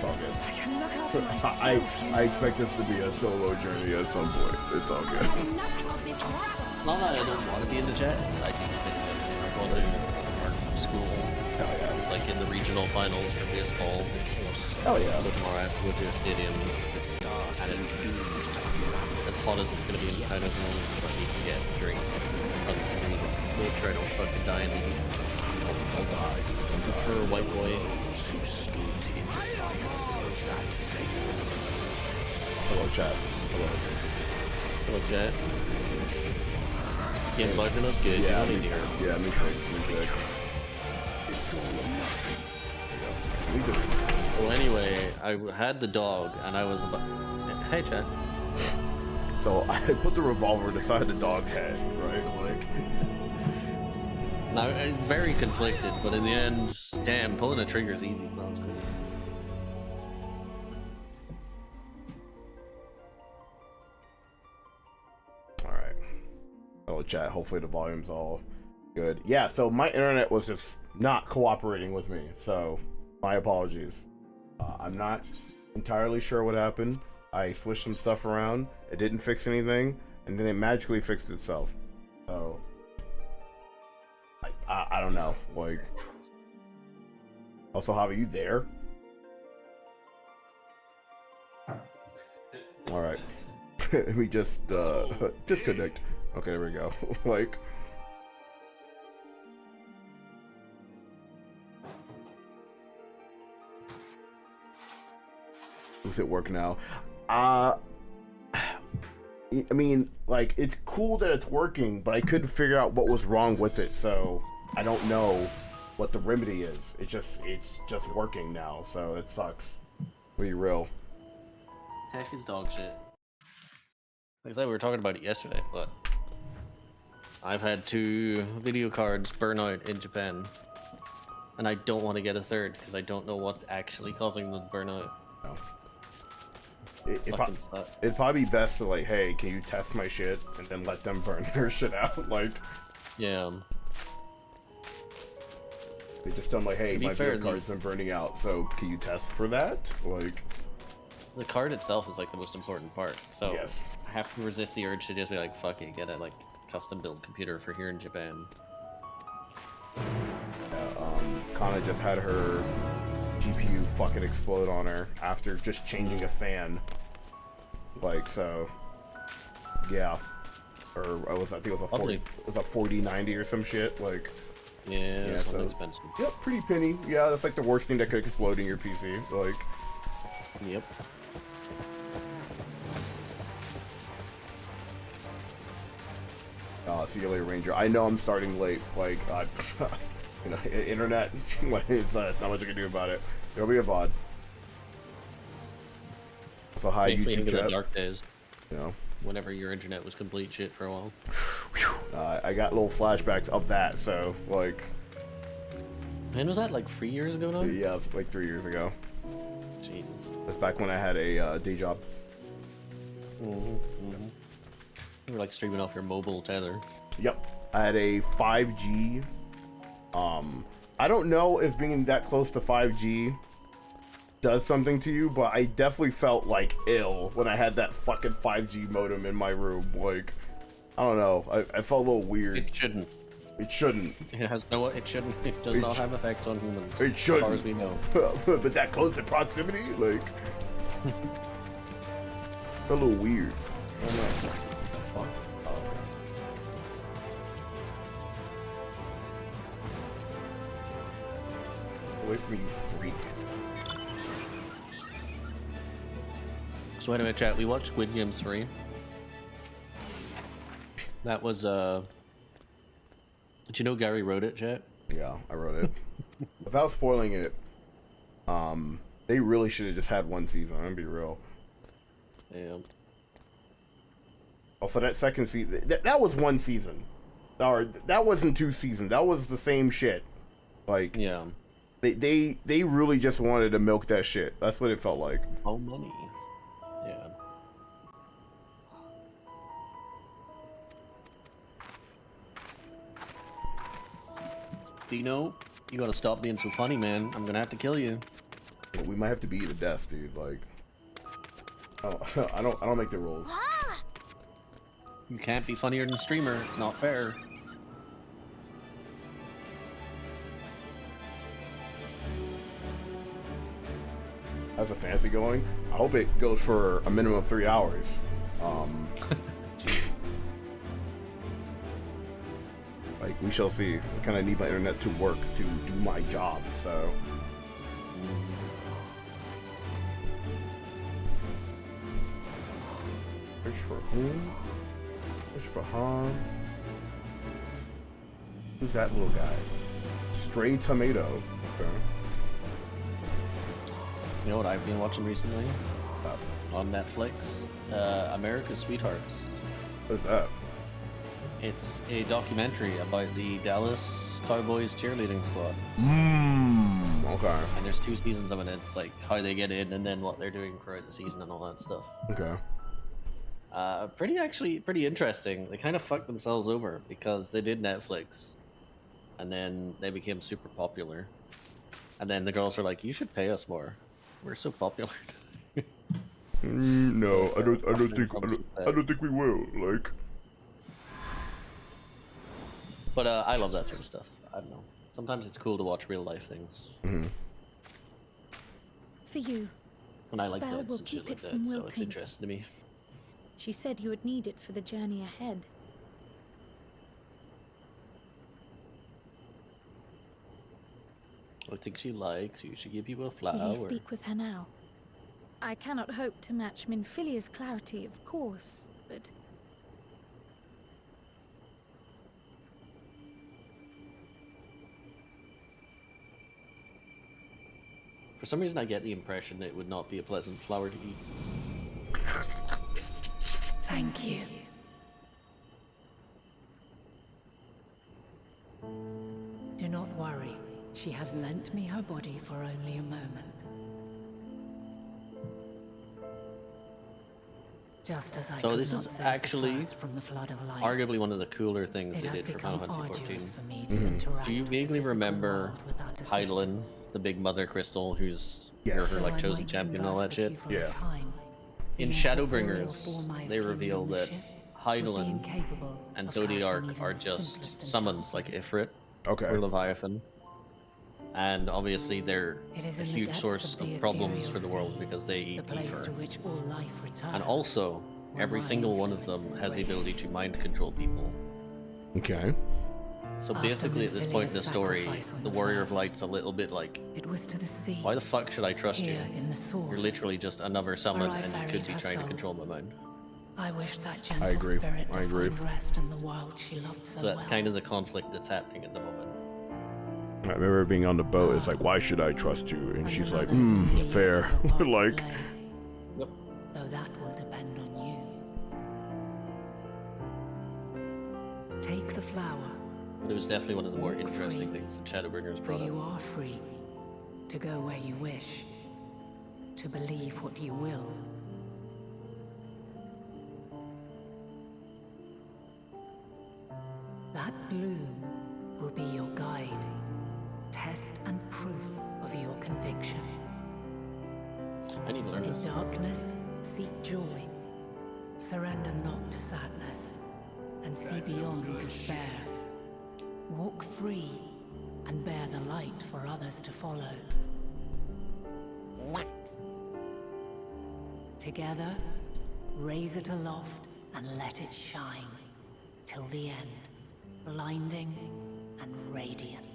it's all good. I can look after I myself, you know. I expect this to be a solo journey at some point. It's all good. Enough of this rabble. Not that I don't want to be in the chat. It's I do think that I want to work school. Hell yeah. It's like in the regional finals for baseball. Hell yeah. Tomorrow I have to go to a stadium, and it's as hot as it's going to be in China at the moment, so I need to get a drink on the screen. Make sure I don't fucking die in the heat. I'll die. For a white boy. Who stood in defiance of that fate? Hello, chat. Hello. Hello, chat. Game's liking us good. Yeah, you don't need to hear. yeah, me six, me six. It's all or nothing. We just, Well, anyway, I had the dog, and I was about. Hey, chat. so I put the revolver beside the dog's head, right? Like, Now, I'm very conflicted, but in the end, damn, pulling a trigger is easy. No, it's good. all right. Hello, chat. Hopefully the volume's all good. Yeah. So my internet was just not cooperating with me. So my apologies. I'm not entirely sure what happened. I switched some stuff around. It didn't fix anything, and then it magically fixed itself. So I don't know. Like, also, Javi, you there? All right. Let me just connect. Okay, there we go. Like, does it work now? I mean, like, it's cool that it's working, but I couldn't figure out what was wrong with it, so I don't know what the remedy is. It's just working now, so it sucks. Be real. Tech is dog shit. Like I said, we were talking about it yesterday, but I've had 2 video cards burn out in Japan, and I don't want to get a third because I don't know what's actually causing them to burn out. No. Fucking suck. It'd probably be best to, like, hey, can you test my shit, and then let them burn their shit out. Like, Yeah. they just tell them, like, hey, To be my fair, video card's been burning out, so can you test for that? Like, The card itself is like the most important part, so yes. I have to resist the urge to just be like, fuck it, get a like custom build computer for here in Japan. Kana just had her GPU fucking explode on her after just changing a fan. Like, so, yeah. Or I think it was a 40, Lovely. it was a 4090 or some shit. Like, Yeah, so- something expensive. yep, pretty penny. Yeah, that's like the worst thing that could explode in your PC. Like, Yep. see you later, Ranger. I know I'm starting late. Like, you know, internet. Like, it's not much I can do about it. There'll be a VOD. So hi, Makes me YouTube think of the chat. dark days, You know. whenever your internet was complete shit for a while. I got little flashbacks of that, so, like, When was that? Like 3 years ago now? yeah, it's like 3 years ago. Jesus. That's back when I had a day job. You were like streaming off your mobile tether. Yep. I had a 5G. I don't know if being that close to 5G does something to you, but I definitely felt like ill when I had that fucking 5G modem in my room. Like, I don't know. I felt a little weird. It shouldn't. It shouldn't. It has no. It shouldn't. It does It not sh- have effects on humans. It shouldn't. As far as we know. But that close in proximity, like, a little weird. I don't know. What the fuck? Oh, okay. Away from me, you freak. So anyway, chat. We watched Squid Games 3. That was Did you know Gary wrote it, chat? Yeah, I wrote it. Without spoiling it, they really should have just had one season. I'm gonna be real. Yeah. Also, that second season, that was one season. Or that wasn't 2 seasons. That was the same shit. Like, Yeah. they really just wanted to milk that shit. That's what it felt like. Oh, money. Yeah. Dino, you gotta stop being so funny, man. I'm gonna have to kill you. We might have to beat the death, dude. Like, oh, I don't make the rules. You can't be funnier than streamer. It's not fair. How's the fantasy going? I hope it goes for a minimum of 3 hours. Jesus. Like, we shall see. I kind of need my internet to work to do my job, so. Wish for whom? Wish for Han. Who's that little guy? Stray Tomato. Okay. You know what I've been watching recently Uh, on Netflix? America's Sweethearts. What's that? It's a documentary about the Dallas Cowboys cheerleading squad, Okay. and there's 2 seasons of it. It's like how they get in, and then what they're doing throughout the season and all that stuff. Okay. Pretty interesting. They kind of fucked themselves over because they did Netflix, and then they became super popular, and then the girls were like, "You should pay us more. We're so popular." No, I don't think we will. Like, But I love that sort of stuff. I don't know. Sometimes it's cool to watch real life things, For you. and I like Spell dogs will and shit keep like it that, from so it's wilting. interesting to me. She said you would need it for the journey ahead. I think she likes you. She give you a Will flower. you speak with her now? I cannot hope to match Minfilia's clarity, of course, but For some reason, I get the impression that it would not be a pleasant flower to eat. Thank you. Do not worry. She has lent me her body for only a moment. Just as I So could this not is save the actually first from the flood of light, Arguably one of the cooler things it they has did for Final become Fantasy arduous XIV. for me to interact Do you with the vaguely physical remember world without Hydaelyn, assistance. the big mother crystal, who's Yes. her So like I chosen might champion and all converse that with shit? you for a Yeah. time. In The incorporeal Shadowbringers, form I they assume reveal on the that ship would be Hydaelyn incapable and of casting Zodiark even are the just simplest summons like enchantment. Ifrit Okay. or Leviathan. And obviously they're It is a in the huge depths source the of problems ethereal for the world sea, because they the eat place ether. to which all life returns. And also, where every my single one of them influence is has the ability greatest. to mind control people. Okay. So After basically, at this point in the Minfilia's story, sacrifice on the the Warrior of first, Light's a little bit like, It was to the sea. why the fuck should I trust you? Here in the source. You're literally just another summon, I and you could ferried be her trying to soul. control my mind. I wish that gentle agree. spirit I to agree. find rest in the world she loved so So that's well. kind of the conflict that's happening at the moment. I remember being on the boat. It's like, why should I trust you? And And she's the like, mother who really fair. had a part to Like, play, Yep. though that will depend on you. Take the flower, But it was definitely one of the more Walk interesting free, things that Shadowbringers for brought you up. are free to go where you wish, to believe what you will. That bloom will be your guide, test and proof of your conviction. I need to learn In this. darkness, seek joy. Surrender not to sadness, and see beyond despair. Walk free, and bear the light for others to follow. Together, raise it aloft and let it shine, till the end, blinding and radiant.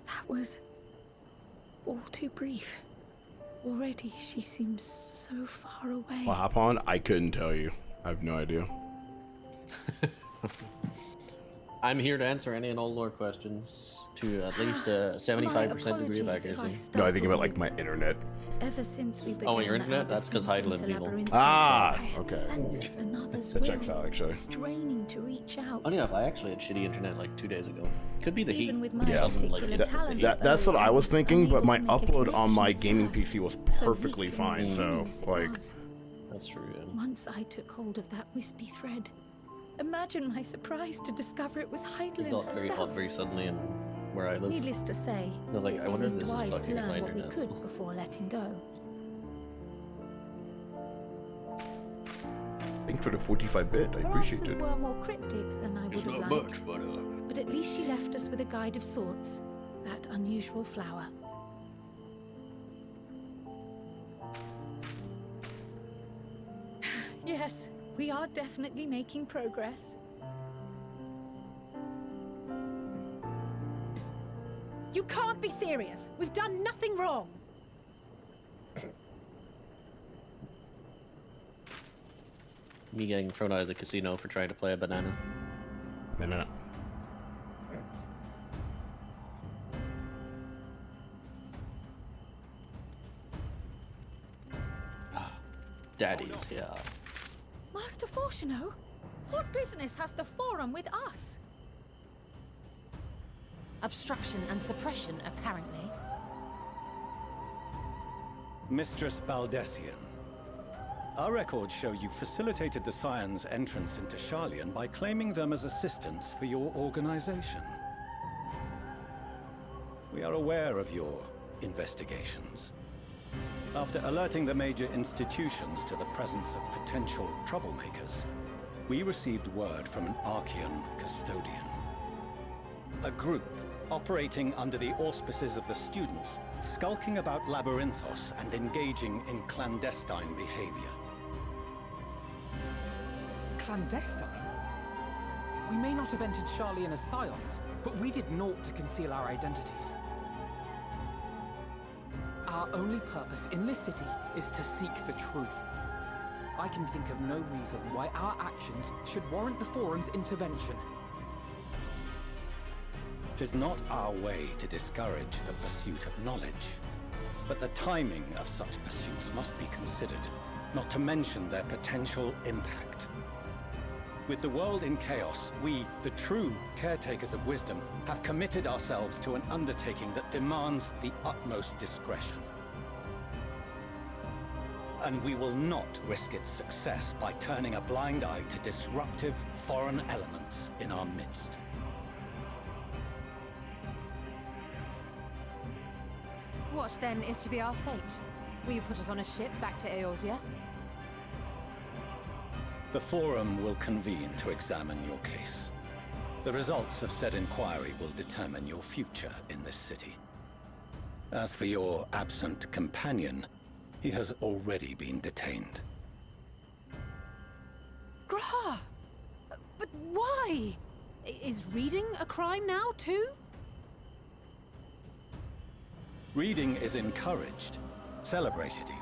that was all too brief. Already she seems so far away. well, hop on. I couldn't tell you. I have no idea. I'm here to answer any and all lore questions to at least a 75% degree of My apologies if I accuracy. No, I think about startled like you. my internet. Ever since we began Oh, your our internet? That's 'cause descent Heidelin's into evil. Labyrinthos, Ah, I had okay. sensed another's That checks will, out, actually. straining to reach out. Funny enough, I actually had shitty internet like 2 days ago. Could be the heat. Even with my Yeah. particular That- talents, That's what I was though, thinking, but unable my to make a upload on my connection gaming first. PC was So perfectly weak and fine. So tenuous it like, was. That's true. Yeah. Once I took hold of that wispy thread. Imagine my surprise to discover it was It Heidelin got very hot herself. very suddenly and where I live. Needless to say, I was like, it I wonder if seemed this is wise to fucking my learn what we internet. could before letting go. thanks for the 45-bit. I Her appreciate answers it. were more cryptic than I would It's have not liked, much, but but at least she left us with a guide of sorts, that unusual flower. Yes, we are definitely making progress. You can't be serious. We've done nothing wrong. me getting thrown out of the casino for trying to play a banana. Wait a minute. Daddy's, yeah. Master Fortuno, what business has the Forum with us? Obstruction and suppression, apparently. Mistress Baldessian, our records show you facilitated the Scions' entrance into Sharlayan by claiming them as assistants for your organization. We are aware of your investigations. After alerting the major institutions to the presence of potential troublemakers, we received word from an Archean custodian. A group operating under the auspices of the students, skulking about Labyrinthos and engaging in clandestine behavior. Clandestine? We may not have entered Sharlayan as Scions, but we did naught to conceal our identities. Our only purpose in this city is to seek the truth. I can think of no reason why our actions should warrant the Forum's intervention. 'Tis not our way to discourage the pursuit of knowledge, but the timing of such pursuits must be considered, not to mention their potential impact. With the world in chaos, we, the true caretakers of wisdom, have committed ourselves to an undertaking that demands the utmost discretion. And we will not risk its success by turning a blind eye to disruptive foreign elements in our midst. What then is to be our fate? Will you put us on a ship back to Eorzea? The Forum will convene to examine your case. The results of said inquiry will determine your future in this city. As for your absent companion, he has already been detained. Graha! But why? Is reading a crime now, too? Reading is encouraged, celebrated even.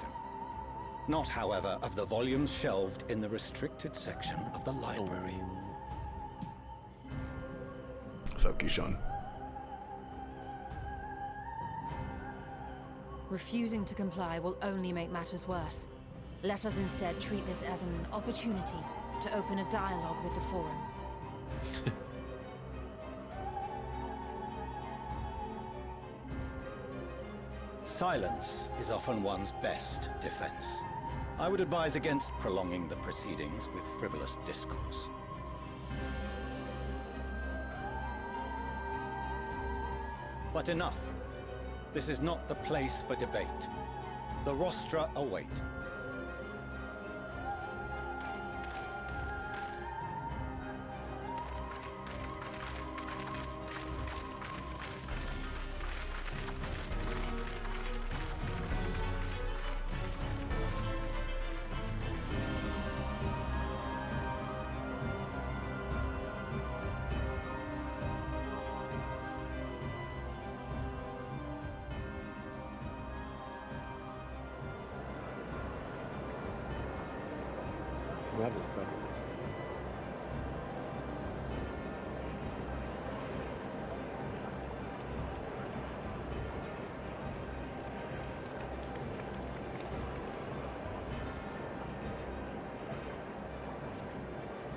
Not, however, of the volumes shelved in the restricted section of the library. What's up, Kishan? Refusing to comply will only make matters worse. Let us instead treat this as an opportunity to open a dialogue with the Forum. Silence is often one's best defense. I would advise against prolonging the proceedings with frivolous discourse. But enough. This is not the place for debate. The rostra await.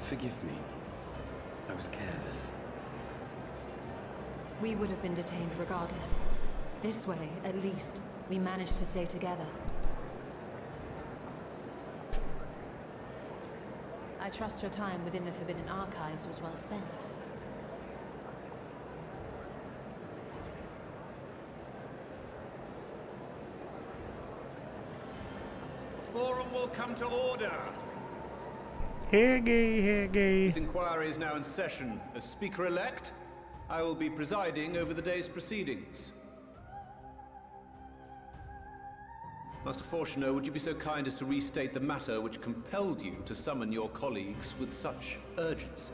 Forgive me. I was careless. We would have been detained regardless. This way, at least, we managed to stay together. I trust your time within the Forbidden Archives was well spent. The forum will come to order. Higgy. This inquiry is now in session. As Speaker-elect, I will be presiding over the day's proceedings. Master Fortuner, would you be so kind as to restate the matter which compelled you to summon your colleagues with such urgency?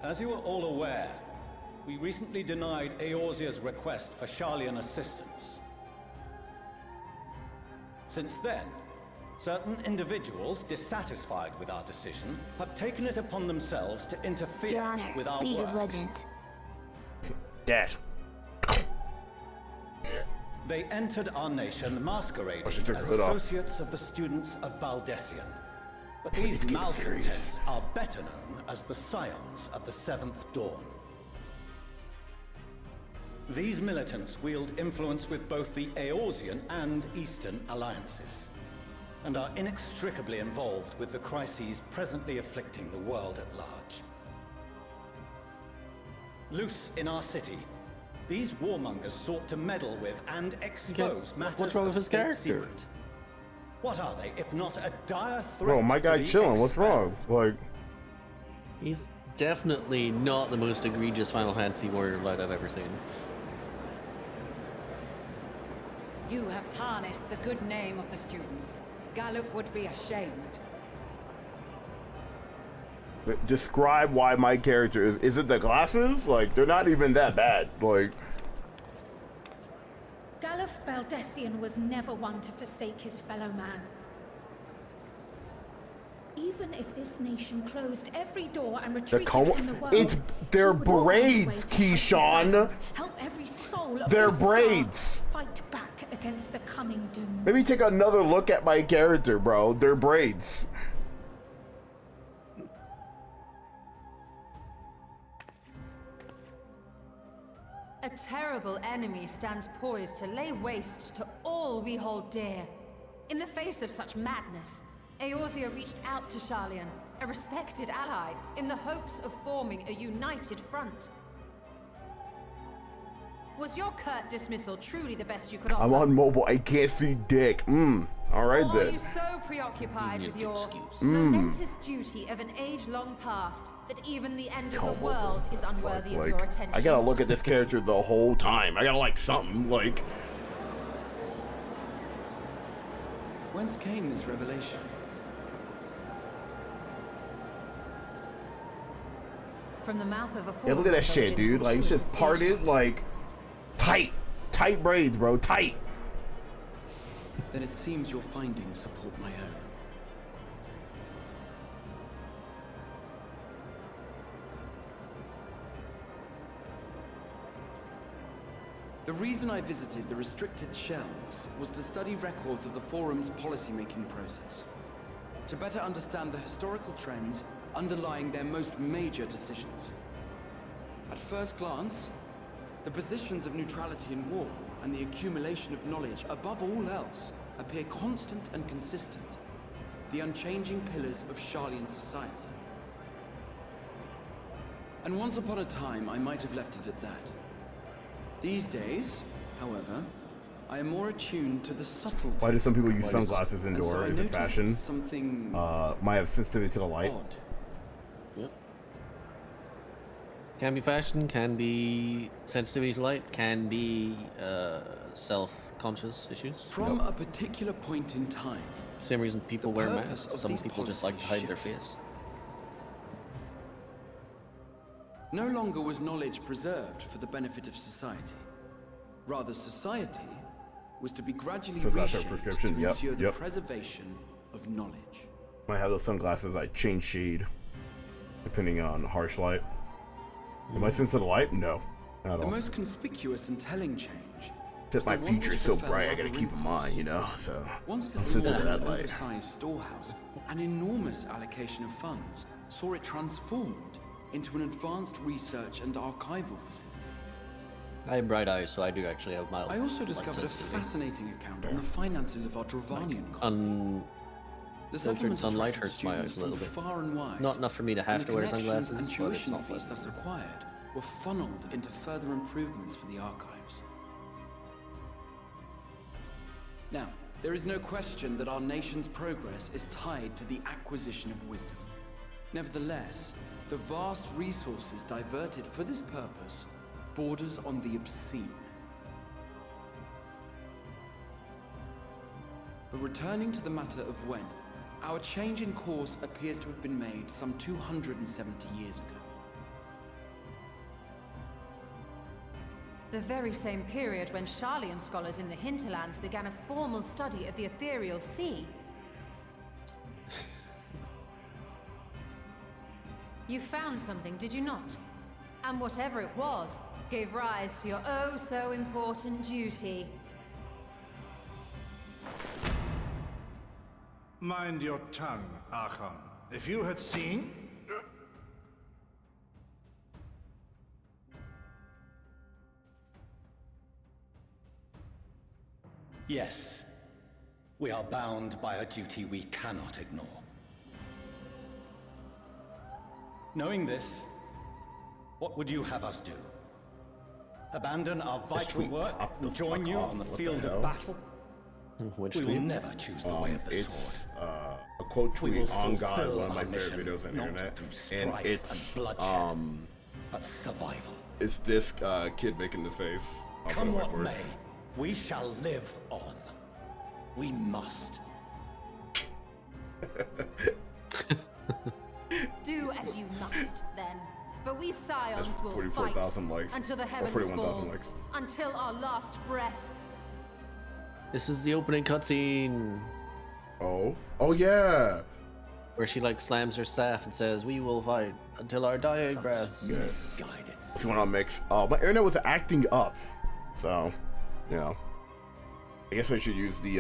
As you are all aware, we recently denied Eorzea's request for Sharlayan assistance. Since then, certain individuals dissatisfied with our decision have taken it upon themselves to interfere Your Honor, with our League work. of Legends. Dad. They entered our nation masquerading she took as her hood off. associates of the students of Baldessian. But It's these getting malcontents serious. are better known as the Scions of the Seventh Dawn. These militants wield influence with both the Eorzean and Eastern alliances, and are inextricably involved with the crises presently afflicting the world at large. Loose in our city, these warmongers sought to meddle with and expose matters what's wrong with of his state character? secret. What are they, if not a dire threat? Bro, my to guy be chilling. What's wrong? expelled? Like, He's definitely not the most egregious Final Fantasy warrior lad I've ever seen. You have tarnished the good name of the students. Galuf would be ashamed. describe why my character is it the glasses? Like, they're not even that bad. Like, Galuf Baldessian was never one to forsake his fellow man. Even if this nation closed every door and retreated from the world, it's their he would always braids, wait to Keyshawn. silence, help every soul of Their the star braids. fight back against the coming doom. Maybe take another look at my character, bro. Their braids. A terrible enemy stands poised to lay waste to all we hold dear. In the face of such madness, Eorzea reached out to Sharlayan, a respected ally, in the hopes of forming a united front. Was your curt dismissal truly the best you could offer? I'm on mobile. I can't see dick. All right Or are then. you so preoccupied with your excuse. momentous duty of an age-long past that even the end of the world is unworthy of your attention? I gotta look at this character the whole time. I gotta like something like. Whence came this revelation? From the mouth of a Yeah, look at that shit, dude. Like, it's just parted, like, tight braids, bro, tight. Then it seems your findings support my own. The reason I visited the restricted shelves was to study records of the Forum's policymaking process, to better understand the historical trends underlying their most major decisions. At first glance, the positions of neutrality in war and the accumulation of knowledge above all else appear constant and consistent, the unchanging pillars of Sharlayan society. And once upon a time, I might have left it at that. These days, however, I am more attuned to the subtleties. Why do some people use of sunglasses and so indoor? I Is it noticed fashion? Something Might have sensitivity to the light. odd. Yep. Can be fashion, can be sensitivity to light, can be self-conscious issues. From a particular point in time, Same reason people The wear purpose masks. of Some these people just like to policies hide their shifted. face. no longer was knowledge preserved for the benefit of society. Rather, society was to be gradually So that's our reshaped prescription. to Yep, ensure the yep. preservation of knowledge. Might have those sunglasses. I change shade depending on harsh light. Am I sensitive to light? No, not at The all. most conspicuous and telling change Since my future is so bright, I gotta keep in mind, you know. So Once I'm little sensitive more to than that an light. oversized storehouse, an enormous allocation of funds saw it transformed into an advanced research and archival facility. I have bright eyes, so I do actually have mild. I also light discovered a sensitivity. fascinating account on the finances of our Dravanian colony. The Filtered settlement sunlight attracted hurts my eyes students a little from bit. far and wide. Not enough for me to and have the to wear connections sunglasses, and but it's tuition not fees pleasant. thus acquired were funneled into further improvements for the archives. Now, there is no question that our nation's progress is tied to the acquisition of wisdom. Nevertheless, the vast resources diverted for this purpose borders on the obscene. But returning to the matter of when, our change in course appears to have been made some 270 years ago. The very same period when Sharlayan scholars in the hinterlands began a formal study of the ethereal sea. You found something, did you not? And whatever it was, gave rise to your oh-so-important duty. Mind your tongue, Archon. If you had seen... Yes. We are bound by a duty we cannot ignore. Knowing this, what would you have us do? Abandon our vital tweet work popped the and join fuck you off. on the What the field hell? of battle? Which We will tweet? never choose the way of the It's sword. a quote We tweet will on God, fulfill one of my our favorite mission, videos on the not internet, through and strife it's and bloodshed, but survival. it's this kid making the face. on Come the what whiteboard. may, we shall live on. We must. Do as you must, then. But we Scions That's will 44,000 fight likes. until the Or heavens 41,000 fall, likes. until our last breath. This is the opening cutscene Oh yeah. where she like slams her staff and says, "We will fight until our dying breath." Yes. Misguided. What's going on, Mix? Oh, my internet was acting up, so you know. I guess I should use the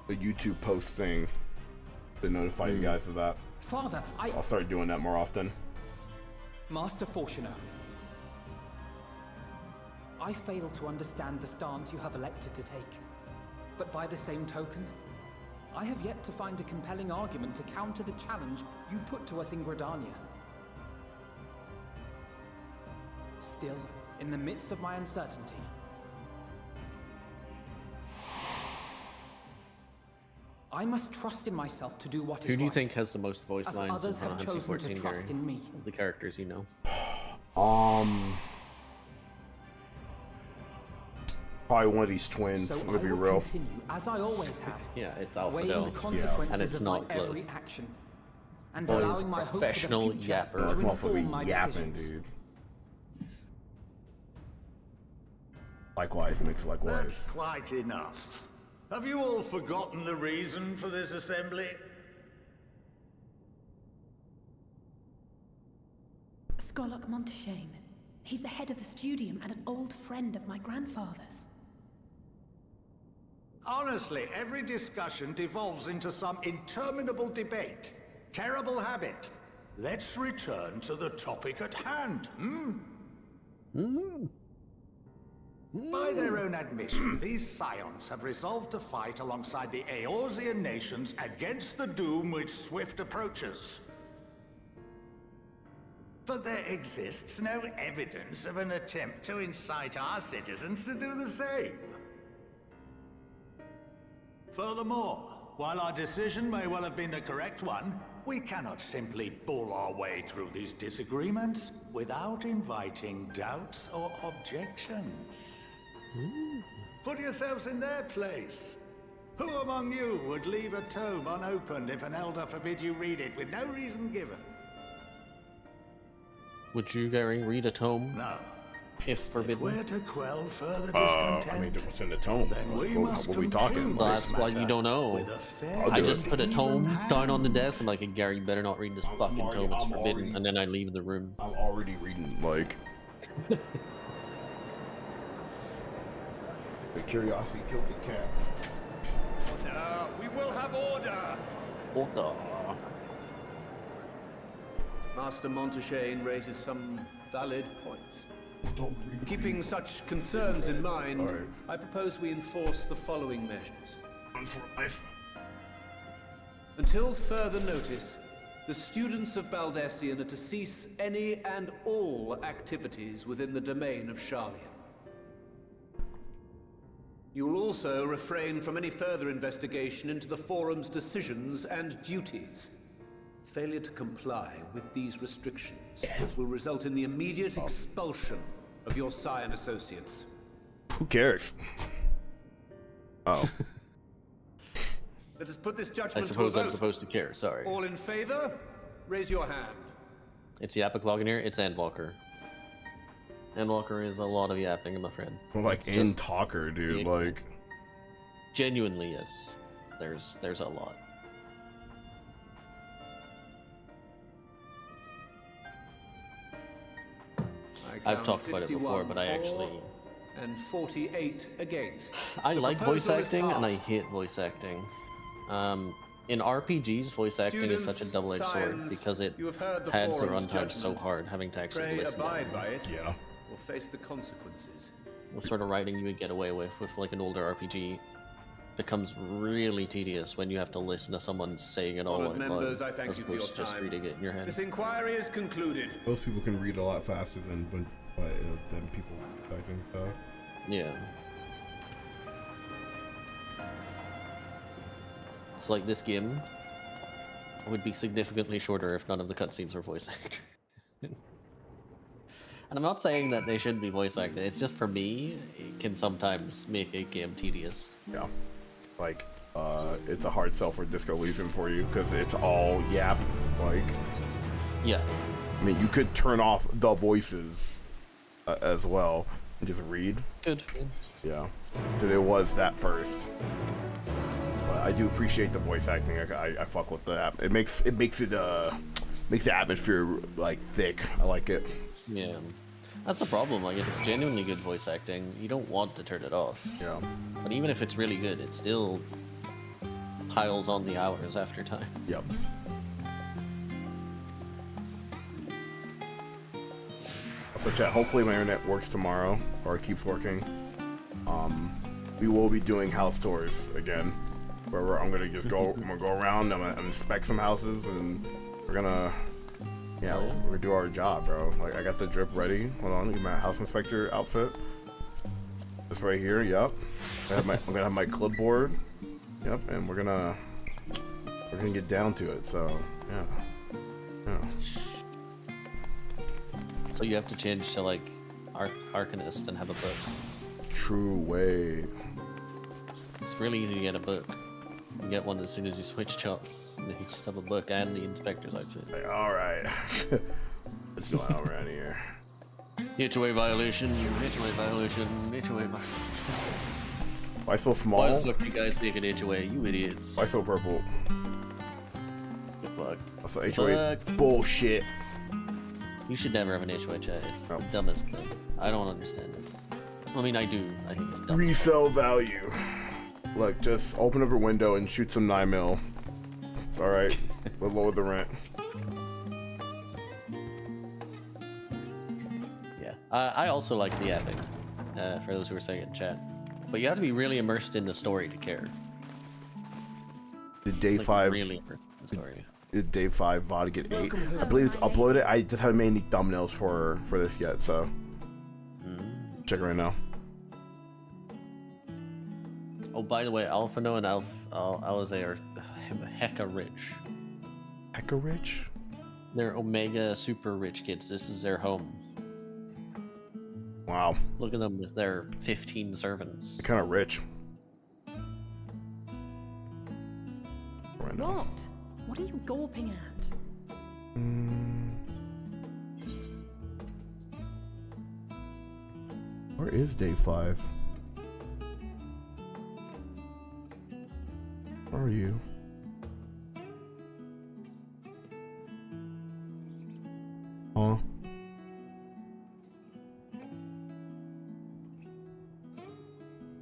YouTube post thing to notify you guys of that. Father, I'll start doing that more often. Master Fortuner, I fail to understand the stance you have elected to take. But by the same token, I have yet to find a compelling argument to counter the challenge you put to us in Gridania. Still, in the midst of my uncertainty, I must trust in myself to do what is right. Who do you think has the most voice as lines in others Final have Fantasy chosen to 14, trust Gary? in me. Of the characters you know. Probably one of these twins. So I'm gonna I be will real. continue, as I always have, Yeah, it's Alpha weighing Del. the consequences And it's of not my every close. action, and Boy is allowing my hope for the professional future yapper. to This motherfucker inform my be yapping, decisions. dude. Likewise, Mix. Likewise. That's quite enough. Have you all forgotten the reason for this assembly? Skolok Monteshane. He's the head of the Studium and an old friend of my grandfather's. Honestly, every discussion devolves into some interminable debate. Terrible habit. Let's return to the topic at hand, By their own admission, these Scions have resolved to fight alongside the Eorzean nations against the doom which swift approaches. But there exists no evidence of an attempt to incite our citizens to do the same. Furthermore, while our decision may well have been the correct one, we cannot simply bull our way through these disagreements without inviting doubts or objections. Put yourselves in their place. Who among you would leave a tome unopened if an elder forbid you read it with no reason given? Would you, Gary, read a tome No. if forbidden? If we're to quell further I discontent, mean, what's in the tome? then we What must we talking conclude about? Well, that's this why you matter don't know. with a fair I'll I do just it. put a and tome even down on the hand. desk. I'm like, Gary, you better not read this fucking tome. It's I'm forbidden. already- And then I leave the room. I'm already reading like The curiosity killed the cat. Now, we will have order! Order. Master Montaigne raises some valid points. Keeping such concerns in mind, Sorry. I propose we enforce the following measures. One for life. Until further notice, the students of Baldessian are to cease any and all activities within the domain of Sharlayan. You will also refrain from any further investigation into the Forum's decisions and duties. Failure to comply with these restrictions will result in the immediate expulsion of your Scion associates. Who cares? Oh. Let us put this I judgment suppose to a I'm vote. supposed to care, sorry. All in favor? Raise your hand. It's Yapiclog in here, it's Endwalker. Endwalker is a lot of yapping, my friend. Well, like It's in just talker, dude. the- Like, Genuinely, yes. There's a lot. I've count talked about it before, 51 but I for actually... and 48 against. I The like voice proposal is acting, and I passed. hate voice acting. In RPGs, voice acting is such a Students, double-edged sword, scions, because it you have heard the pads the forum's runtime so judgment. hard, having to actually Pray listen to abide it. by it, yeah. or face the consequences. The sort of writing you would get away with like an older RPG becomes really tedious when you have to listen to someone saying it all Honored out members, loud, I thank as you for your opposed to just time. reading it in your head. This inquiry is concluded. Most people can read a lot faster than people typing stuff. Yeah. It's like this game would be significantly shorter if none of the cutscenes were voice acted. And I'm not saying that they should be voice acted, it's just for me, it can sometimes make a game tedious. Yeah. Like, it's a hard sell for Disco Elysium for you because it's all yap. Like, Yeah. I mean, you could turn off the voices as well and just read. Good. Yeah. That it was that first. But I do appreciate the voice acting. I fuck with the app. It makes the atmosphere like thick. I like it. Yeah. That's the problem, like if it's genuinely good voice acting, you don't want to turn it off. Yeah. But even if it's really good, it still piles on the hours after time. Yep. So chat, hopefully my internet works tomorrow, or it keeps working. We will be doing house tours again, where I'm gonna just go. I'm gonna go around. I'm gonna inspect some houses, and we're gonna, yeah, we're gonna do our job, bro. Like I got the drip ready. Hold on, get my house inspector outfit. This right here. Yep. I'm gonna have my clipboard. Yep, and we're gonna get down to it. So yeah, yeah. So you have to change to like Arcanist and have a book. True way. It's really easy to get a book. You can get one as soon as you switch jobs. And you just have a book and the inspector's outfit. Like, all right, what's going on around here? HOA violation, you HOA violation, HOA violation. Why so Why small? the fuck do you guys make an HOA, you idiots? Why so purple? The fuck? Also, HOA bullshit. You should never have an HOA chat. It's Oh. the dumbest thing. I don't understand it. I mean, I do. I think it's dumb. Resale value. Look, just open up a window and shoot some 9mm. All right, we'll lower the rent. Yeah. I also like the epic, for those who are saying it in chat. But you have to be really immersed in the story to care. Did day Like, 5? really immersed in the story. Did day 5 VOD get 8? I believe it's uploaded. I just haven't made any thumbnails for this yet, so check it right now. Oh, by the way, Alphino and Alizé are hecka rich. Hecka rich? They're Omega super rich kids. This is their home. Wow. Look at them with their 15 servants. Kind of rich. Right now. What? What are you gawping at? Where is day 5? Where are you? Huh?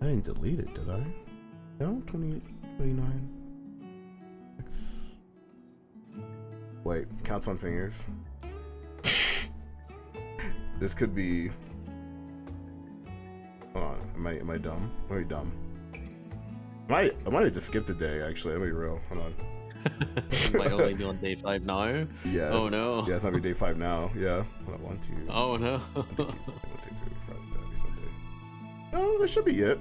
I didn't delete it, did I? No, 28, 29. Wait, count on fingers. This could be. Hold on, am I dumb? Am I dumb? I might have just skipped a day. Actually, let me be real. Hold on. Might only be on day 5 now. Yeah. Oh no. Yeah, it's not be day 5 now. Yeah. Hold on, 1, 2. Oh no. 1, 2, 3, 4, 5, Saturday, Sunday. No, that should be it.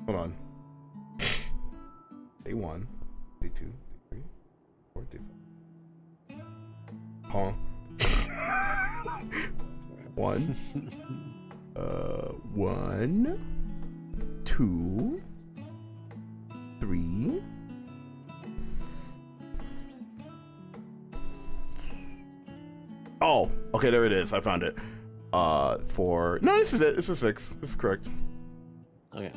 Hold on. Day 1, day 2, day 3, 4, day 5. Huh? 1. 1, 2, 3. Oh, okay, there it is. I found it. 4. No, this is it. This is 6. This is correct. Okay.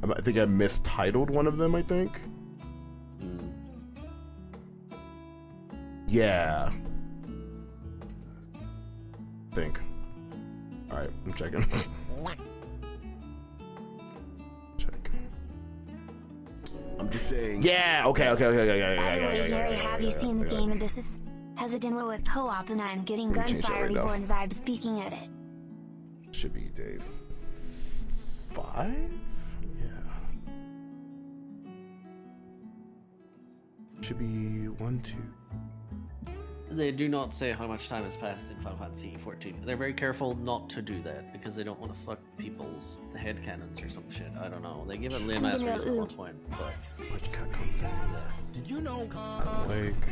I think I mistitled one of them, I think. Yeah. Think. Alright, I'm checking. Check. I'm just saying. Yeah, okay. By the way, Gary, have you seen the game? This has a demo with co-op, and I'm getting Gunfire Reborn vibes speaking of it. Should be day 5? Yeah. Should be 1, 2. They do not say how much time has passed in Final Fantasy XIV. They're very careful not to do that because they don't want to fuck people's headcanons or some shit. I don't know. They give it lame ass reason at one point, but. Did you know? Like.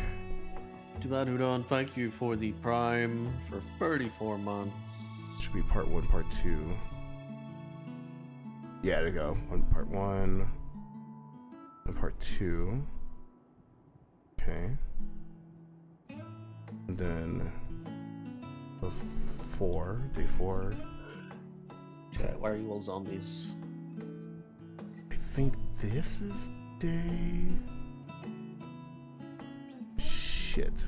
Too bad, Udon. Thank you for the Prime for 34 months. Should be part 1, part 2. Yeah, there you go. Part 1 and part 2. Okay. And then the 4, day 4. Okay, why are you all zombies? I think this is day. Shit.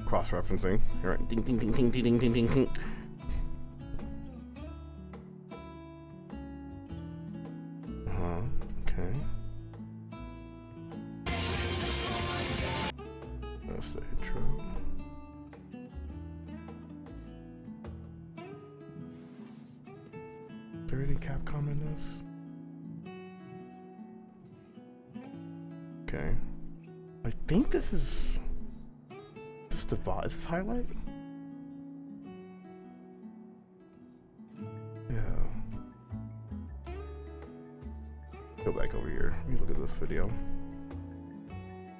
Cross-referencing. All right. Ding, ding, ding, ding, ding, ding, ding, ding. Okay. That's the intro. Is there any Capcom in this? Okay. I think this is the VOD. Is this highlight? Yeah. Go back over here. Let me look at this video.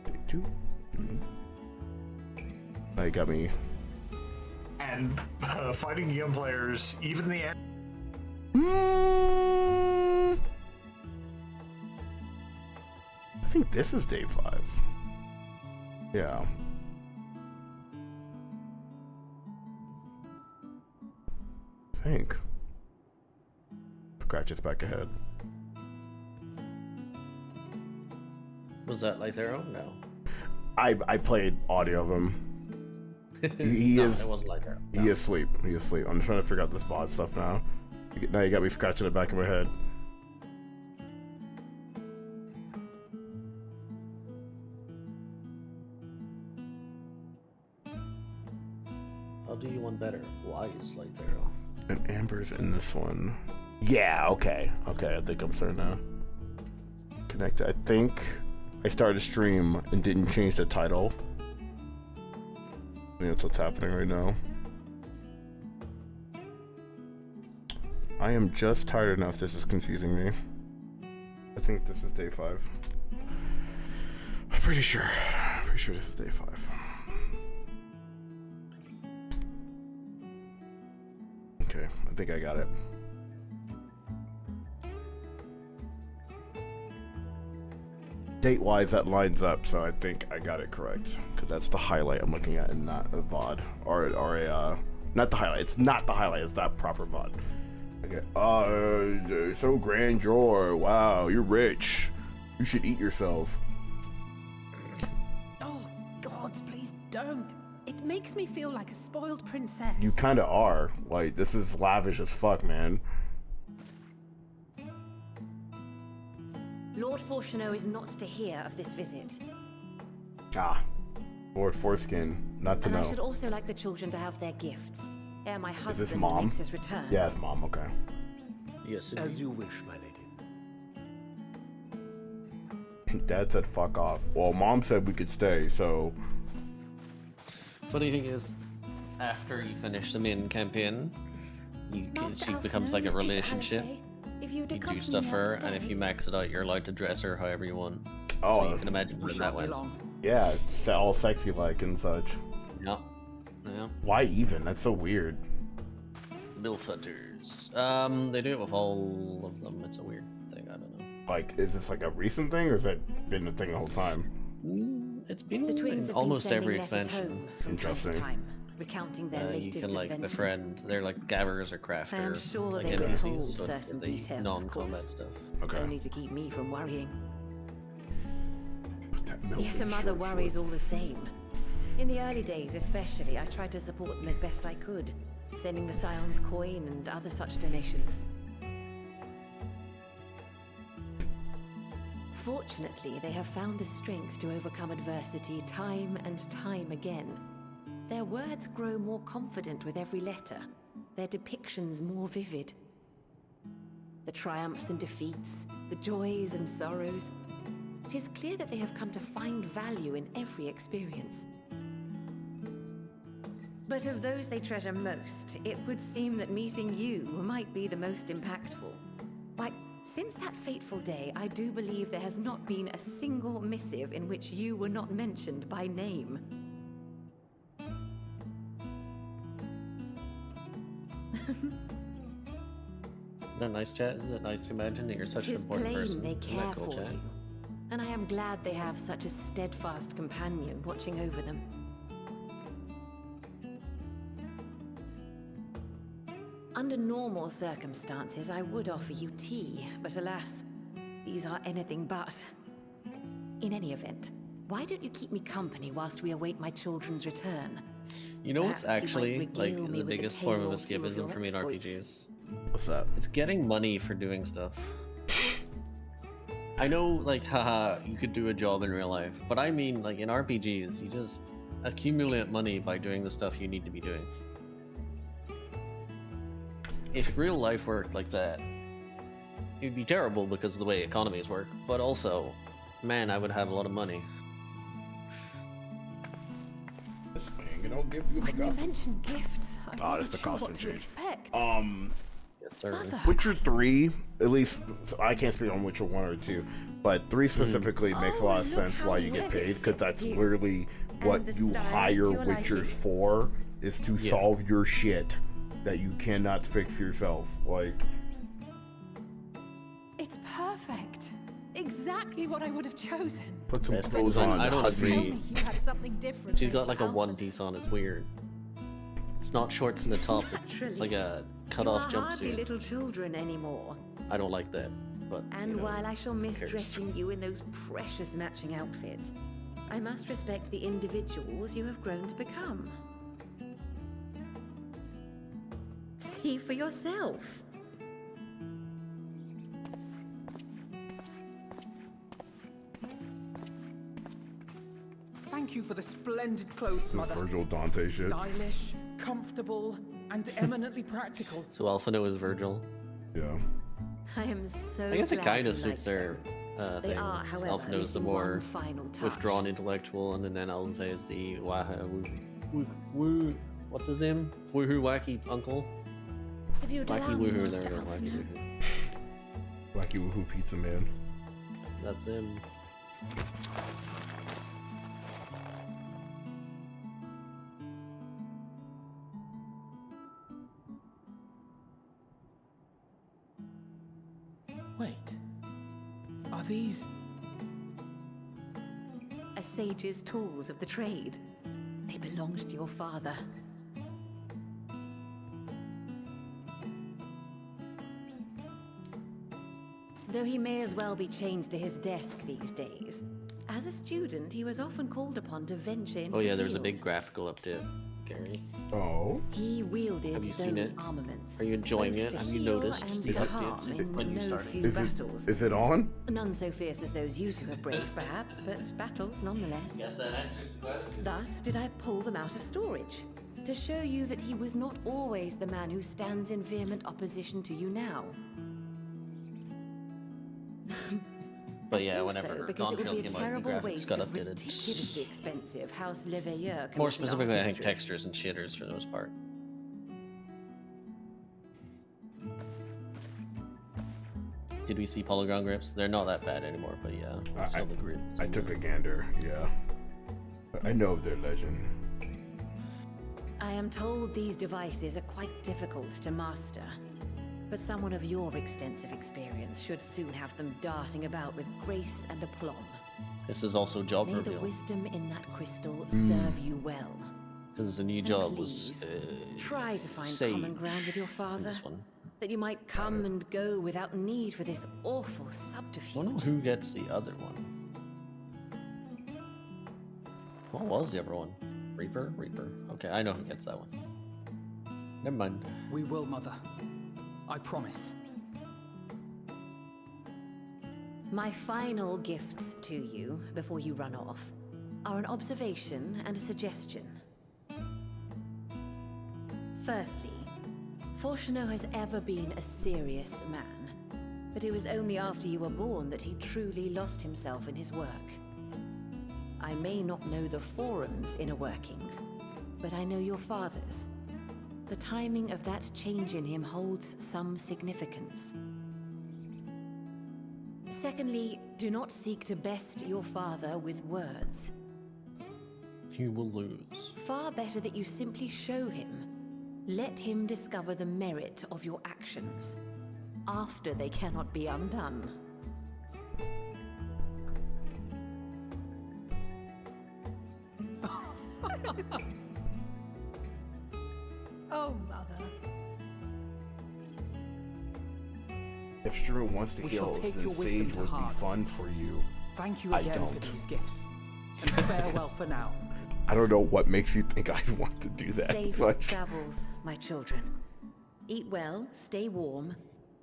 Day 2. Now you got me. And fighting young players, even the end. I think this is day 5. Yeah. I think. Scratch it's back ahead. Was that Lythero? No. I played audio of him. He no, is. It wasn't Lythero. No. He is asleep. He is asleep. I'm trying to figure out this VOD stuff now. Now you got me scratching the back of my head. I'll do you one better. Why is Lythero? And Amber's in this one. Yeah, okay. Okay, I think I'm starting to connect. I think I started a stream and didn't change the title. I think that's what's happening right now. I am just tired enough. This is confusing me. I think this is day 5. I'm pretty sure. I'm pretty sure this is day 5. Okay, I think I got it. Date-wise, that lines up, so I think I got it correct. Because that's the highlight I'm looking at and not a VOD. Or a, not the highlight. It's not the highlight, it's that proper VOD. Okay, so grandeur. Wow, you're rich. You should eat yourself. Oh, God. don't. It makes me feel like a spoiled princess. You kind of are. Like, this is lavish as fuck, man. Lord Fortuneau is not to hear of this visit. Ah, Lord Foreskin, not to And know. I should also like the children to have their gifts, ere my Is husband this mom? makes his return. Yeah, it's mom, okay. Yes, As you wish, my lady. Dad said fuck off. Well, mom said we could stay, so... Funny thing is, after you finish the main campaign, she becomes like a relationship. You do stuff for her, and if you max it out, you're allowed to dress her however you want. Oh, so you can imagine when that went. Yeah, it's all sexy like and such. Yeah. Yeah. Why even? That's so weird. Milfutters. They do it with all of them. It's a weird thing. I don't know. Like, is this like a recent thing, or has that been a thing the whole time? It's been The twins in have almost been every sending letters expansion. home from time to time, recounting their You latest can like adventures. befriend. They're like gabbers or crafters. I am sure like they NPCs, withhold so certain the details, of non-combat course. stuff. Okay. Only to keep me from worrying. Milf Yes, a mother worries all the same. In the early days especially, I tried to support them as best I could, sending the Scion's coin and other such donations. Fortunately, they have found the strength to overcome adversity time and time again. Their words grow more confident with every letter, their depictions more vivid. The triumphs and defeats, the joys and sorrows. It is clear that they have come to find value in every experience. But of those they treasure most, it would seem that meeting you might be the most impactful. Why, since that fateful day, I do believe there has not been a single missive in which you were not mentioned by name. Isn't that nice, chat? Isn't it nice to imagine that you're such an Tis important plain person? they Isn't care that cool, for chat? you, and I am glad they have such a steadfast companion watching over them. Under normal circumstances, I would offer you tea, but alas, these are anything but. In any event, why don't you keep me company whilst we await my children's return? You know what's Perhaps you might actually like regale me the with a biggest tale form of or two of escapism your for me in exploits. RPGs? What's that? It's getting money for doing stuff. I know, like, haha, you could do a job in real life, but I mean, like, in RPGs, you just accumulate money by doing the stuff you need to be doing. If real life worked like that, it'd be terrible because of the way economies work, but also, man, I would have a lot of money. This thing, you know, give you a When you MacGuffin. mentioned gifts, I Ah, wasn't that's the sure costume what to change. expect. Yes, sir. Mother. Witcher 3, at least, I can't speak on Witcher 1 or 2, but 3 specifically makes a lot of sense why you get paid, because that's literally what you hire Witchers for, is to solve your shit that you cannot fix yourself. Like, It's perfect. Exactly what I would have chosen. put some Best clothes friends. on. I don't hussy. agree. You had something different. She's made got for like a Alfred. one piece on, it's weird. It's not shorts and a top, it's like a cut-off You are hardly jumpsuit. little children anymore. I don't like that, but And you know, while I shall miss cares? dressing you in those precious matching outfits, I must respect the individuals you have grown to become. See for yourself. Thank you for the splendid clothes, Mother. Virgil Dante shit. Stylish, comfortable, and eminently practical. So Alphino is Virgil. Yeah. I am so I guess it glad kind you of suits like their They things. are, however, Alphino's the missing more one final touch. withdrawn intellectual, and then Alzay is the woo. What's his name? Woohoo wacky uncle. If you'd allow Wacky me, woohoo, there Master we go. Wacky Alphino. woohoo. Wacky Woohoo Pizza Man. That's him. Wait. Are these... A sage's tools of the trade. They belonged to your father. Though he may as well be chained to his desk these days, As a student, he was often called upon to venture into Oh yeah, the there's a field. big graphical update, Gary. Oh. He wielded Have you seen those it? armaments. Are you enjoying both it? to Have you heal noticed and the to harm updates in when you no started? few Is battles. it on? None so fierce as those you two have braved, perhaps, but battles nonetheless. Guess that answers the question. Thus did I pull them out of storage, to show you that he was not always the man who stands in vehement opposition to you now. But yeah, Also, whenever because it would Dawntrail be a came out, the terrible graphics waste got of updated. ridiculously expensive House Leveilleur More commissioned specifically, I think artistry. textures and shitters for the most part. Did we see polygon grips? They're not that bad anymore, but yeah, still the grip. I took a gander, yeah. I know of their legend. I am told these devices are quite difficult to master, but someone of your extensive experience should soon have them darting about with grace and aplomb. This is also job May the reveal, wisdom in that crystal serve you well. because the new And job was please, try to find Sage common ground with your in father, this one. that you might come and go without need for this awful I subterfuge. don't know who gets the other one. What was the other one? Reaper? Reaper. Okay, I know who gets that one. Never mind. We will, Mother. I promise. My final gifts to you, before you run off, are an observation and a suggestion. Firstly, Fortuno has ever been a serious man, but it was only after you were born that he truly lost himself in his work. I may not know the Forum's inner workings, but I know your father's. The timing of that change in him holds some significance. Secondly, do not seek to best your father with words. You will lose. Far better that you simply show him. Let him discover the merit of your actions, after they cannot be undone. Oh, Mother. If Shiro wants to We heal, shall take then your wisdom Sage to would be heart. fun for you. Thank you I again for don't. these gifts. And farewell for now. I don't know what makes you think I'd want to do that. Safe Like, travels, my children. Eat well, stay warm,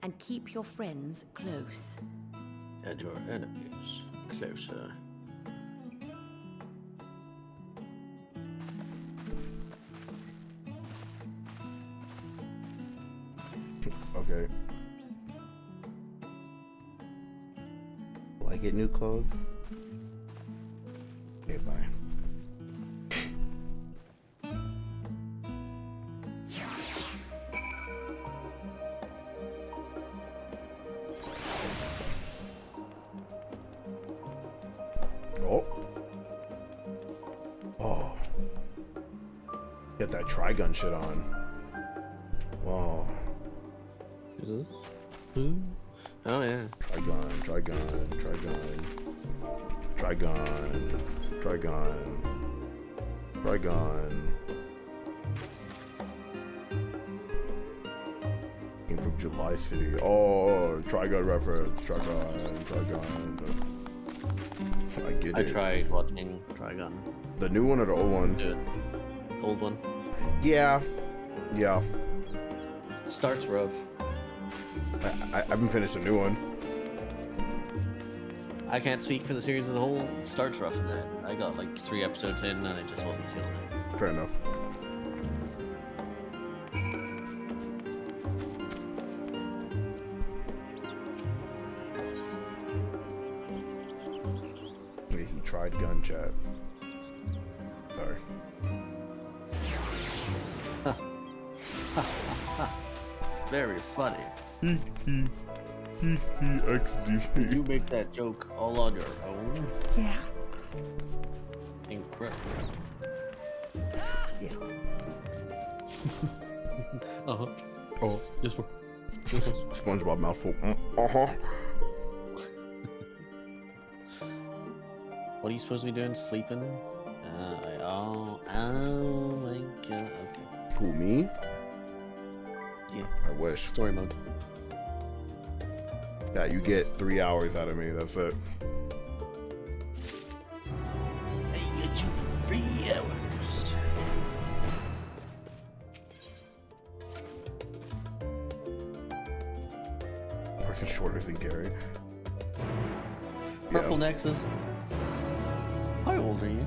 and keep your friends close. And your enemies closer. okay. Will I get new clothes? Okay, bye. Oh. Oh. Get that Trigun shit on. Whoa. Oh yeah. Trigun, Trigun, Trigun. Trigun, Trigun, Trigun. Came from July City. Oh, Trigun reference. Trigun, Trigun. I get I it. tried watching Trigun. The new one or the old one? Do it. Old one. Yeah. Yeah. Starts rough. I haven't finished the new one. I can't speak for the series as a whole. It starts rough in that. I got like 3 episodes in and I just wasn't feeling it. Fair enough. Yeah, he tried gun chat. Sorry. Very funny. XD. Did you make that joke all on your own? Yeah. Incredible. Yeah. Uh-huh. Oh. This one. SpongeBob mouthful. Uh-huh. What are you supposed to be doing? Sleeping? Oh my god. Okay. Who, me? Yeah. I wish. Story mode. Yeah, you get 3 hours out of me. That's it. 3 hours. Person shorter than Gary. Purple Nexus. How old are you?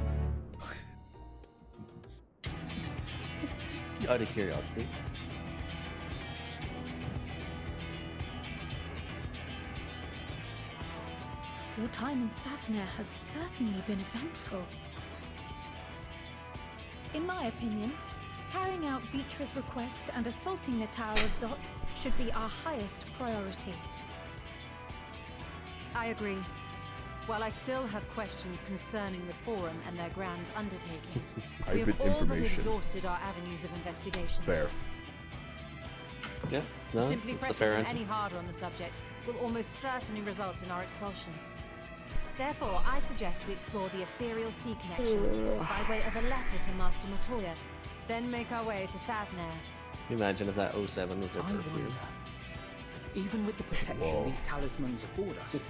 just out of curiosity. Your time in Thafnir has certainly been eventful. In my opinion, carrying out Vitra's request and assaulting the Tower of Zot should be our highest priority. I agree. While I still have questions concerning the Forum and their grand undertaking, we have all but exhausted our avenues of investigation. Fair. Yeah, no, Simply it's a pressing fair them answer. any harder on the subject will almost certainly result in our expulsion. Therefore, I suggest we explore the ethereal sea connection by way of a letter to Master Matoya, then make our way to Thafnir. Can you imagine if that 07 was their perfume? Even with the protection these talismans afford us,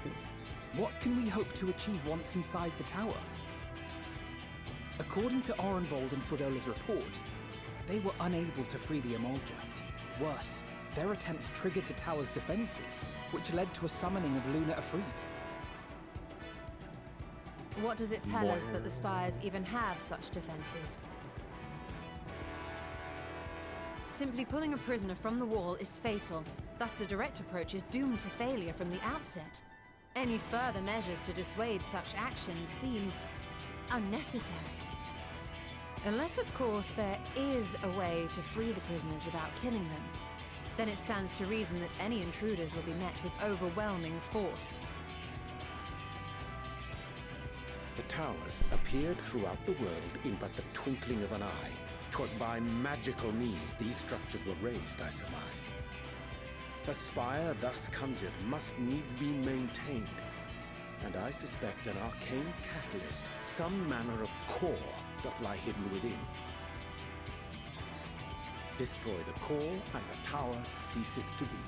what can we hope to achieve once inside the tower? According to Orenvold and Frodola's report, they were unable to free the Emolja. Worse, their attempts triggered the tower's defenses, which led to a summoning of Luna Afrit. What does it tell us that the Spires even have such defenses? Simply pulling a prisoner from the wall is fatal, thus the direct approach is doomed to failure from the outset. Any further measures to dissuade such actions seem unnecessary. Unless, of course, there is a way to free the prisoners without killing them. Then it stands to reason that any intruders will be met with overwhelming force. The towers appeared throughout the world in but the twinkling of an eye. 'Twas by magical means these structures were raised, I surmise. A spire thus conjured must needs be maintained, and I suspect an arcane catalyst, some manner of core, doth lie hidden within. Destroy the core, and the tower ceaseth to be,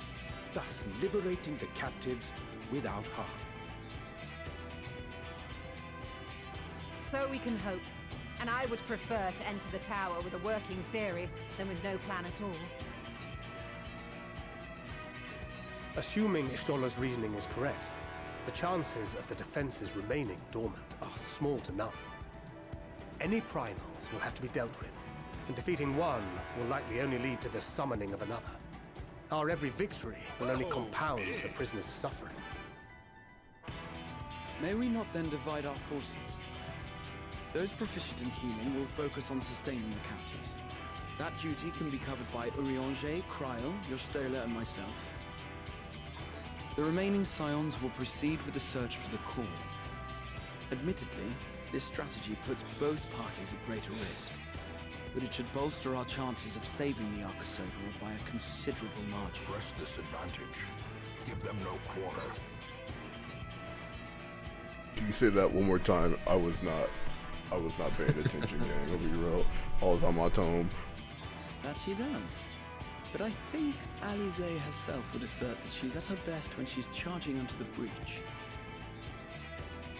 thus liberating the captives without harm. So we can hope, and I would prefer to enter the tower with a working theory than with no plan at all. Assuming Ishtola's reasoning is correct, the chances of the defenses remaining dormant are small to none. Any primals will have to be dealt with, and defeating one will likely only lead to the summoning of another. Our every victory will only compound the prisoner's suffering. May we not then divide our forces? Those proficient in healing will focus on sustaining the captives. That duty can be covered by Urianger, Kryl, Yostola, and myself. The remaining Scions will proceed with the search for the core. Admittedly, this strategy puts both parties at greater risk, but it should bolster our chances of saving the Arcosodra by a considerable margin. Press this advantage. Give them no quarter. Can you say that one more time? I was not paying attention, gang. I'll be real. I was on my tone. That she does. But I think Alisaie herself would assert that she's at her best when she's charging onto the breach.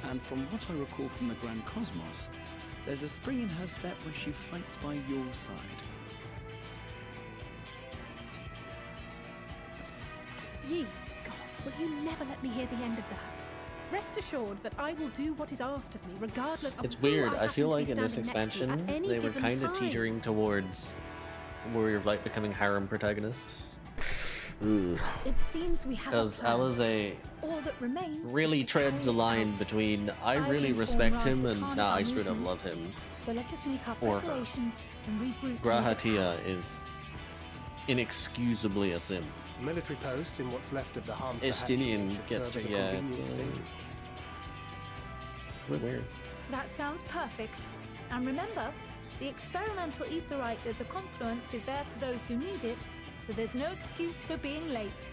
And from what I recall from the Grand Cosmos, there's a spring in her step when she fights by your side. Ye gods, will you never let me hear the end of that? Rest assured that I will do what is asked of me, regardless of It's who weird. I happen feel to be like in this standing next to expansion, at any they were given kind of time. teetering towards where you're like becoming harem protagonist. It seems we have a Because plan. Alisaie All that remains really is to treads the carry it line out. between I will really inform respect him Raza and Khan of nah, our I straight up movements. love him. So let us make our Or her. preparations and regroup. near the tower. Grahatia is inexcusably a simp. Military post in what's left of the Hamsa Estinian hatchery should gets serve as to a yeah, it's convenient staging. a bit weird. That sounds perfect. And remember, the experimental aetherite at the confluence is there for those who need it, so there's no excuse for being late.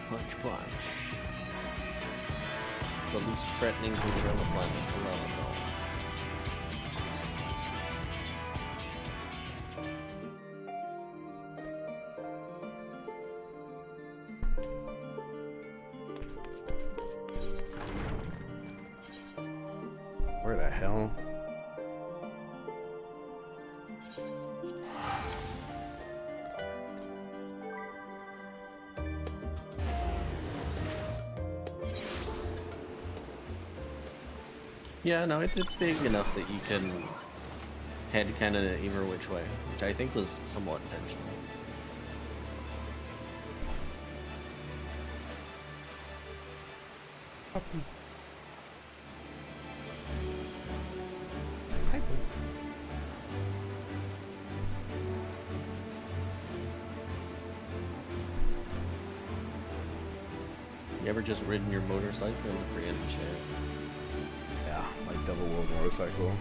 Punch punch. The least threatening creature on the planet. Love it all. Where the hell? Yeah, no, it's big enough that you can head kind of either which way, which I think was somewhat intentional. You ever just ridden your motorcycle in the Korean shit? Yeah, like double wheel motorcycle.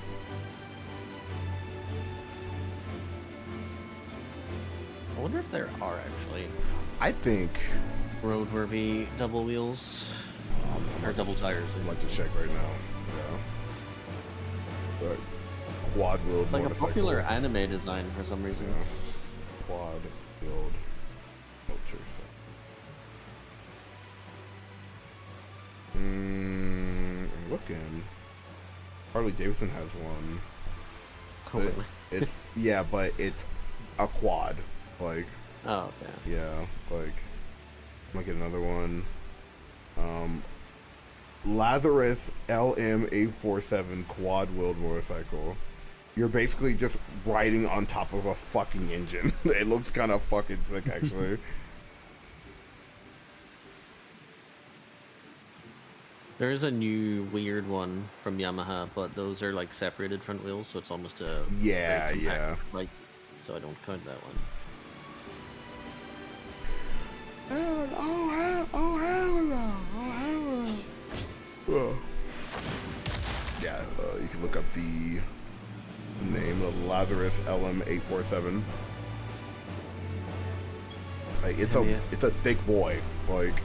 I wonder if there are actually. I think roadworthy double wheels or double tires. I'd like to check right now. Yeah. But quad wheel. It's like a popular anime design for some reason. Yeah. Quad wheeled motorcycle. I'm looking. Harley Davidson has one. Oh, really? It's yeah, but it's a quad. Like. Oh, okay. Yeah, like. I'm gonna get another one. Lazarus LM847 quad wheeled motorcycle. You're basically just riding on top of a fucking engine. It looks kind of fucking sick, actually. There is a new weird one from Yamaha, but those are like separated front wheels, so it's almost a yeah, yeah. Like, so I don't count that one. Yeah, you can look up the name of Lazarus LM847. Like, it's a thick boy, like.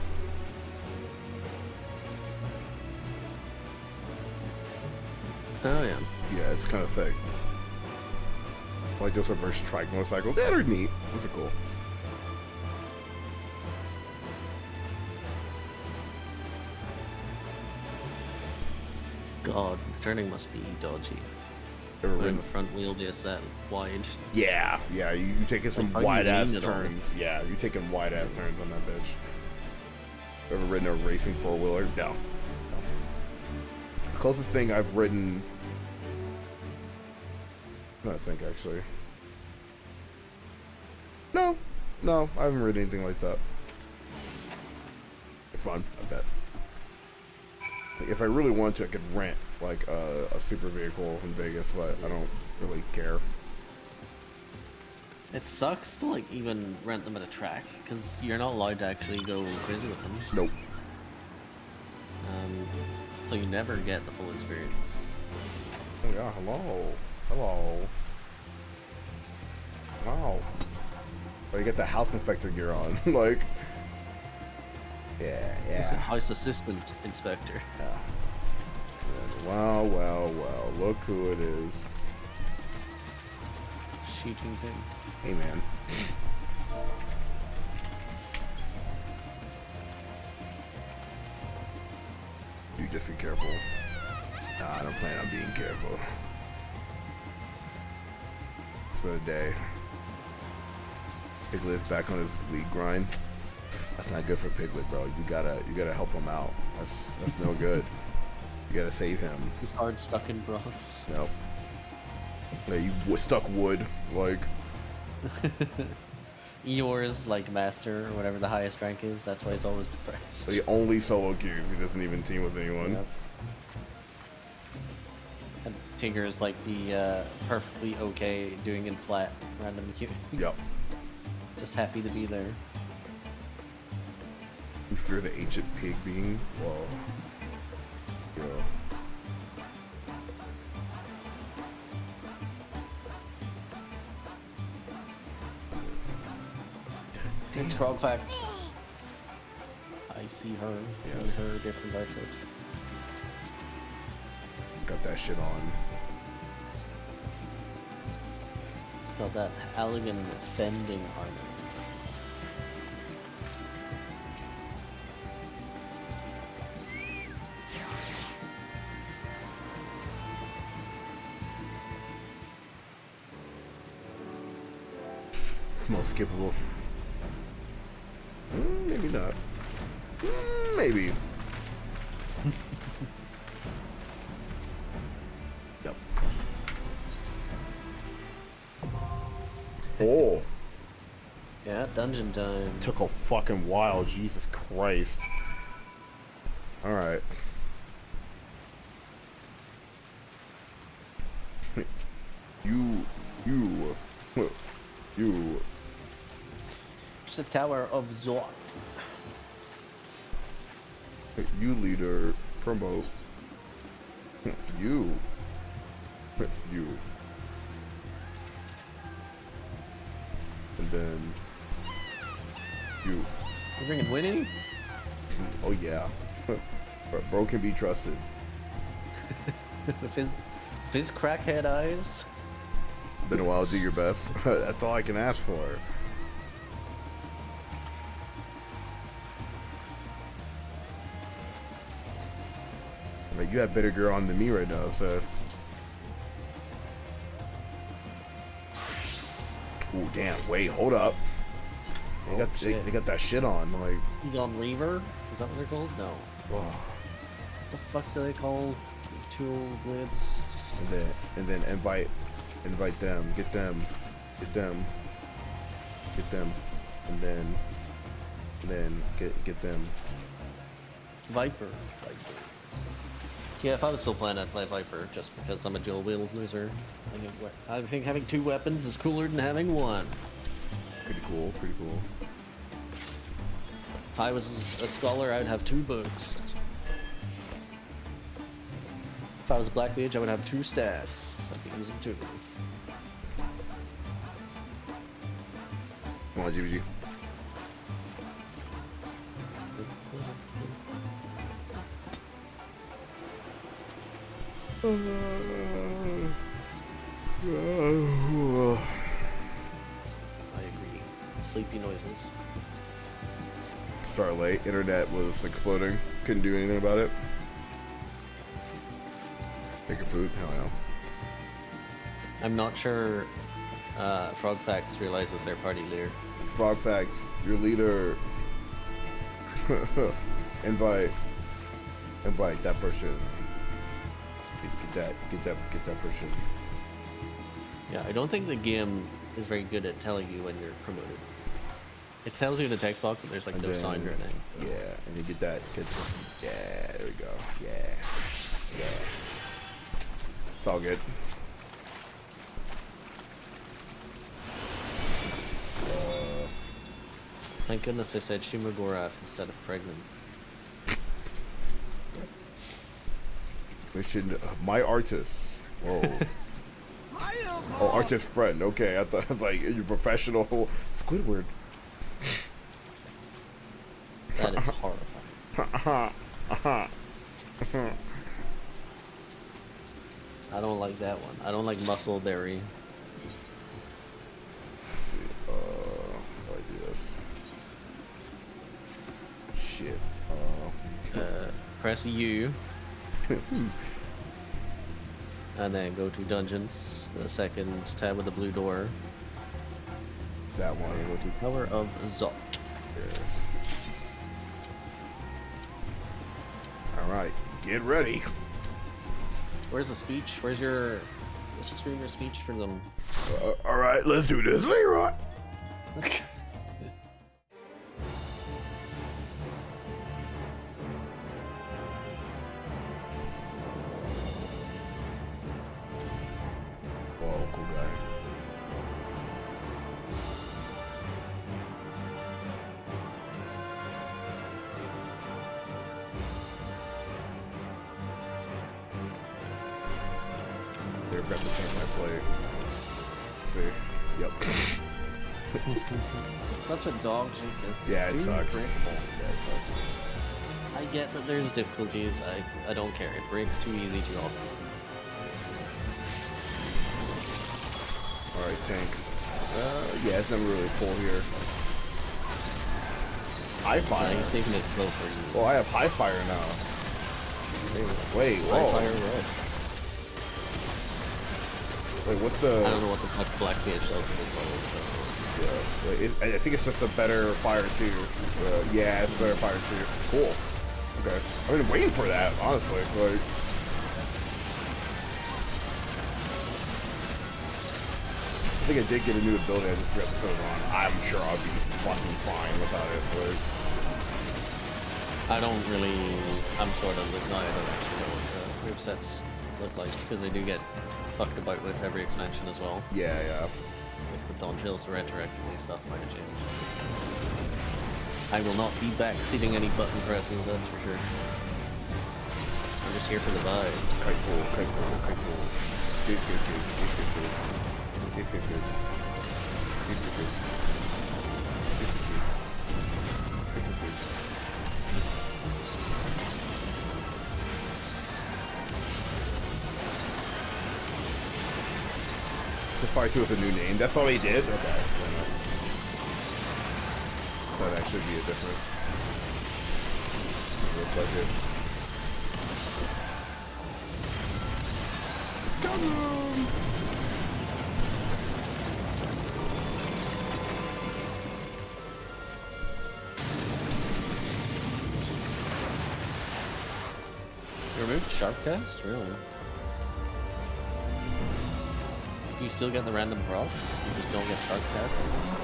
Oh yeah. Yeah, it's kind of thick. Like those reverse trike motorcycles. That are neat. Those are cool. God, the turning must be dodgy. When the front wheel is that wide. Yeah, yeah, you taking some Like, wide ass lean it on. turns. Yeah, you taking wide ass turns on that bitch. Ever ridden a racing four wheeler? No. The closest thing I've ridden. I think actually. No, I haven't ridden anything like that. Fun, I bet. If I really wanted to, I could rent like a super vehicle in Vegas, but I don't really care. It sucks to like even rent them at a track because you're not allowed to actually go crazy with them. Nope. So you never get the full experience. Oh yeah, hello. Wow. Oh, you get the house inspector gear on, like. Yeah. House assistant inspector. Yeah. Well. Look who it is. Xi Jinping. Hey, man. You just be careful. Nah, I don't plan on being careful. For the day. Piglet's back on his league grind. That's not good for Piglet, bro. You gotta help him out. That's no good. You gotta save him. He's hard stuck in Bronx. Nope. Yeah, you stuck wood, like. Eeyore's like master or whatever the highest rank is. That's why he's always depressed. The only solo queues. He doesn't even team with anyone. Yep. And Tinker is like the perfectly okay doing in flat random queue. Yep. Just happy to be there. You fear the ancient pig being? Whoa. Yeah. It's Frog Facts. I see her in Yes. her different outfit. Got that shit on. Got that elegant fending armor. It's most skippable. Maybe not. Maybe. Yep. Oh. Yeah, dungeon time. Took a fucking while. Jesus Christ. All right. You. It's the Tower of Zot. You leader, promote. You. And then you. You bringing Winnie? Oh yeah. Bro can be trusted. With his crackhead eyes. Been a while, do your best. That's all I can ask for. I mean, you have better girl on than me right now, so. Ooh, damn, wait, hold up. They got that shit on, like. You got Reaver? Is that what they're called? No. Oh. What the fuck do they call two old blades? And then invite them, get them, and then get them. Viper. Yeah, if I was still playing, I'd play Viper, just because I'm a dual wield loser. I think having 2 weapons is cooler than having 1. Pretty cool. If I was a scholar, I'd have 2 books. If I was a black mage, I would have 2 staffs. I'd be using 2. Come on, GBG. I agree. Sleepy noises. Sorry, late. Internet was exploding. Couldn't do anything about it. Making food? Hell no. I'm not sure Frog Facts realizes their party leader. Frog Facts, your leader. invite that person. Get that person. Yeah, I don't think the game is very good at telling you when you're promoted. It tells you in the text box, but there's like no sign or anything. Yeah, and you get that. Yeah, there we go. Yeah. It's all good. Thank goodness I said Shumagorath instead of pregnant. Mission, my artist. Whoa. Oh, artist friend. Okay, I thought like your professional Squidward. That is horrifying. I don't like that one. I don't like Muscleberry. How do I do this? Shit. Press U. And then go to dungeons. The second tab with the blue door. That one. Go to Tower of Zot. Yes. Alright, get ready. Where's the speech? Where's your streamer speech for them? Alright, let's do this, Leroy. Whoa, cool guy. They've got to change my play. See? Yep. Such a dog shit system. Yeah, It's it too sucks. predictable. Yeah, it sucks. I get that there's difficulties. I don't care. It breaks too easy too often. Alright, tank. Yeah, it's never really full here. High fire. Yeah, he's taking it slow for you. Well, I have high fire now. Wait, whoa. High fire red. Wait, what's the? I don't know what the fuck Black Mage does at this level. So. Yeah, I think it's just a better fire too. Yeah, it's a better fire too. Cool. Okay, I've been waiting for that, honestly. Like, I think I did get a new ability. I just forgot to put it on. I'm sure I'll be fucking fine without it. Like, I don't really. I'm sort of. No, I don't actually know what the move sets look like because they do get fucked about with every expansion as well. yeah, yeah. Like the Dawn Chills, the retroactively stuff might have changed. I will not be backseating any button presses, that's for sure. I'm just here for the vibes. Kite pool, kite pool, kite pool. Goose, goose, goose, goose, goose, goose. Goose, goose, goose. Goose, goose, goose. Goose, goose, goose. Goose, goose, goose. Just fire 2 with a new name. That's all he did? Okay. That actually be a difference. Looks like it. Come on! You removed Sharpcast? Really? You still get the random procs? You just don't get Sharpcast anymore?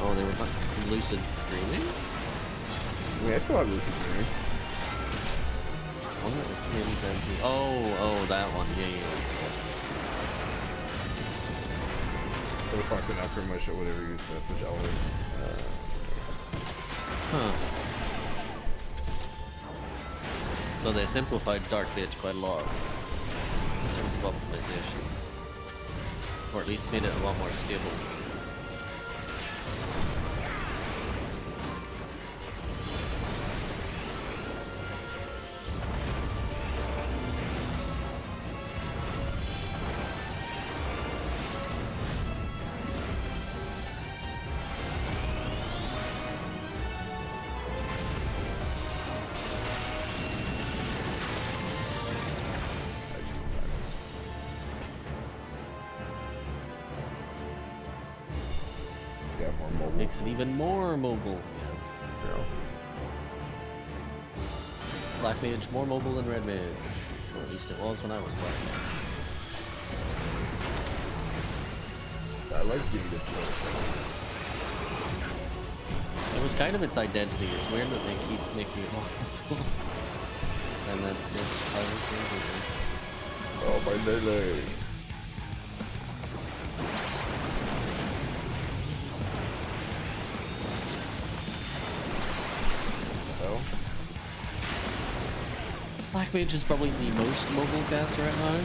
Oh, they were lucid dreaming? Yeah, I still have lucid dreaming. Oh, that one. Yeah. Or Fox and after much or whatever you switch elements. Huh. So they simplified Dark Mage quite a lot in terms of optimization. Or at least made it a lot more stable. Makes it even more mobile. Yeah. Black Mage more mobile than Red Mage. Or at least it was when I was playing. I like being good too. It was kind of its identity. It's weird that they keep making it more mobile. And that's just how it's going. Oh, my Lele. Black Mage is probably the most mobile caster at now.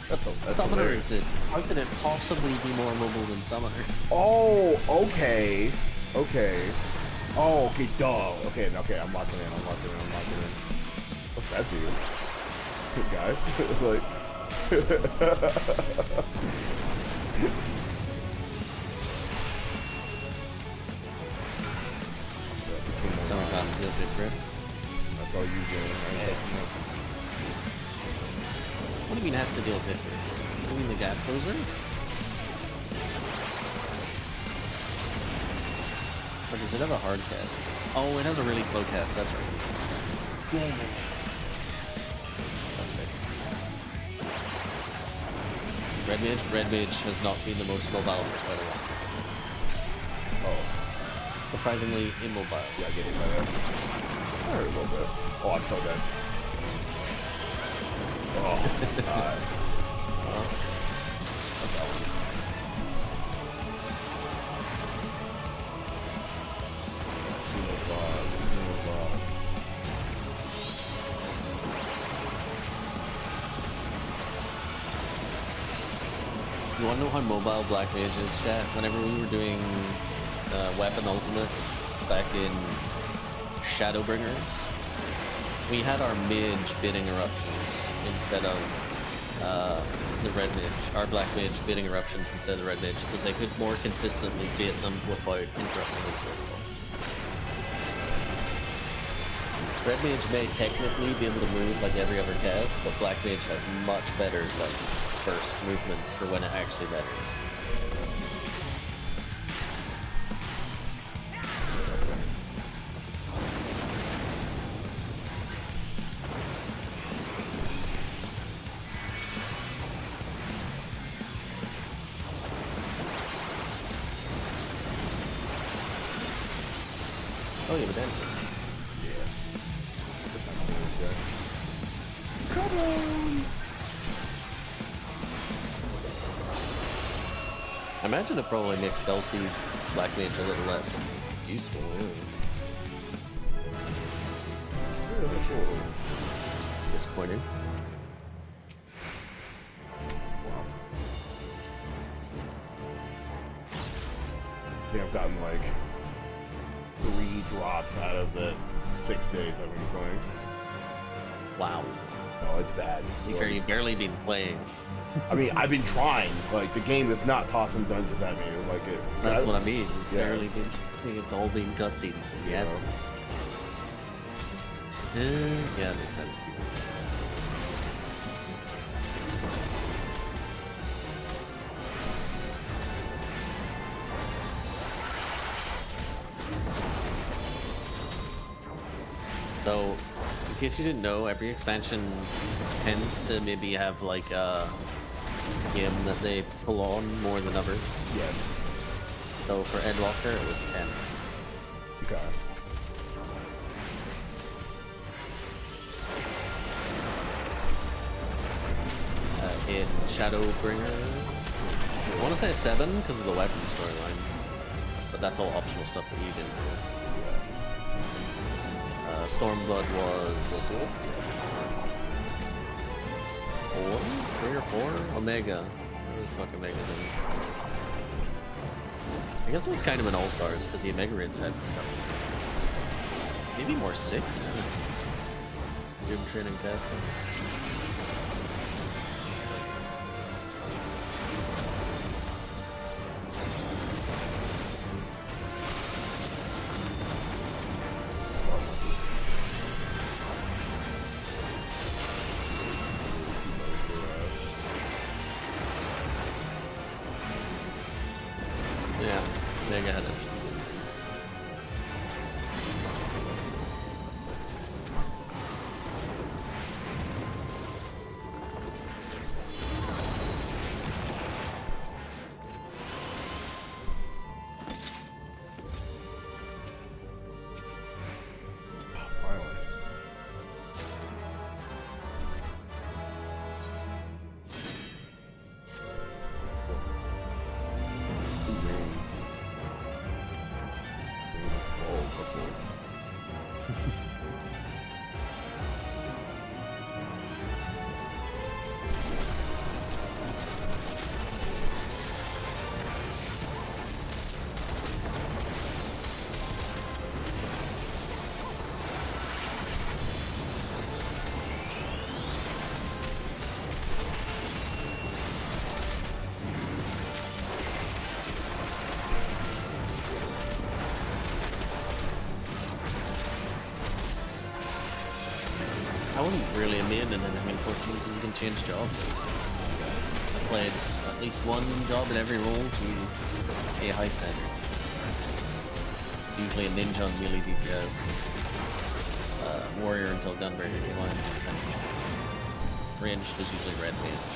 That's Summoner hilarious. exists. How could it possibly be more mobile than Summoner? Oh, okay. Okay. Oh, okay, duh. Okay, okay, I'm locking in. What's that do? Guys, like... Someone's has to deal with it. That's all you doing. What do you mean has to deal with it? You mean the gap closer? Or does it have a hard cast? Oh, it has a really slow cast, that's right. Yeah. Red Mage has not been the most mobile for quite a while. Oh. Surprisingly immobile. Yeah, I get it by that. I heard a little bit. Oh, I'm so dead. Oh, God. That's that one. Single boss. want to know how mobile Black Mage is, chat? Whenever we were doing Weapon Ultimate back in Shadowbringers, we had our mage bidding eruptions instead of the red mage. Our Black Mage bidding eruptions instead of the red mage, because they could more consistently bait them without interrupting the circle. Red mage may technically be able to move like every other cast, but Black mage has much better like burst movement for when it actually matters. Oh, you have a dancer. Yeah. This is good. Come on! I imagine it probably makes spell speed Black Mage a little less useful, really. Yeah, that's all. Disappointing. Wow. I think I've gotten like 3 drops out of the 6 days I've been playing. Wow. No, it's bad. You've barely been playing. I mean, I've been trying. Like, the game is not tossing dungeons at me. Like it. That's what I mean. Yeah. Barely been. I think it's all been cutscenes. Yeah. Yeah, it makes sense. So, in case you didn't know, every expansion tends to maybe have like a game that they pull on more than others. Yes. So for Endwalker, it was 10. Okay. In Shadowbringer, I want to say 7 because of the weapon storyline, but that's all optional stuff that you didn't do. Stormblood was 4, 3 or 4. Omega. What was fucking Omega doing? I guess it was kind of an all-stars because the Omega Raids had stuff. Maybe more 6. Doom training casting. Yeah, Omega had it. I wasn't really a main in anything, unfortunately, because you can change jobs. I played at least one job in every role to a high standard. Usually a ninja on melee DPS, warrior until Gunbreaker came on. Ranged was usually red mage.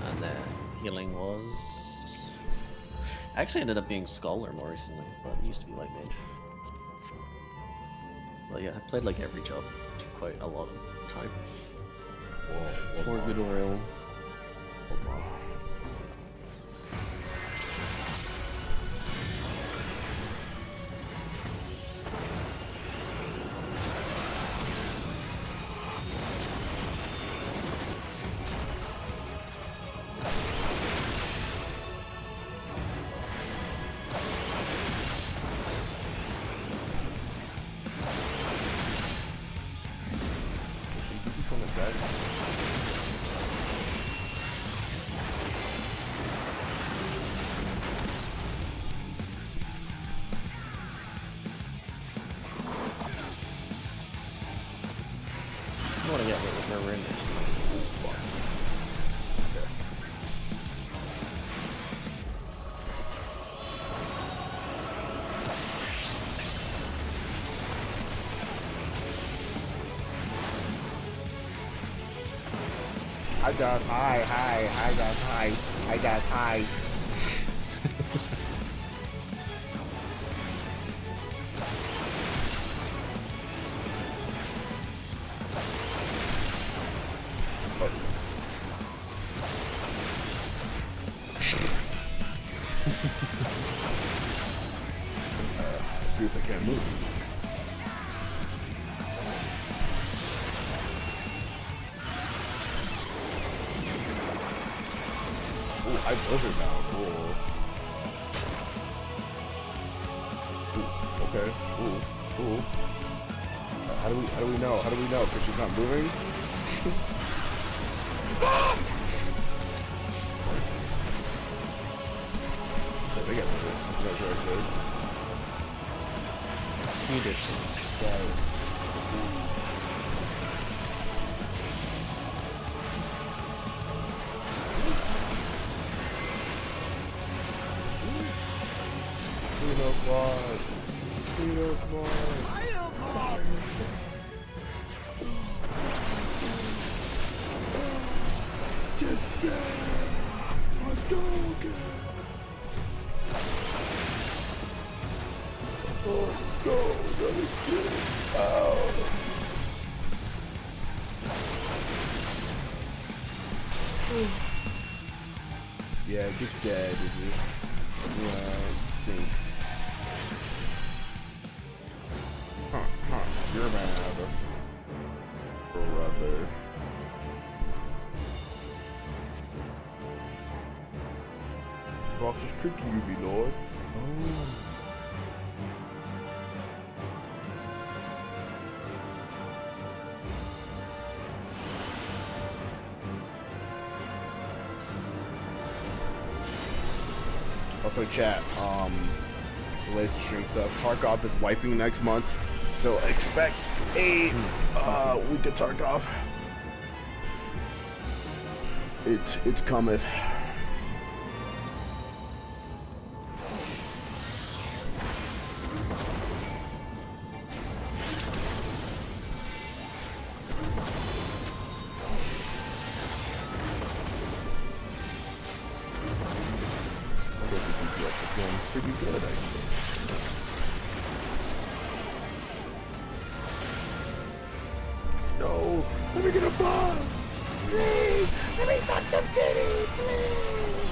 And healing was... Actually ended up being Scholar more recently, but it used to be white mage. Well, yeah, I played like every job to quite a lot of time. Whoa, For good or ill. want to get what was never in there. Hi guys, hi guys, hi guys, hi. Truth, I can't move. I blizzard now, cool. Ooh, okay, ooh. How do we know? How do we know? Because she's not moving? So they got moving. I'm not sure I could. You did. Yeah, get dead, dude. Yeah, stink. You're mad. Brother. Boss is tricking you, me lord. Oh. Also, chat, related to stream stuff, Tarkov is wiping next month, so expect a week of Tarkov. It cometh. Pretty good, actually. No, let me get a bomb. Please, let me suck some titty, please.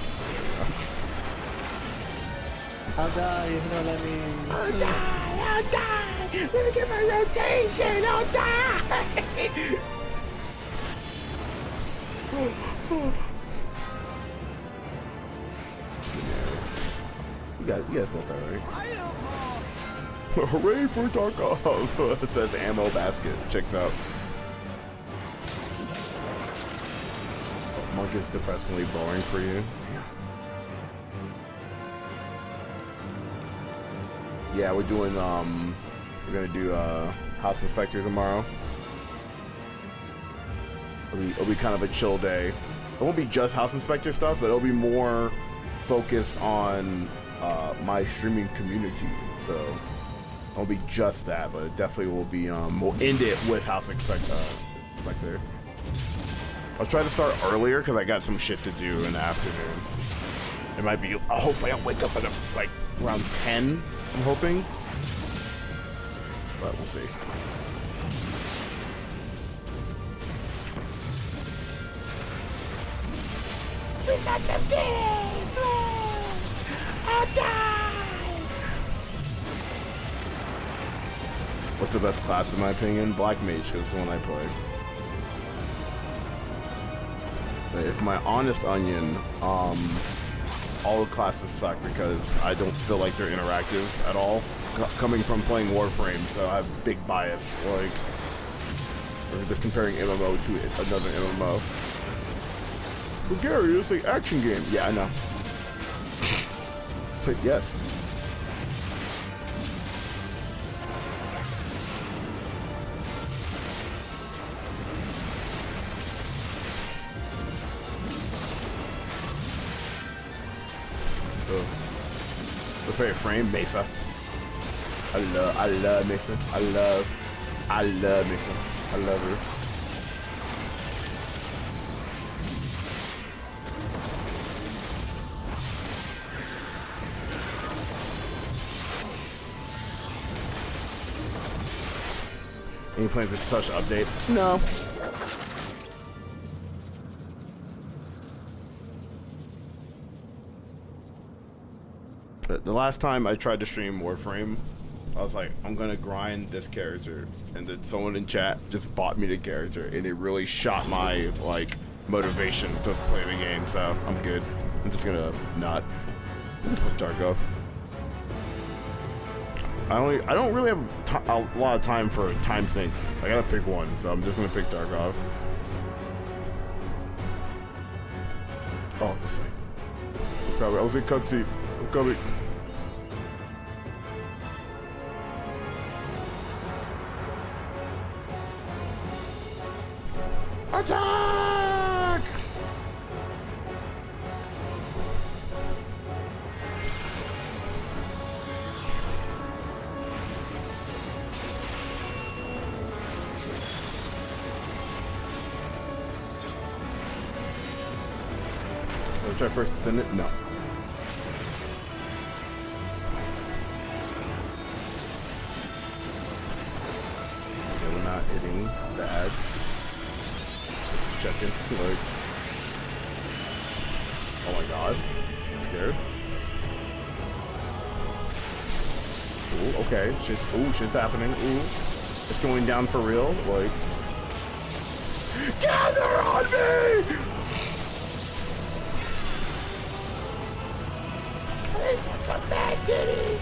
I'll die if you don't let me. I'll die. Let me get my rotation. I'll die. You guys missed that, right? Hooray for Tarkov! It says ammo basket. Checks out. Monk is depressingly boring for you. Yeah, we're doing we're gonna do House Inspector tomorrow. It'll be kind of a chill day. It won't be just House Inspector stuff, but it'll be more focused on my streaming community, so it won't be just that, but it definitely will be we'll end it with House Inspector. I'll try to start earlier because I got some shit to do in the afternoon. It might be, hopefully I'll wake up at like around 10, I'm hoping, but we'll see. We got some titties, please! I'll die! What's the best class in my opinion? Black Mage, because it's the one I play. But if my honest onion, all the classes suck because I don't feel like they're interactive at all. Coming from playing Warframe, so I have big bias. Like, or just comparing MMO to another MMO. But Gary, it's like action game. Yeah, I know. But yes. The favorite frame, Mesa. I love Mesa. I love Mesa. I love her. Any plans to touch update? No. The last time I tried to stream Warframe, I was like, I'm gonna grind this character, and then someone in chat just bought me the character, and it really shot my like motivation to play the game. So I'm good. I'm just gonna not. I'm just like Tarkov. I don't really have a lot of time for time sinks. I gotta pick one, so I'm just gonna pick Tarkov. Oh, this thing. I was in cutscene. I'm coming. Attack! Should I first send it? No. Okay, we're not hitting the ads. Just checking. Like, oh my god. I'm scared. Ooh, okay. Shit's happening. Ooh. It's going down for real. Like, gather on me! This one's a bad titty!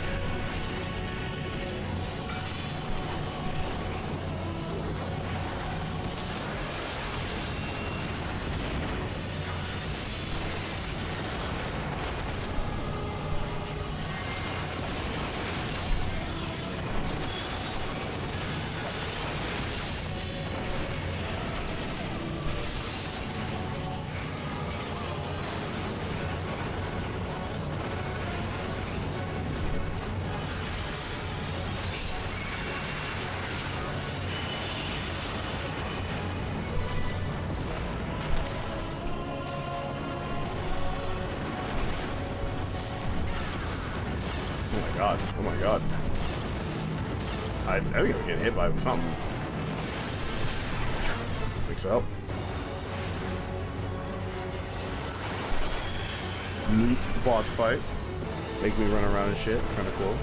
Oh my god. I think I'm getting hit by something. Think so. Neat boss fight. Make me run around and shit. It's kinda cool.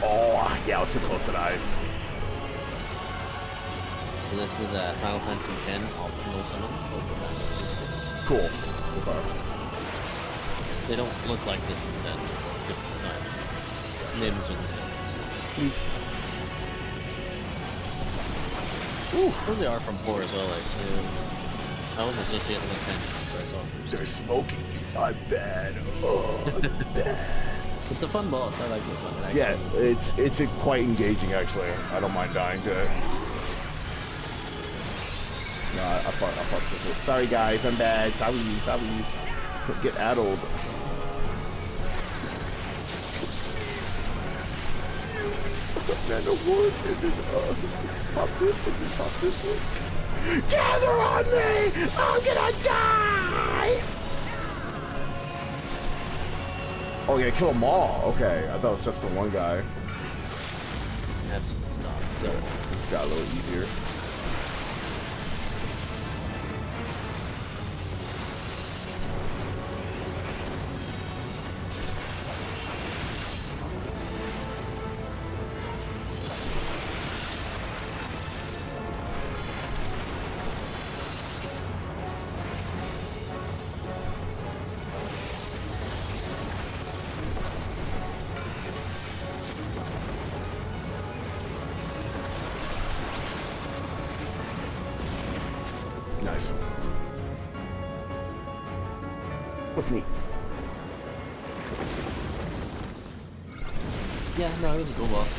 Oh, yeah, I was too close to the ice. So this is a Final Fantasy X optional summon over Madness Sisters. Cool. Okay. They don't look like this in that different design. Names are the same. Neat. Ooh, those they are from 4 as well, like, I was associating with 10, so I saw them. They're smoking you. I'm bad. Oh, I'm bad. It's a fun boss. I like this one. Actually. Yeah, it's quite engaging actually. I don't mind dying to it. No, I fucked with it. Sorry guys, I'm bad. Sorry. Get addled. Pop this one. Gather on me! I'm gonna die! Oh, yeah, kill them all. Okay, I thought it was just the one guy. That's not good. It's got a little easier. was neat. Yeah, no, it was a cool boss.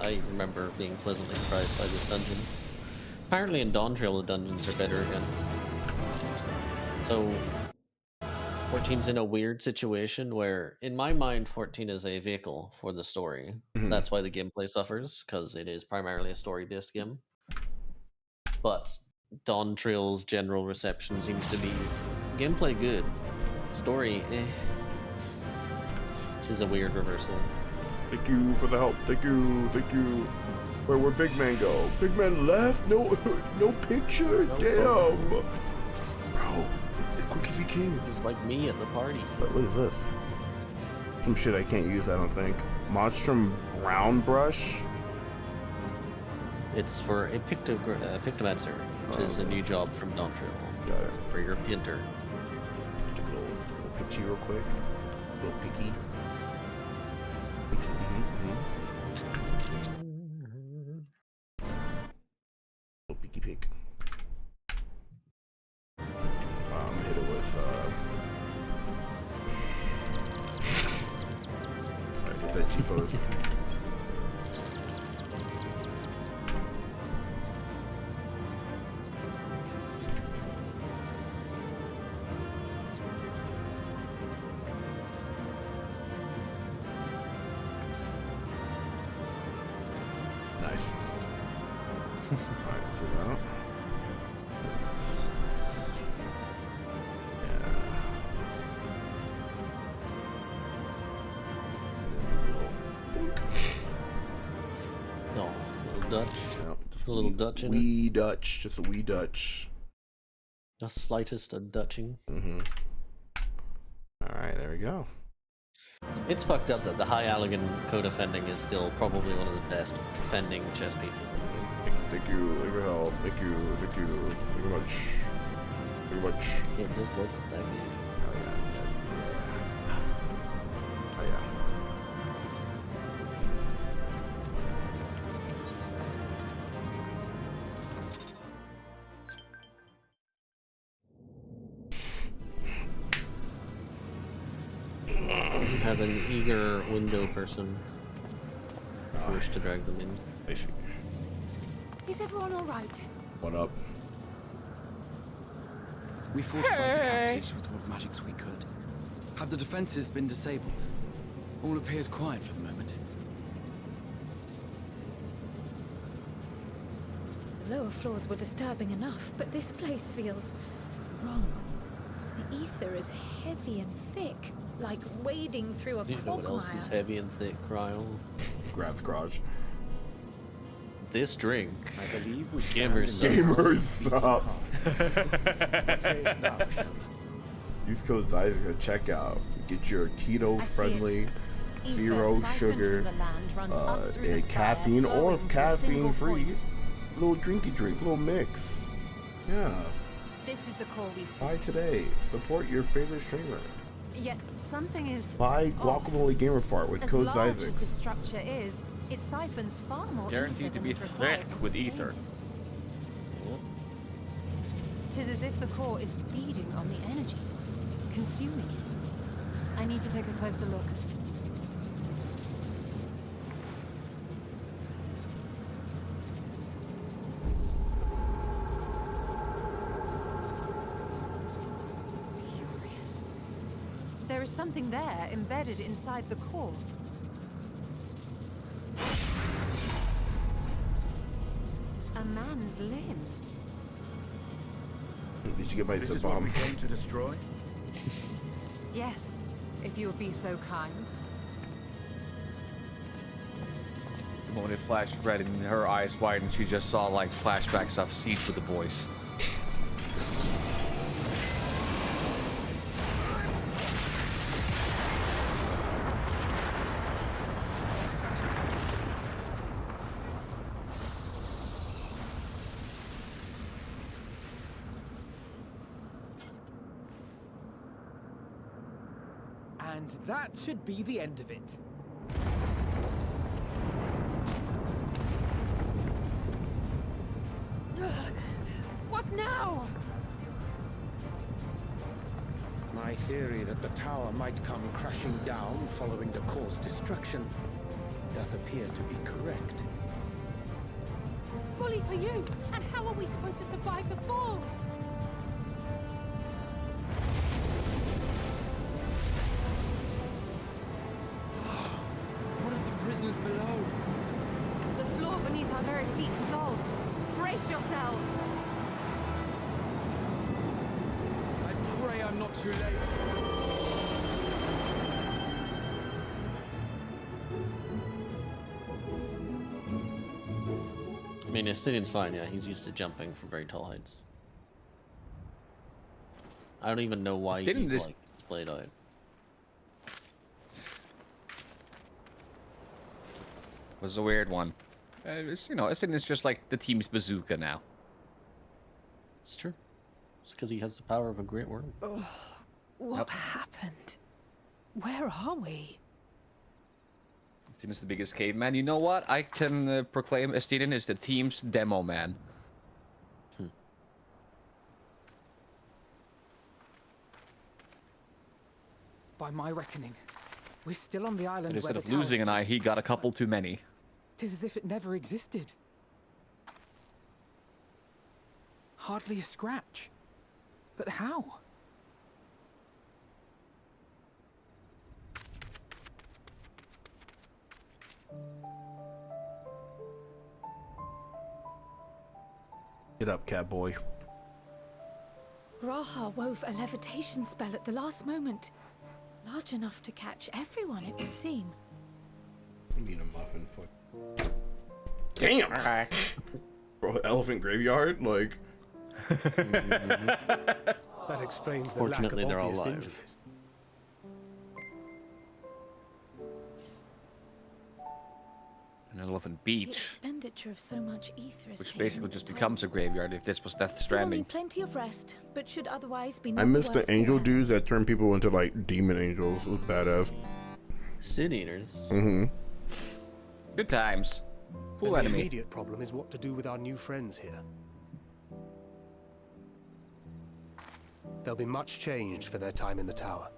I remember being pleasantly surprised by this dungeon. Apparently in Dawn Trail the dungeons are better again. So 14's in a weird situation where, in my mind, 14 is a vehicle for the story. Mhm. That's why the gameplay suffers, because it is primarily a story-based game. But Dawn Trail's general reception seems to be gameplay good, story eh. Which is a weird reversal. Thank you for the help. Thank you. Where'd Big Man go? Big Man left? No picture? Damn. Bro, as quick as he came. He's like me at the party. What is this? Some shit I can't use, I don't think. Monstrum Brown Brush? It's for a Pictomancer, which is a new job from Dawn Trail. Got it. For your painter. Take a little pitchy real quick. A little picky. Little picky pick. Hit it with alright, get that G-pose. Nice. Alright, so now. No, little Dutch. Yep, just a little Dutch in it. Wee Dutch, just a wee Dutch. The slightest of Dutching. Mm-hmm. Alright, there we go. It's fucked up that the High Allegan Code of Fending is still probably one of the best fending chess pieces in the game. Thank you, thank you for help. Thank you very much. Very much. It just looks that good. Oh yeah. Oh yeah. You have an eager window person. I wish to drag them in. I see. Is everyone all right? What up? We fortified the captives with what magics we could. Have the defenses been disabled? All appears quiet for the moment. The lower floors were disturbing enough, but this place feels wrong. The ether is heavy and thick, like wading through a Do you know what else is heavy and thick, Ryle? Grab's garage. This drink. I believe we Gamer subs. What sayest thou, Shelley? Use code Zyzix at checkout. Get your keto-friendly, zero sugar, and caffeine or caffeine-free little drinky drink, little mix. Yeah. This is the core we see. Buy today. Support your favorite streamer. Yet something is Buy Guacamole Gamer Fart with code as large as the Zyzix. structure is, it siphons far more Guaranteed ether to than be is required thick to with sustain ether. it. 'Tis as if the core is feeding on the energy, consuming it. I need to take a closer look. Curious. There is something there embedded inside the core. A man's limb. Did you get my This zip is what bomb? we came to destroy? Yes, if you would be so kind. The moment it flashed red and her eyes widened, she just saw like flashbacks of Siege with the boys. And that should be the end of it. What now? My My theory that the tower might come crashing down following the core's destruction doth appear to be correct. Bully for you! And how are we supposed to survive the fall? What of the prisoners below? The floor beneath our very feet dissolves. Brace yourselves! I pray I'm not too late. I mean, Estinian's fine, yeah. He's used to jumping from very tall heights. I don't even know why he's like splayed out. Was a weird one. You know, Estinian's just like the team's bazooka now. It's true. It's because he has the power of a great world. What happened? Where are we? Estinian's the biggest caveman. You know what? I can proclaim Estinian is the team's demo man. By my reckoning, we're still on the island And where instead the of tower losing an stood. eye, he got a couple too many. Tis as if it never existed. Hardly a scratch. But how? Get up, cat boy. Raha wove a levitation spell at the last moment. Large enough to catch everyone, it would seem. I mean a muffin for. Damn! Bro, elephant graveyard? Like. That explains the Fortunately, lack they're of all obvious alive. injuries. An elephant The beach, expenditure of so much ether is which taking basically its just toll. becomes a graveyard if this was Death He will Stranding. need plenty of rest, but should otherwise be I none miss the the worse angel for wear. dudes that turn people into like demon angels. Look badass. Sin Eaters. Mm-hmm. Good times. Cool And the enemy. immediate problem is what to do with our new friends here. They'll be much changed for their time in the tower.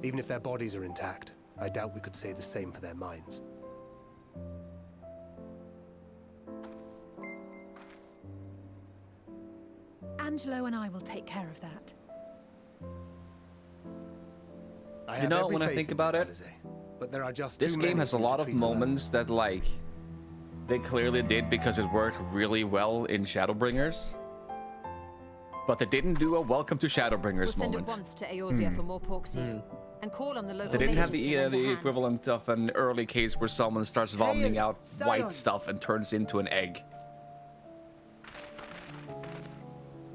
Even if their bodies are intact, I doubt we could say the same for their minds. Angelo and I will take care of that. I You have know, every when I faith think in about it, Alizé, but there are just this too game many has a for you to lot of treat alone. moments that, like, they clearly did because it worked really well in Shadowbringers. But they didn't do a Welcome to Shadowbringers We'll send moment. at once to Eorzea for more porksies. And call on the local They didn't have mages to the lend a the hand. equivalent of an early case where someone starts vomiting Hail, out white silence. stuff and turns into an egg.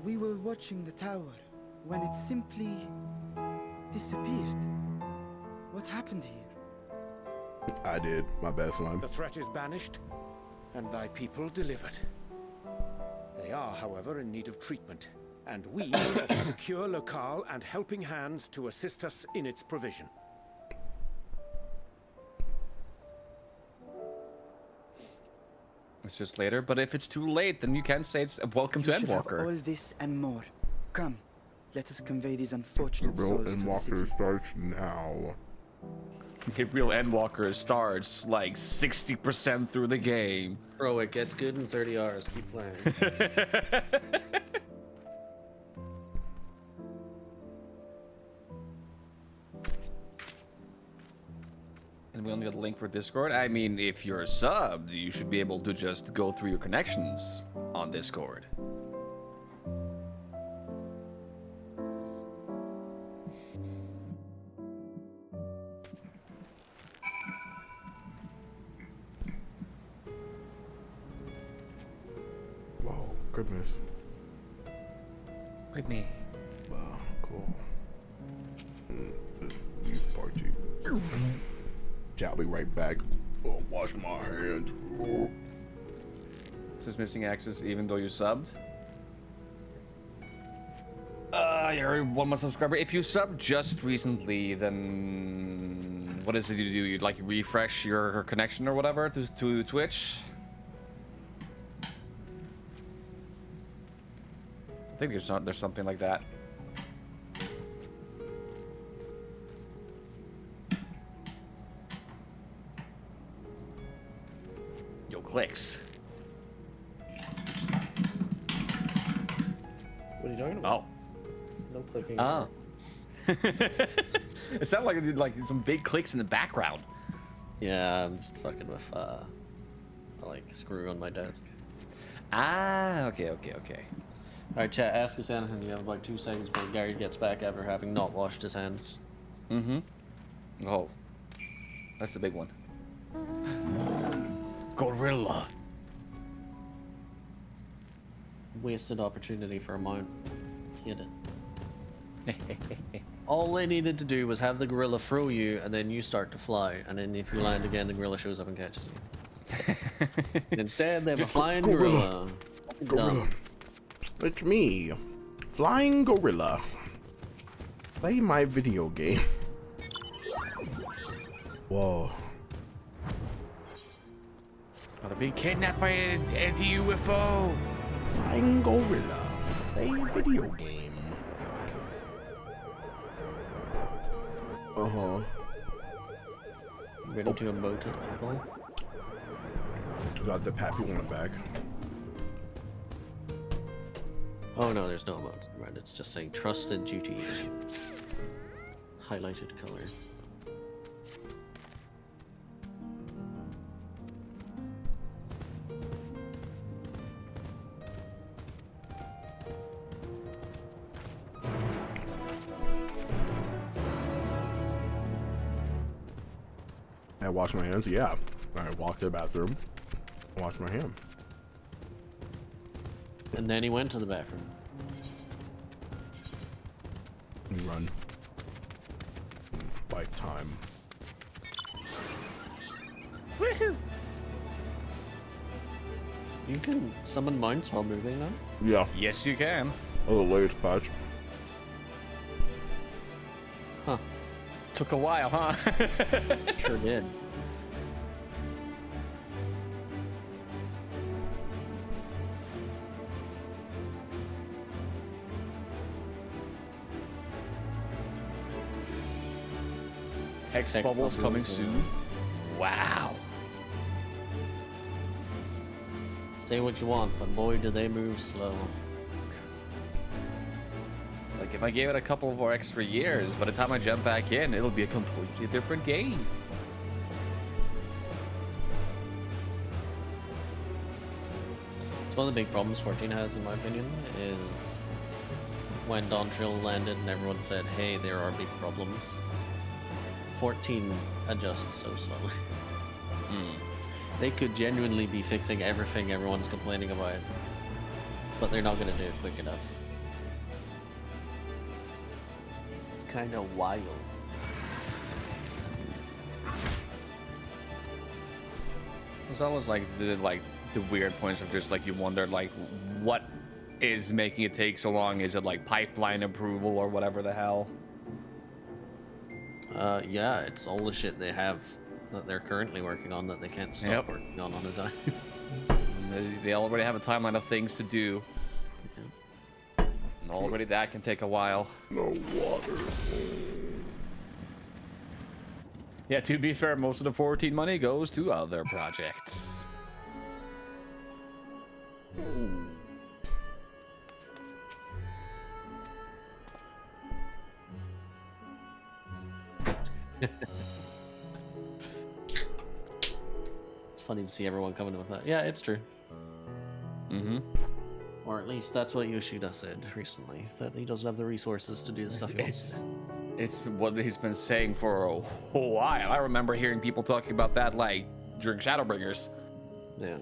We were watching the tower when it simply disappeared. What happened here? I did. My best one. The threat is banished, and thy people delivered. They are, however, in need of treatment, and we will offer secure locale and helping hands to assist us in its provision. It's just later, but if it's too late, then you can't say it's a Welcome to You should have Endwalker. all this and more. Come, let us convey these unfortunate The real souls to the city. Endwalker starts now. Gabriel Endwalker starts like 60% through the game. Bro, it gets good in 30 hours. Keep playing. And we only got a link for Discord. I mean, if you're subbed, you should be able to just go through your connections on Discord. Whoa, goodness. With me. Wow, cool. Youth party. I'll be right back. Oh, wash my hands. Oh. It says missing access even though you subbed. You're a 1 month subscriber. If you subbed just recently, then what is it you do? You like refresh your connection or whatever to Twitch? I think there's something like that. clicks. What are you talking about? Oh. No clicking. Oh. It sounded like it did like some big clicks in the background. Yeah, I'm just fucking with like screw on my desk. Ah, okay. Alright, chat, ask us anything. You have about 2 seconds before Gary gets back after having not washed his hands. Mm-hmm. Oh. That's the big one. Gorilla. Wasted opportunity for a mount. Hit it. All they needed to do was have the gorilla throw you, and then you start to fly. And then if you land again, the gorilla shows up and catches you. Instead, they have a flying gorilla. Gorilla. It's me, Flying Gorilla. Play my video game. Whoa. Gotta be kidnapped by a UFO. Flying Gorilla. Play video game. Uh-huh. Ready to emote it, people? Got the Pappy one back. Oh no, there's no emotes. Right, it's just saying trusted duty. Highlighted color. I wash my hands. Yeah. I walked to the bathroom. Wash my hands. And then he went to the bathroom. Run. Bike time. Woohoo! You can summon mounts while moving now? Yeah. Yes, you can. Oh, the latest patch. Huh. Took a while, huh? Sure did. Hex bubbles coming soon. Wow. Say what you want, but boy, do they move slow. It's like if I gave it a couple more extra years, by the time I jump back in, it'll be a completely different game. It's one of the big problems 14 has, in my opinion, is when Dawntrail landed and everyone said, hey, there are big problems. 14 adjusts so slowly. They could genuinely be fixing everything everyone's complaining about, but they're not going to do it quick enough. It's kind of wild. It's always like the weird points of just like you wonder like what is making it take so long? Is it like pipeline approval or whatever the hell? Yeah, it's all the shit they have that they're currently working on that they can't stop working on a dime. They already have a timeline of things to do. And already that can take a while. No water. Yeah, to be fair, most of the 14 money goes to other projects. It's funny to see everyone coming with that. Yeah, it's true. Mm-hmm. Or at least that's what Yoshida said recently, that he doesn't have the resources to do the stuff he wants. It's what he's been saying for a while. I remember hearing people talking about that like during Shadowbringers. Yeah.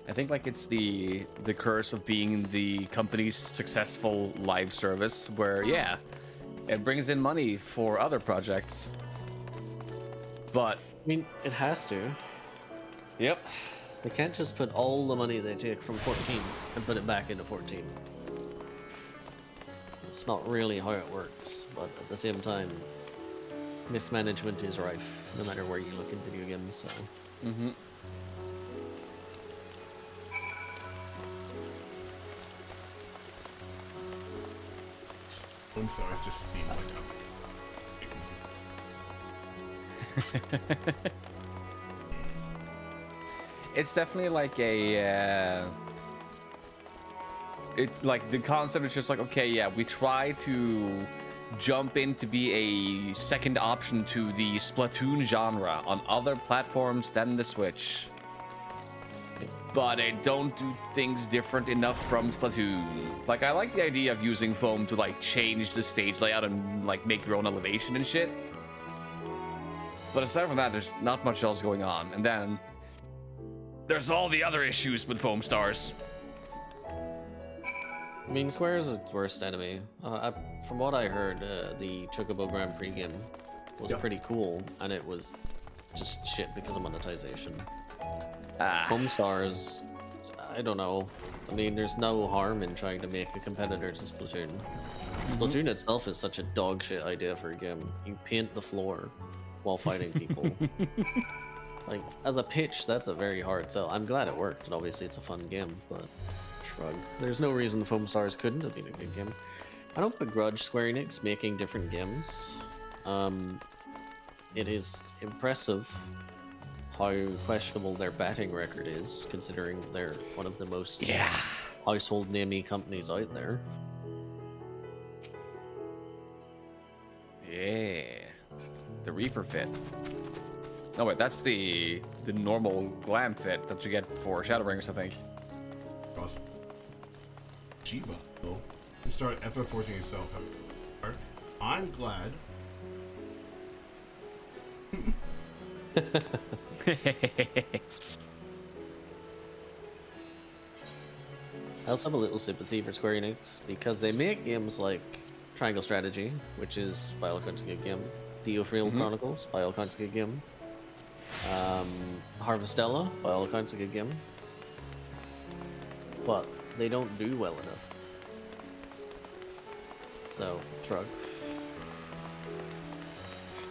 I think like it's the curse of being the company's successful live service where yeah, it brings in money for other projects. But I mean, it has to. Yep. They can't just put all the money they take from 14 and put it back into 14. It's not really how it works, but at the same time, mismanagement is rife, no matter where you look in video games, so... Mm-hmm. I'm sorry, it's just being like It's definitely like a like the concept is just like, okay, yeah, we try to jump in to be a second option to the Splatoon genre on other platforms than the Switch, but they don't do things different enough from Splatoon. Like, I like the idea of using foam to like change the stage layout and like make your own elevation and shit, but aside from that, there's not much else going on. And then there's all the other issues with Foam Stars. I mean, Square is its worst enemy. From what I heard, the Chocobo Grand Prix game was pretty cool, and it was just shit because of monetization. Foam Stars, I don't know. I mean, there's no harm in trying to make a competitor to Splatoon. Splatoon itself is such a dog shit idea for a game. You paint the floor while fighting people. Like, as a pitch, that's a very hard sell. I'm glad it worked, and obviously it's a fun game, but shrug. There's no reason Foam Stars couldn't have been a good game. I don't begrudge Square Enix making different games. It is impressive how questionable their batting record is, considering they're one of the most household namey companies out there. Yeah, the Reaper fit. No wait, that's the normal glam fit that you get for Shadowbringers, I think. Awesome. Chiba, though. You started FF14 yourself. I'm glad. I also have a little sympathy for Square Enix because they make games like Triangle Strategy, which is by all accounts a good game, Diofreal Chronicles, by all accounts a good game, Harvestella, by all accounts a good game, but they don't do well enough. So, shrug.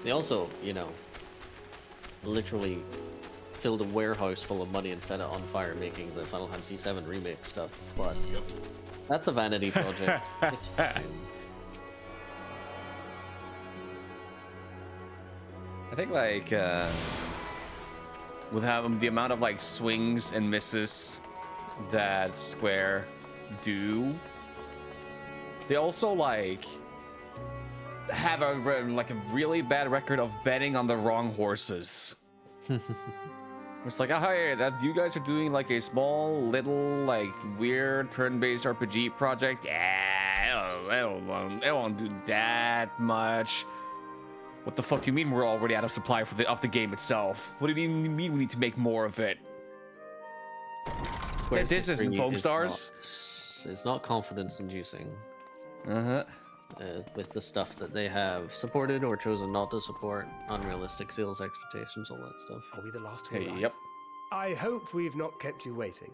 They also, you know, literally filled a warehouse full of money and set it on fire making the Final Fantasy VII Remake stuff, but that's a vanity project. It's fine. I think like with having the amount of like swings and misses that Square do, they also like have a really bad record of betting on the wrong horses. It's like, oh hey, that you guys are doing like a small little like weird turn-based RPG project. Yeah, it won't do that much. What the fuck do you mean we're already out of supply for of the game itself? What do you mean we need to make more of it? This isn't Foam Stars. It's not confidence inducing. With the stuff that they have supported or chosen not to support, unrealistic sales expectations, all that stuff. Are we the last one? Yep. I hope we've not kept you waiting.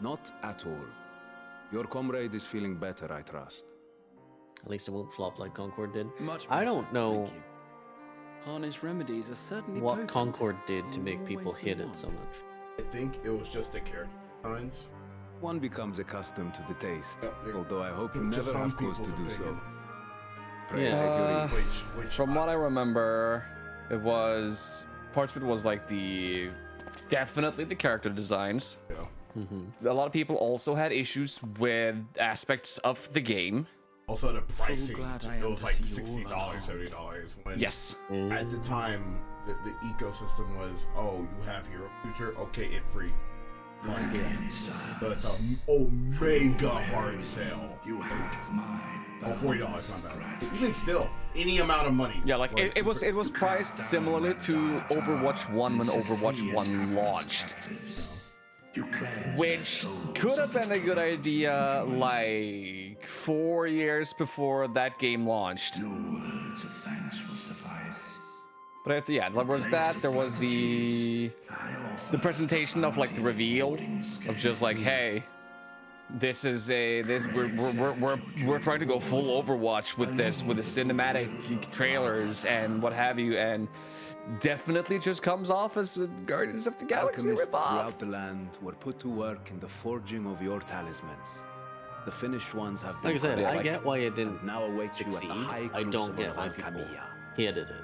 Not at all. Your comrade is feeling better, I trust. At least it won't flop like Concord did. Much I better, don't know Harness remedies are certainly what potent. Concord did to make people hate it so much. I think it was just the character designs. One becomes accustomed to the taste, although I hope you Just never some have cause to people's do so. opinion. Pray take your ease. From what I remember, it was parts of it was like definitely the character designs. Yeah. A lot of people also had issues with aspects of the game. Also the pricing, glad I it am was to like see you all $60, $70 when Yes. At the time the ecosystem was, oh, you have your future, okay, it's free. So it's an omega hard sale. You have mine. Oh, $40, my bad. Even still, any amount of money. Yeah, like it was priced similarly to Overwatch 1 when Overwatch 1 launched. Which could have been a good idea like 4 years before that game launched. No words of thanks will suffice. But yeah, there was that. There was the presentation of like the reveal of just like, hey, this is we're trying to go full Overwatch with the cinematic trailers and what have you, and definitely just comes off as a Guardians of the Galaxy Alchemists ripoff. throughout the land were put to work in the forging of your talismans. The finished ones have been Like I said, I credited, get why it didn't now awaits you at succeed. the high I don't crucible get of why people Alchemia. hated it.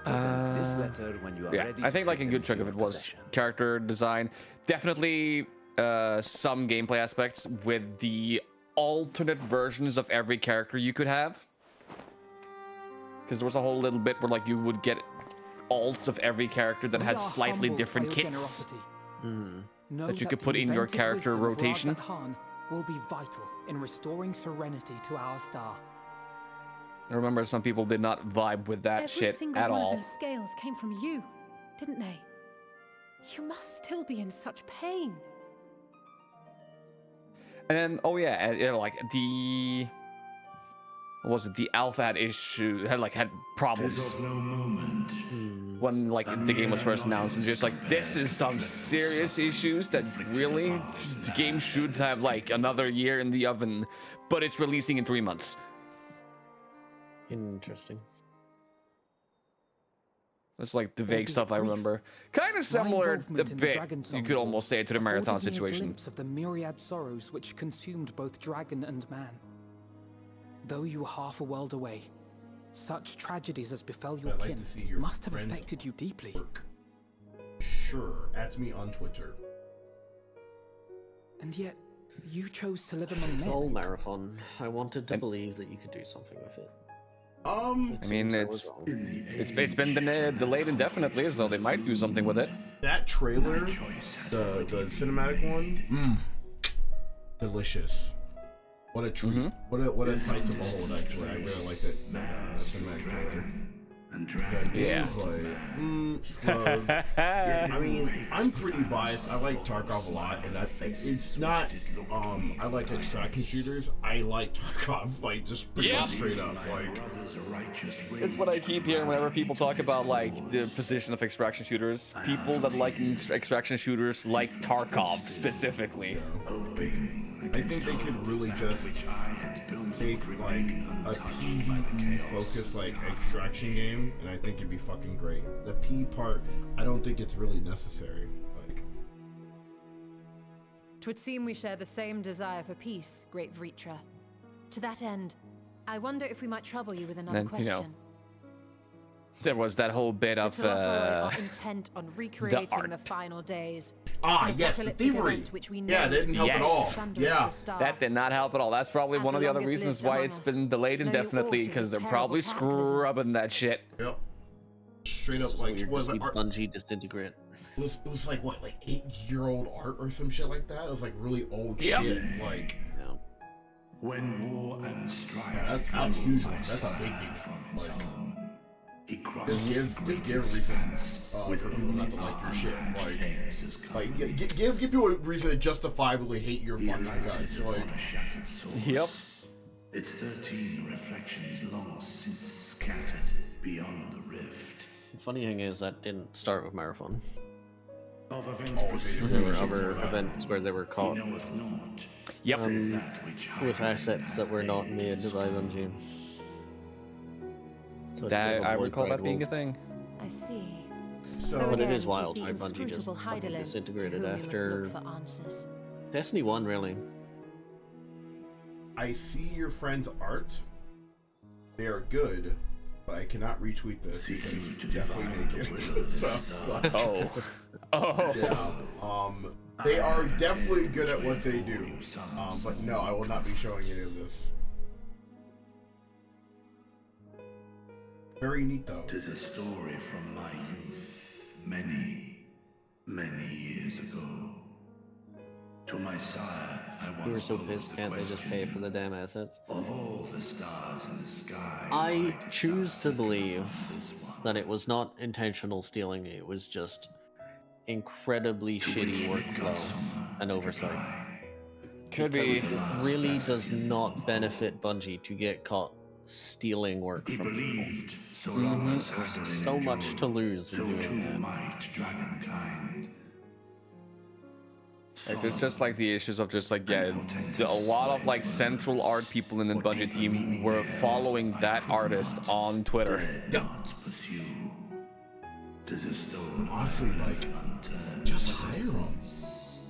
Present this letter when you are Yeah, ready I to think like a take good them chunk to of it your was possession. character design. Definitely some gameplay aspects with the alternate versions of every character you could have. Because there was a whole little bit where like you would get alts of every character that We had are slightly humbled different by your kits generosity. Know that you that could the put in your inventive character wisdom of rotation. Razat Khan will be vital in restoring serenity to our star. I remember some people did not vibe with that Every shit single at one all. of those scales came from you, didn't they? You must still be in such pain. And then, oh yeah, and, you know, like the what was it? The alpha had had problems Tis of no moment. when like the game was first announced, and just like this is some serious issues that really the game should have like another year in the oven, but it's releasing in 3 months. Interesting. That's like the vague stuff I remember. Kind of similar a involvement in the bit, Dragon you Song could War almost say, to the afforded marathon me a situation. glimpse of the myriad sorrows which consumed both dragon and man. Though you were half a world away, such tragedies as befell your I'd like kin to see your must have friends affected you deeply. Sure, at me on Twitter. And yet, you chose to live among men. Oh, Marathon. I wanted to believe that you could do something with it. I mean, it's been delayed indefinitely, so they might do something with it. That trailer, the cinematic one, delicious. What a treat! What a sight to behold. Actually, I really like that cinematic trailer. Yeah. I mean, I'm pretty biased. I like Tarkov a lot, and it's not. I like extraction shooters. I like Tarkov, like just pretty much straight up. Like, It's what I keep hearing whenever people talk about like the position of extraction shooters. People that like extraction shooters like Tarkov specifically. I think they could really just take like a PvE focused like extraction game, and I think it'd be fucking great. The P part, I don't think it's really necessary. Like, 'Twould seem we share the same desire for peace, great Vritra. To that end, I wonder if we might trouble you with another Then, you know, question. There was that whole bit of Telophoroi are intent on recreating the final days. An yes, the apocalyptic thievery. event which we know Yeah, it to didn't be help at all. sundering Yeah. the star. that did not help at all. That's probably As one of the the other longest reasons lived why among it's us, been delayed know you indefinitely, also because use they're terrible probably capitalism. scrubbing that shit. Yep. Straight up, like, Weird to was see it art? Bungie disintegrate. It was like what, like 8-year-old art or some shit like that. It was like really old Yep. shit. Like, When war and strife that's huge. One. That's a big deal. Like, just give reasons for people not to like your shit. Like give people a reason to justifiably hate your fucking guts. Like, yep. Its 13 reflections long since scattered beyond the rift. The funny thing is that didn't start with Marathon. Of events There were other events where they were caught Yep. with assets that were not made by Bungie. So it's That, kind of I avoid recall that being a Pride thing. I see. But it again, is 'tis wild the how Bungie just inscrutable fucking Hydaelyn disintegrated to whom we must after look for answers. Destiny 1, really. I see your friend's art. They are good, but I cannot retweet this because you definitely make it. So, yeah. They are definitely good at what they do. But no, I will not be showing any of this. Very neat though. 'Tis a story from my youth, many, many years ago. To my sire, I You were once so posed pissed, the can't they just question, pay for the damn assets? of all the stars in the sky, I choose to believe that it was not intentional stealing, it was just incredibly shitty workflow and oversight. Could Because be. it really does not benefit Bungie to get caught stealing work from people. so long as There's so much to lose in so doing too that. might dragonkind. Like, there's just like the issues of just like, yeah, a lot of like central art people in the Bungie team were following that artist on Twitter. Pursue. 'Tis a stone Honestly, like, just hire them.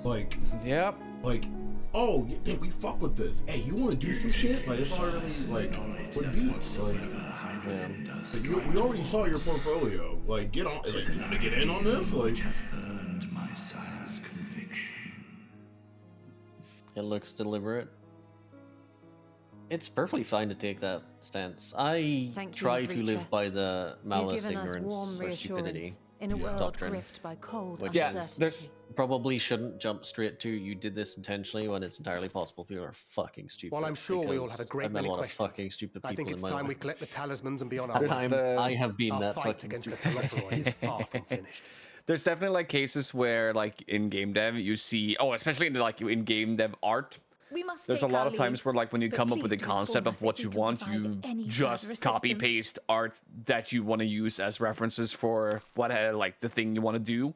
Like, yep. Like, oh, you think we fuck with this? Hey, you want to do some shit? Like, it's already like what beats. Like, we already saw your portfolio. Like, get on. Like, you want to get in on this? Like, Earned my sire's conviction. It looks deliberate. It's perfectly fine to take that stance. I Thank you, try to Reacher. live by the malice, You've given us ignorance, warm or stupidity reassurance in a world doctrine. gripped by cold Which uncertainty. there's probably shouldn't jump straight to you did this intentionally when it's entirely possible people are fucking stupid. While I'm sure we all have a because great I've met many a lot questions, of fucking stupid people I think it's in my time we life. collect the talismans and be on our At way. times, I have been Our that fight fucking against the stupid. Telophoroi is far from finished. There's definitely like cases where like in game dev you see, especially in game dev art. We must There's a take lot our of times leave, where like when you but come up please with a do concept inform of us what if you can want, provide you any just further copy assistance. paste art that you want to use as references for what like the thing you want to do.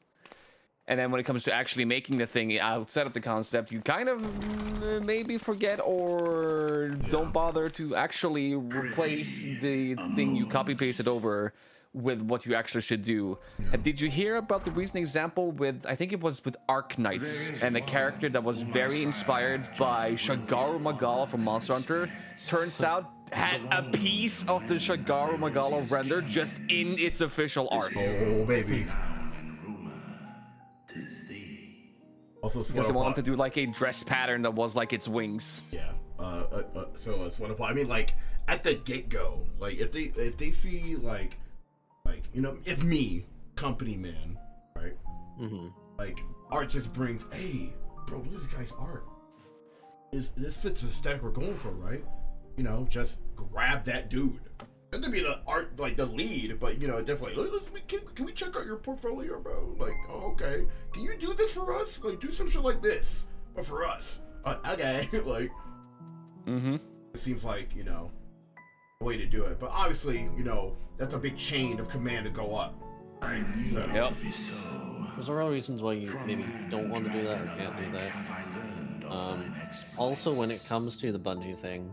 And then when it comes to actually making the thing outside of the concept, you kind of maybe forget or don't bother to actually replace the thing you copy pasted over with what you actually should do. Did you hear about the recent example with, I think it was with Ark Knights, and a character that was very inspired by Shagaru Magala from Monster Hunter? Turns out had a piece of the Shagaru Magala render just in its official art. Oh, baby. Also, because they wanted to do like a dress pattern that was like its wings. Yeah. So Sweatapod. I mean, like at the get go, like if they see like if me, company man, right? Mm-hmm. Like art just brings, hey, bro, look at this guy's art. This fits the aesthetic we're going for, right? Just grab that dude. Not to be the art, like the lead, but definitely. Can we check out your portfolio, bro? Like, oh, okay. Can you do this for us? Like, do some shit like this, but for us. Okay, like. It seems like a way to do it, but obviously, that's a big chain of command to go up. I knew it to be so. There's all reasons why you maybe don't want to do that or can't do that. Also, when it comes to the Bungie thing,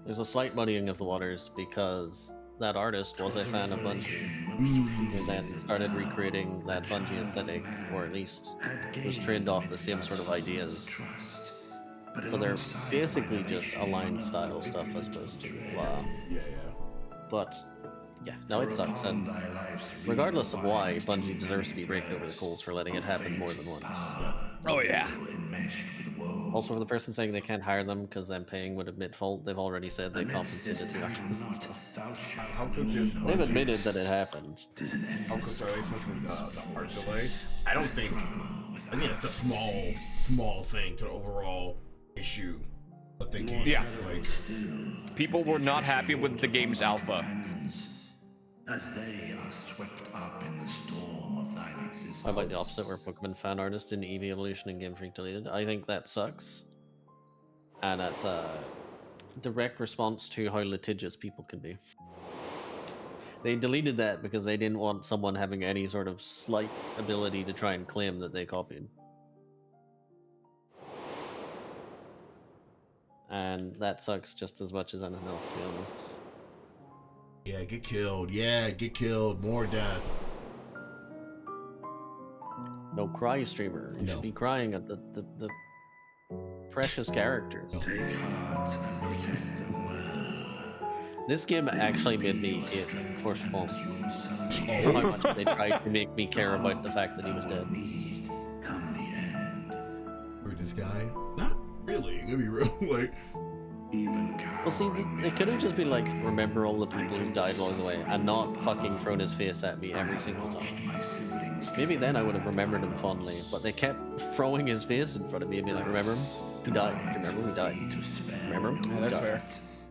there's a slight muddying of the waters because that artist was a fan of Bungie and then started recreating that Bungie aesthetic, or at least was trained off the same sort of ideas. So they're basically just aligned style stuff as opposed to But yeah, no, it sucks, and regardless of why, Bungie deserves to be raked over the coals for letting it happen more than once. Oh yeah. Also, for the person saying they can't hire them because them paying would admit fault, they've already said they compensated the artists. How could this? They've admitted that it happened. How could the art delay? I think it's a small thing to the overall issue. But they can't. Yeah. People were not happy with the game's alpha. As they are swept up in the storm of thine existence. I like the opposite, where Pokemon fan artist in Eevee Evolution and Game Freak deleted. I think that sucks. And that's a direct response to how litigious people can be. They deleted that because they didn't want someone having any sort of slight ability to try and claim that they copied. And that sucks just as much as anything else, to be honest. Yeah, get killed. Yeah, get killed. More death. No cry, streamer. You should be crying at the precious characters. Take heart and protect them well. This game actually made me hate Forspawn. For how much they tried to make me care about the fact that he was dead. Come the end. Or this guy? Not really. Gonna be real. Like. Well, see, it could have just been like, remember all the people who died along the way, and not fucking thrown his face at me every single time. Maybe then I would have remembered him fondly, but they kept throwing his face in front of me and being like, remember him? He died. Remember who died? Remember him? Yeah, that's fair.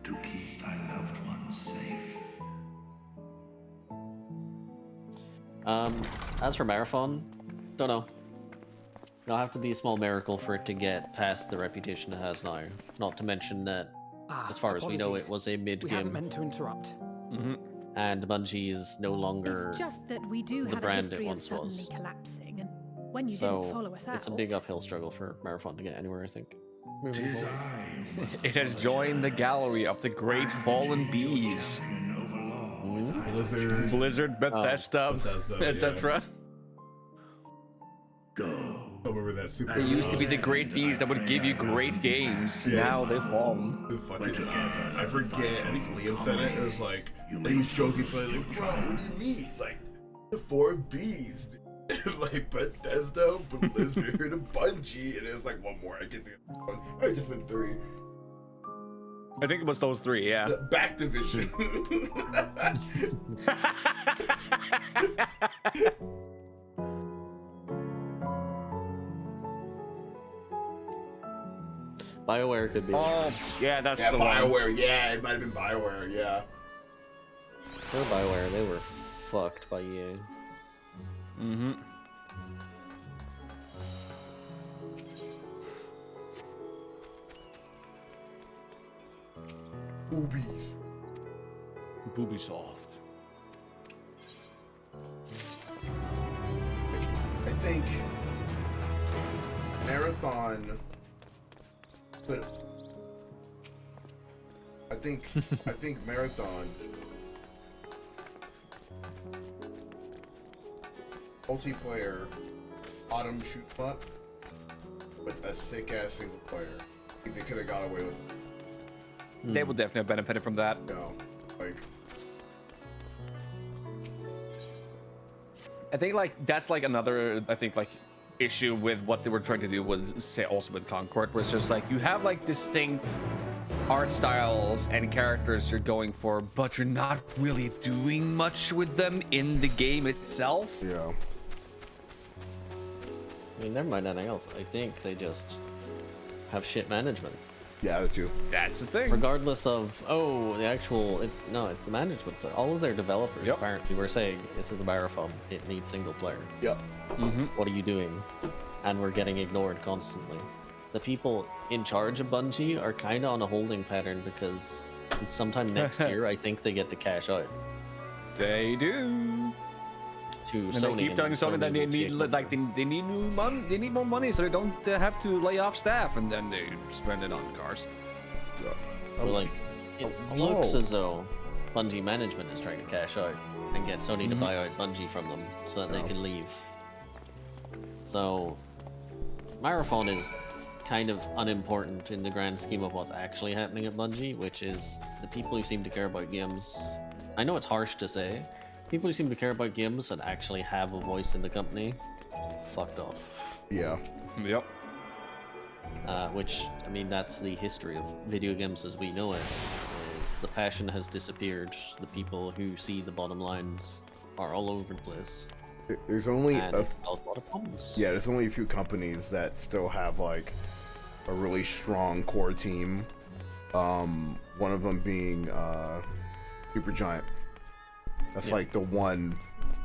To keep thy loved ones safe. As for Marathon, don't know. It'll have to be a small miracle for it to get past the reputation it has now. Not to mention that, as far as we know, it was a mid-game. We hadn't meant to interrupt. And Bungie is no longer It's just that we do the have a brand history it of once suddenly was. collapsing, and when you So didn't follow us out, it's a big uphill struggle for Marathon to get anywhere, I think. Moving forward. It has joined the gallery of the great fallen bees. Blizzard, Blizzard, Bethesda, Bethesda, etc. Go. Remember that super. They used to be the great bees that would give you great games. Yeah. Now they've fallen. I forget. I think Liam said it. It was like he was joking. So like, what do you mean? Like the 4 Bs, like Bethesda, Blizzard, and Bungie, and it was like one more. I can't think of one. I just went 3. I think it was those 3. Yeah. The Back Division. BioWare could be. Oh, yeah, that's yeah, the BioWare. one. Yeah, it might have been BioWare. Yeah. They're BioWare. They were fucked by EA. Mm-hmm. Boobies. Boobisoft. I think Marathon, but I think Marathon multiplayer autumn shoot up with a sick ass single player. I think they could have got away with it. They would definitely have benefited from that. No, like. I think like that's like another issue with what they were trying to do with say also with Concord, where it's just like you have like distinct art styles and characters you're going for, but you're not really doing much with them in the game itself. Yeah. I mean, never mind anything else. I think they just have shit management. Yeah, that too. That's the thing. Regardless of it's the management side. All of their developers apparently were saying this is a marathon. It needs single player. Yep. Mm-hmm. What are you doing? And we're getting ignored constantly. The people in charge of Bungie are kind of on a holding pattern because sometime next year I think they get to cash out. They do. To and Sony they keep telling Sony that they need they need new money. They need more money so they don't have to lay off staff, and then they spend it on cars. So like, it looks as though Bungie management is trying to cash out and get Sony to buy out Bungie from them so that they can leave. So, Marathon is kind of unimportant in the grand scheme of what's actually happening at Bungie, which is the people who seem to care about games. I know it's harsh to say. People who seem to care about games and actually have a voice in the company, fucked off. Yeah. Yep. Which, I mean, that's the history of video games as we know it. Is the passion has disappeared. The people who see the bottom lines are all over the place. There's only a lot of problems. Yeah, there's only a few companies that still have like a really strong core team. One of them being Supergiant. That's like the one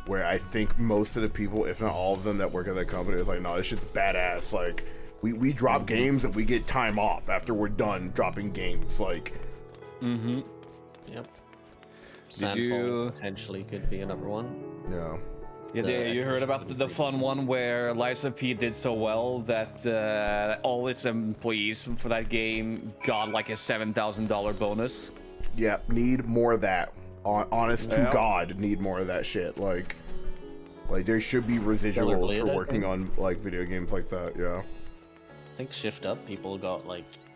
where I think most of the people, if not all of them that work at that company, is like, no, this shit's badass. Like, we drop games and we get time off after we're done dropping games. Like, Yep. Sandfall potentially could be another one. Yeah. Yeah, you heard about the fun one where Lies of P did so well that all its employees for that game got like a $7,000 bonus. Yeah, need more of that. Honest to God, need more of that shit. Like there should be residuals for working on like video games like that. Yeah. I think Shift Up people got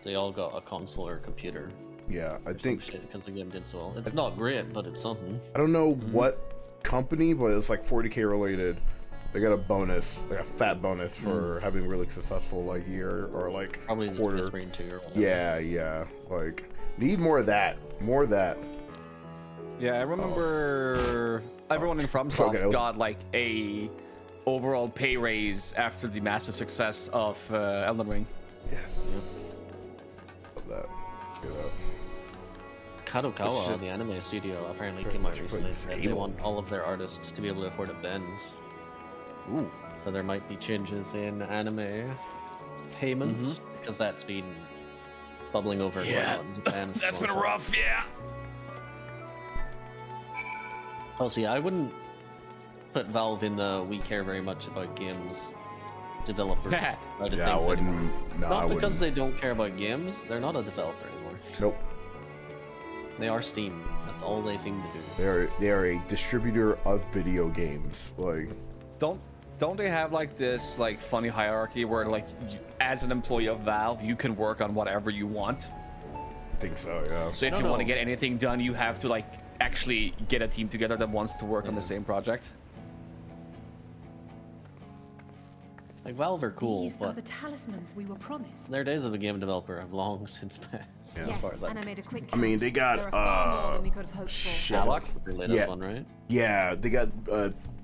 they all got a console or a computer. Yeah, I think because the game did so well. It's not great, but it's something. I don't know what company, but it's like 40K related. They got a bonus, like a fat bonus for having really successful like year or like probably quarter. Space Marine 2 or whatever. Yeah. Like need more of that. More of that. Yeah, I remember everyone in FromSoft got like a overall pay raise after the massive success of Elden Ring. Yes. Love that. Good up. Kadokawa, the anime studio, apparently came out recently that they want all of their artists to be able to afford a Benz. Ooh. So there might be changes in anime payment because that's been bubbling over quite a lot in Japan. That's been rough, yeah. Oh, see, I wouldn't put Valve in the we care very much about games developer side of things anymore. Not because they don't care about games, they're not a developer anymore. Nope. They are Steam. That's all they seem to do. They are a distributor of video games. Like don't don't they have like this like funny hierarchy where like as an employee of Valve you can work on whatever you want? I think so, yeah. So if you want to get anything done, you have to like actually get a team together that wants to work on the same project. Like Valve are cool, These are but the talismans we were promised. their days of a game developer have long since passed. Yeah. As far as and I made a quick I mean, they got There are far more than we could have hoped for. shit. Sherlock, the latest Yeah. one, right? Yeah, they got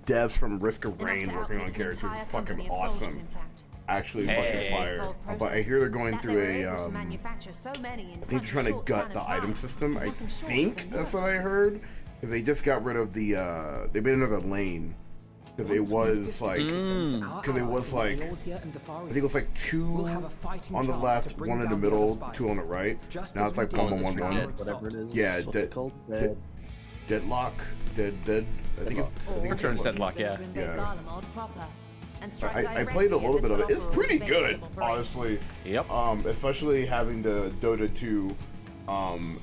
devs from Risk of Enough Rain to working on outfit an characters. entire Fucking company of soldiers, awesome. in fact. Actually, Hey. fucking fire. Involved But I hear they're going that through they were a able to manufacture so many in I think such they're a trying to short gut span the of item time system. is I nothing short of think a that's miracle. what I heard. 'Cause they just got rid of the they made another lane. Because it was like because it was like I think it was like 2 on the left, 1 in the middle, 2 on the right. Now it's like 1 1 1 1. Whatever it is. Yeah, What's it called? Deadlock, dead. I think it's Returns Deadlock, yeah. Yeah. I played a little bit of it. It's pretty good, honestly. Yep. Especially having the Dota 2.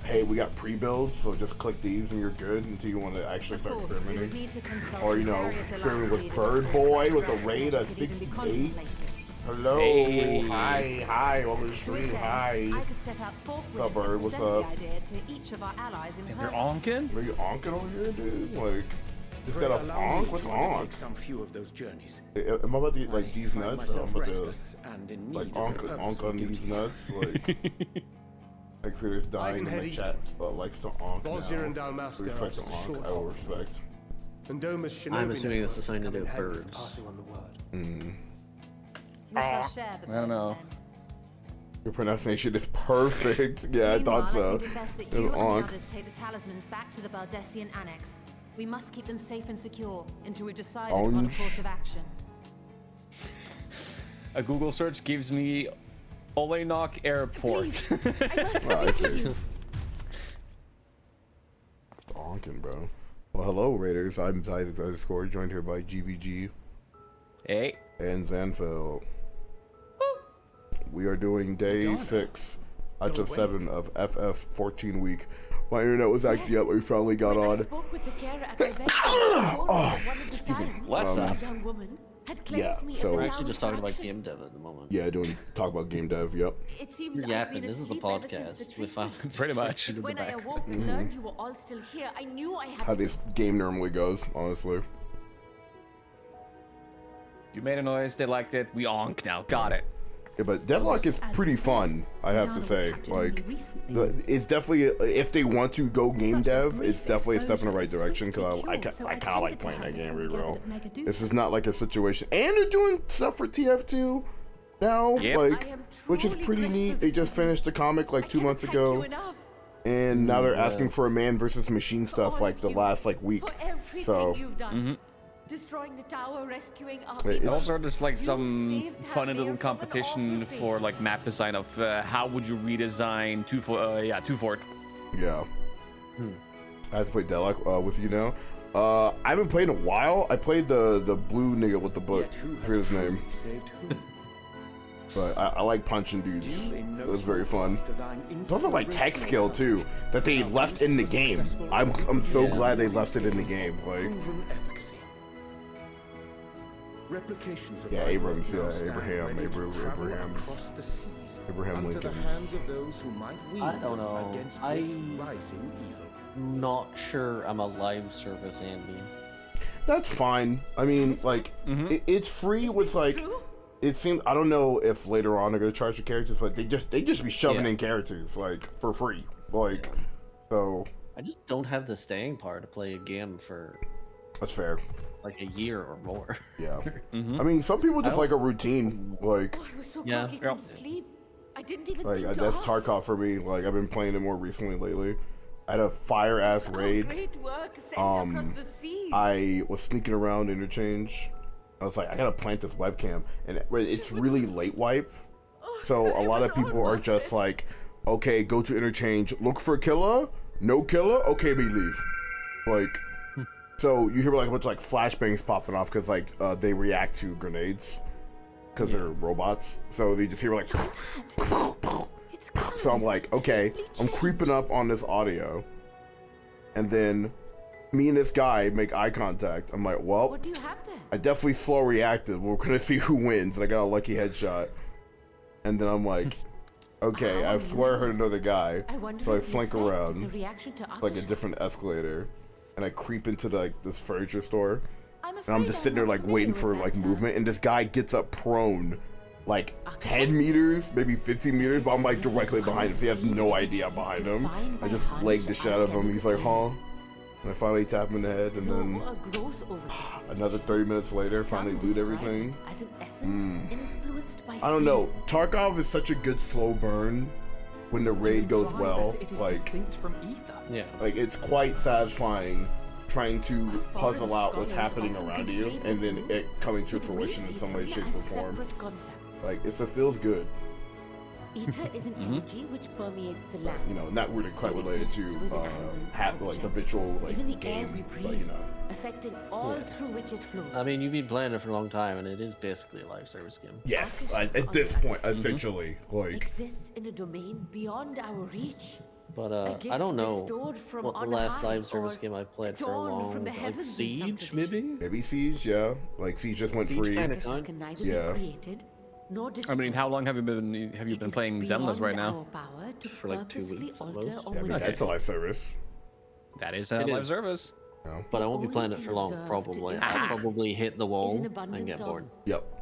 Hey, we got pre-builds, so just click these and you're good until you want to actually start experimenting. Or experimenting with Bird Boy with the raid at 68. Hello, Hey. hi, on the stream, hi. I could set out forthwith What's up, Bird? and What's present up? the idea to each of our allies in You're person. onkin? Are you onking over here, dude? Like, just got a Allow me onk? What's to onk? undertake some few of those journeys. Am I about to eat like I these find nuts? Or I'm myself about to restless and in need like of a onk purposeful on these duties. nuts? Like, my creator's dying can in head my east. chat likes to onk Rosier and now. Dalmasca Respect are to just a onk. short I will haul. respect. And Doma's shinobi I'm assuming this is something to network do come with in handy for birds. passing on the word. Mm. We shall share the I don't burden know. then. Your pronunciation is perfect. Yeah, I Meanwhile, thought so. I think it best that It you was and the onk. others take the talismans back to the Baldessian Annex. We must keep them safe and secure until we've decided upon a Orange. course of action. A Google search gives me Oleanok Airport. I see. Onking, bro. Well, hello, Raiders. I'm Isaac_, joined here by GVG Hey. and Zanfeld. We are doing day 6 out of 7 of FF 14 week. My internet was acting up, but we finally got When I on. spoke with the carer at the vestry, Oh, one of the excuse me. sirens, Bless a up. young woman, had Yeah, cleansed me so- of We're the actually just down's talking about corruption. game dev at the moment. Yeah, talk about game dev. Yep. It seems You're I've yapping. been This is the asleep ever since the podcast. We treatment. found Pretty much. in the When I back. awoke and learned you were all still here, I knew I had How to. this game normally goes, honestly. You made a noise, they liked it, we onk now. Got it. Yeah, but Deadlock is pretty fun, I have to say. Like, it's definitely, if they want to go game dev, it's definitely a step in the right direction, because I kind of like playing that game really well. This is not like a situation, and they're doing stuff for TF2 now, Yep. like, which is pretty neat. They just finished the comic like 2 months ago, and now they're asking for a man versus machine stuff like the last like week. For everything So, you've done. Mm-hmm. Destroying the tower, rescuing our It- people. it's- Also, there's like You some saved funny Halmir little from an competition awful for fate. like map design of how would you redesign Two Fort. yeah. I have to play Deadlock with you now. I haven't played in a while. I played the blue nigga with the book. I forget his name. Saved who? But I like punching dudes. You in no It was very fun. to thine It's also like tech skill too that they left in the game. I'm so Yeah. glad they left it in the game. Like, proven efficacy. Replications of yeah, thy Abrams, work now yeah, stand Abraham, ready to travel Abrahams, across the seas Abraham unto the Lincoln. hands of those who might wield I don't know. against this I- rising evil. Not sure I'm a live service Andy. That's fine. I mean, like, it's free with like. It seems I don't know if later on they're gonna charge the characters, but they just be shoving Yeah. in characters like for free. Like, so I just don't have the staying power to play a game for that's fair. like a year or more. Yeah. I mean, some people just like a routine. Like, I was so Yeah. groggy from sleep. I didn't even like think to that's ask. Tarkov for me. Like, I've been playing it more recently lately. I had a fire ass raid. Great work sent across the seas. I was sneaking around interchange. I was like, I gotta plant this webcam, and it's really late wipe. So a lot of people are just like, okay, go to interchange, look for a killer, no killer, okay, we leave. Like, so you hear like a bunch of like flashbangs popping off because like they react to grenades because they're robots. So they just hear like. So I'm like, okay, I'm creeping up on this audio, and then me and this guy make eye contact. I'm like, well, What do you have there? I definitely slow reacted. We're gonna see who wins, and I got a lucky headshot. And then I'm like, okay, I swear I heard another guy. So I flank around, like a different escalator, and I creep into this furniture store. And I'm just sitting there like waiting for like movement, and this guy gets up prone, like 10 meters, maybe 15 meters, but I'm like directly behind him. So he has no idea I'm behind him. I just legged the shit out of him. He's like, huh? And I finally tap him in the head, and then another 30 minutes later, finally loot everything. I don't know. Tarkov is such a good slow burn when the raid goes well. Like, yeah, like it's quite satisfying trying to puzzle out what's happening around you, and then it coming to fruition in some way, shape, or form. Like, it feels good. Ether is an energy which permeates the land. You know, not really quite related to like habitual like game, but you know, affecting all through which it flows. I mean, you've been playing it for a long time, and it is basically a live service game. Yes, at this point, essentially, like exists in a domain beyond our reach. But I don't know what the last live service game I played for a long, like Siege, maybe? Maybe Siege, yeah. Like Siege just went free. Yeah. I mean, how long have you been playing Zenless right now? For like 2 weeks almost. Yeah, I mean, that's a live service. That is a live service. No. But I won't be playing it for long, probably. I'll probably hit the wall and get bored. Yep.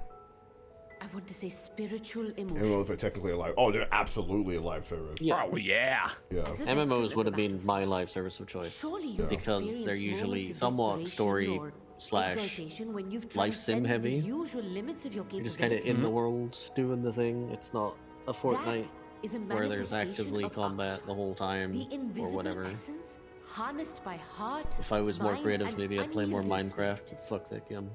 I want to say spiritual emotion. MMOs are technically alive. Oh, they're absolutely a live service. Yeah. Oh, yeah. Yeah. MMOs would have been my live service of choice. Because they're usually somewhat story / life sim heavy. You're just kind of in the world doing the thing. It's not a Fortnite where there's actively combat the whole time or whatever. Harnessed by heart, if I was more creative, maybe I'd play more Minecraft. But fuck that game.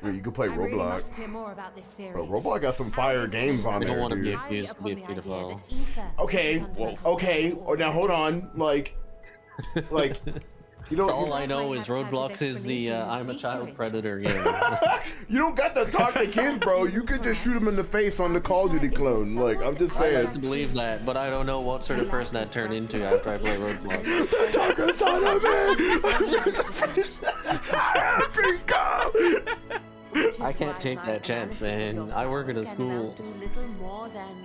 You could play Really Roblox. must hear more about this theory. Bro, Roblox got some fire games on I don't there, want to be dude. accused to be a pedophile. Okay, okay. Oh, now hold on. Like, you don't. So all I know is Roblox is the I'm a child predator game. You don't got to talk to kids, bro. You could just shoot them in the face on the Call of Duty clone. Like, I'm just I saying. like to believe that, but I don't know what sort of person I'd turn into after I play Roblox. The darker side of I can't take that chance, man. I work at a school.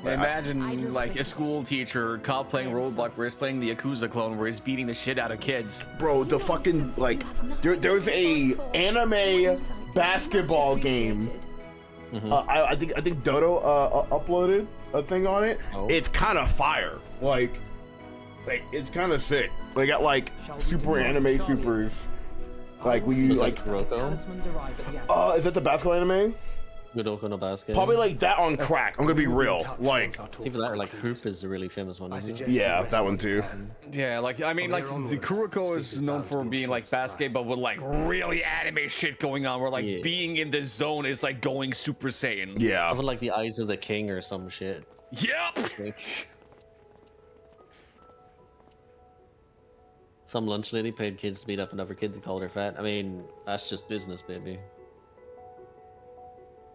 Imagine like a school teacher caught playing Roblox where he's playing the Yakuza clone where he's beating the shit out of kids. Bro, the fucking like there's a anime basketball game. I think Dodo uploaded a thing on it. It's kind of fire. Like it's kind of sick. They got like super anime supers. Like we use like Kuroko? is that the basketball anime? Kuroko no Basket. Probably like that on crack. I'm gonna be real. Like it's even that or like Hoop is a really famous one. Isn't it? Yeah, that one too. Yeah, like I mean, like the Kuroko is known for being like basket, but with like really anime shit going on, where like being in the zone is like going Super Saiyan. Yeah. Something like the Eyes of the King or some shit. Yep. Some lunch lady paid kids to beat up another kid to call her fat. I mean, that's just business, baby.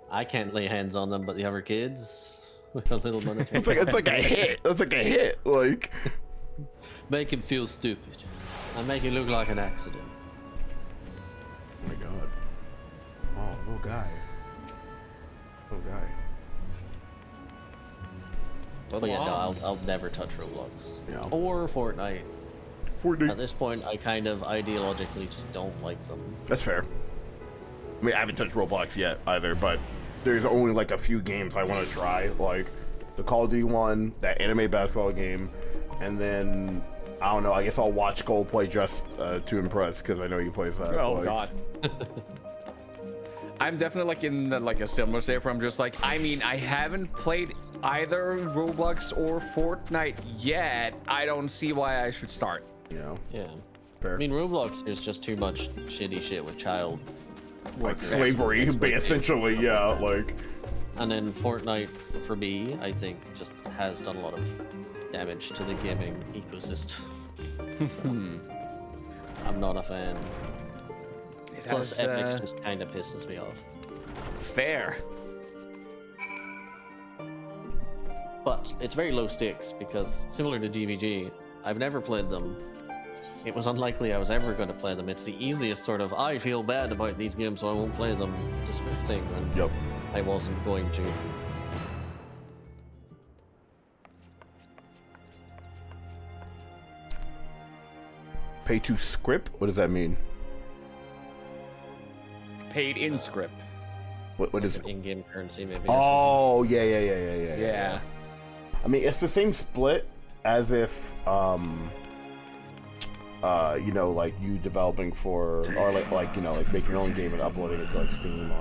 I can't lay hands on them, but the other kids with a little monetary. it's like a hit. That's like a hit. Like make him feel stupid. I make it look like an accident. Oh my god. Oh, little guy. Little guy. But yeah, no, I'll never touch Roblox. Yeah. Or Fortnite. At this point, I kind of ideologically just don't like them. That's fair. I mean, I haven't touched Roblox yet either, but there's only like a few games I want to try, like the Call of Duty one, that anime basketball game, and then I don't know. I guess I'll watch Gold play just to impress because I know he plays that. Oh like, god. I'm definitely like in like a similar state where I'm just like, I mean, I haven't played either Roblox or Fortnite yet. I don't see why I should start. You know? Yeah. Fair. I mean, Roblox is just too much shitty shit with child like slavery, essentially, yeah, like. And then Fortnite, for me, I think just has done a lot of damage to the gaming ecosystem. So, I'm not a fan. Plus, Epic just kind of pisses me off. Fair. But it's very low stakes because, similar to DBG, I've never played them, it was unlikely I was ever going to play them. It's the easiest sort of, I feel bad about these games, so I won't play them thing when I wasn't going to. Pay to script? What does that mean? Paid in script. What is it? In-game currency, maybe. Oh, yeah. I mean, it's the same split as if, you know, like you developing for, or like you know, like making your own game and uploading it to like Steam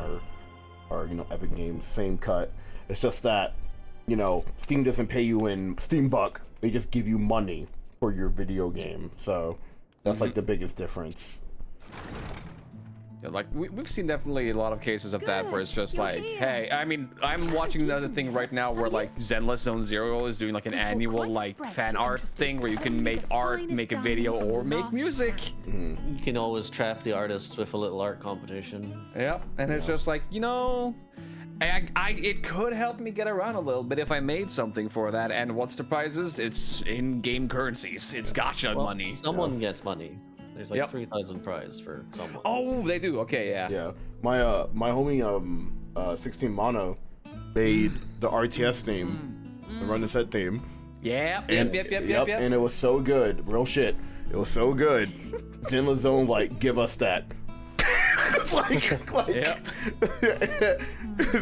or you know, Epic Games. Same cut. It's just that, you know, Steam doesn't pay you in Steam Buck. They just give you money for your video game. So that's like the biggest difference. Yeah, like we've seen definitely a lot of cases of that where it's just like, hey, I mean, I'm watching another thing right now where like Zenless Zone Zero is doing like an annual like fan art thing where you can make art, make a video, or make music. You can always trap the artists with a little art competition. Yep, and it's just like, you know, it could help me get around a little bit if I made something for that. And what's the prizes? It's in-game currencies. It's gacha money. Someone gets money. There's like 3,000 prize for someone. Oh, they do. Okay, yeah. Yeah. My homie 16 Mono made the RTS theme, the Run the Set theme. Yeah. And, yep. And it was so good. Real shit. It was so good. Zenless Zone like give us that.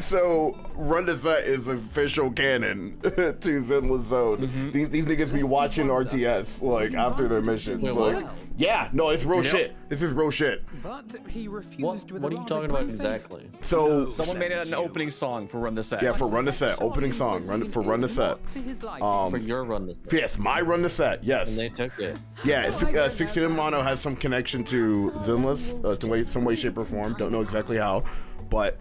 So Run the Set is official canon to Zenless Zone. These niggas be watching RTS like after their missions. Wait, like, what? yeah, no, it's real shit. This is real shit. But he refused with What are you talking about exactly? So someone made it an opening song for Run the Set. Yeah, for Run the Set, opening song, Run the Set. For your Run the Set. Yes, my Run the Set. Yes. And they took it. Yeah, 16 Mono has some connection to Zenless, to some way, shape, or form. Don't know exactly how, but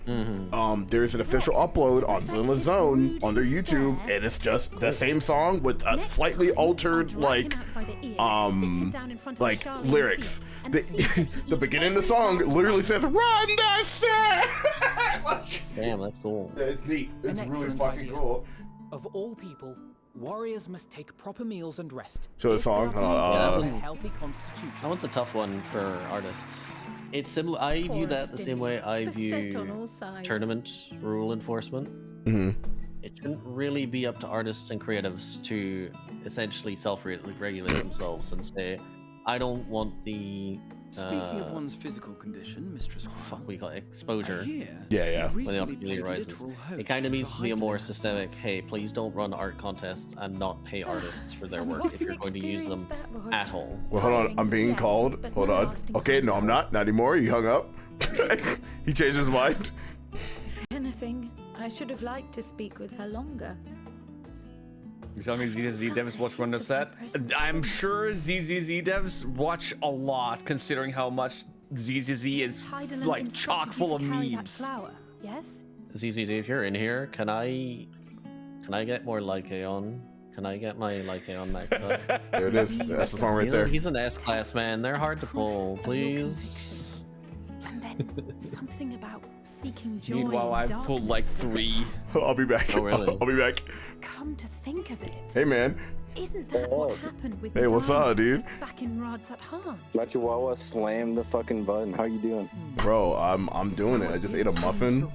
there's an official upload on Zenless Zone on their YouTube, and it's just the same song with a slightly altered like lyrics. The beginning of the song literally says "Run the Set." Damn, that's cool. Yeah, it's neat. It's really fucking cool. Of all people, warriors must take proper meals and rest. Show the song. Healthy constitution. That one's a tough one for artists. It's similar. I view that the same way I view tournament rule enforcement. It shouldn't really be up to artists and creatives to essentially self-regulate themselves and say, I don't want the Speaking of one's physical condition, Mistress fuck we call it exposure. Yeah. When the opportunity arises. It kind of needs to be a more systemic, hey, please don't run art contests and not pay artists for their work if you're going to use them at all. Well, hold on. I'm being called. Hold on. Okay, no, I'm not. Not anymore. He hung up. He changed his mind. If anything, I should have liked to speak with her longer. You're telling me ZZZ devs watch Run the Set? I'm sure ZZZ devs watch a lot, considering how much ZZZ is like chock full of memes. Yes? ZZZ, if you're in here, can I get more Lycaon? Can I get my Lycaon maxed up? There it is. That's the song right there. He's an S-class, man. They're hard to pull. Please. And then something about seeking joy. Meanwhile, I've pulled like 3. I'll be back. Oh, really? I'll be back. Come to think of it. Hey, man. Isn't that what happened with Hey, what's up, dude? back in Rods at Hahn? My Chihuahua slammed the fucking button. How you doing? Bro, I'm doing it. I just ate a muffin.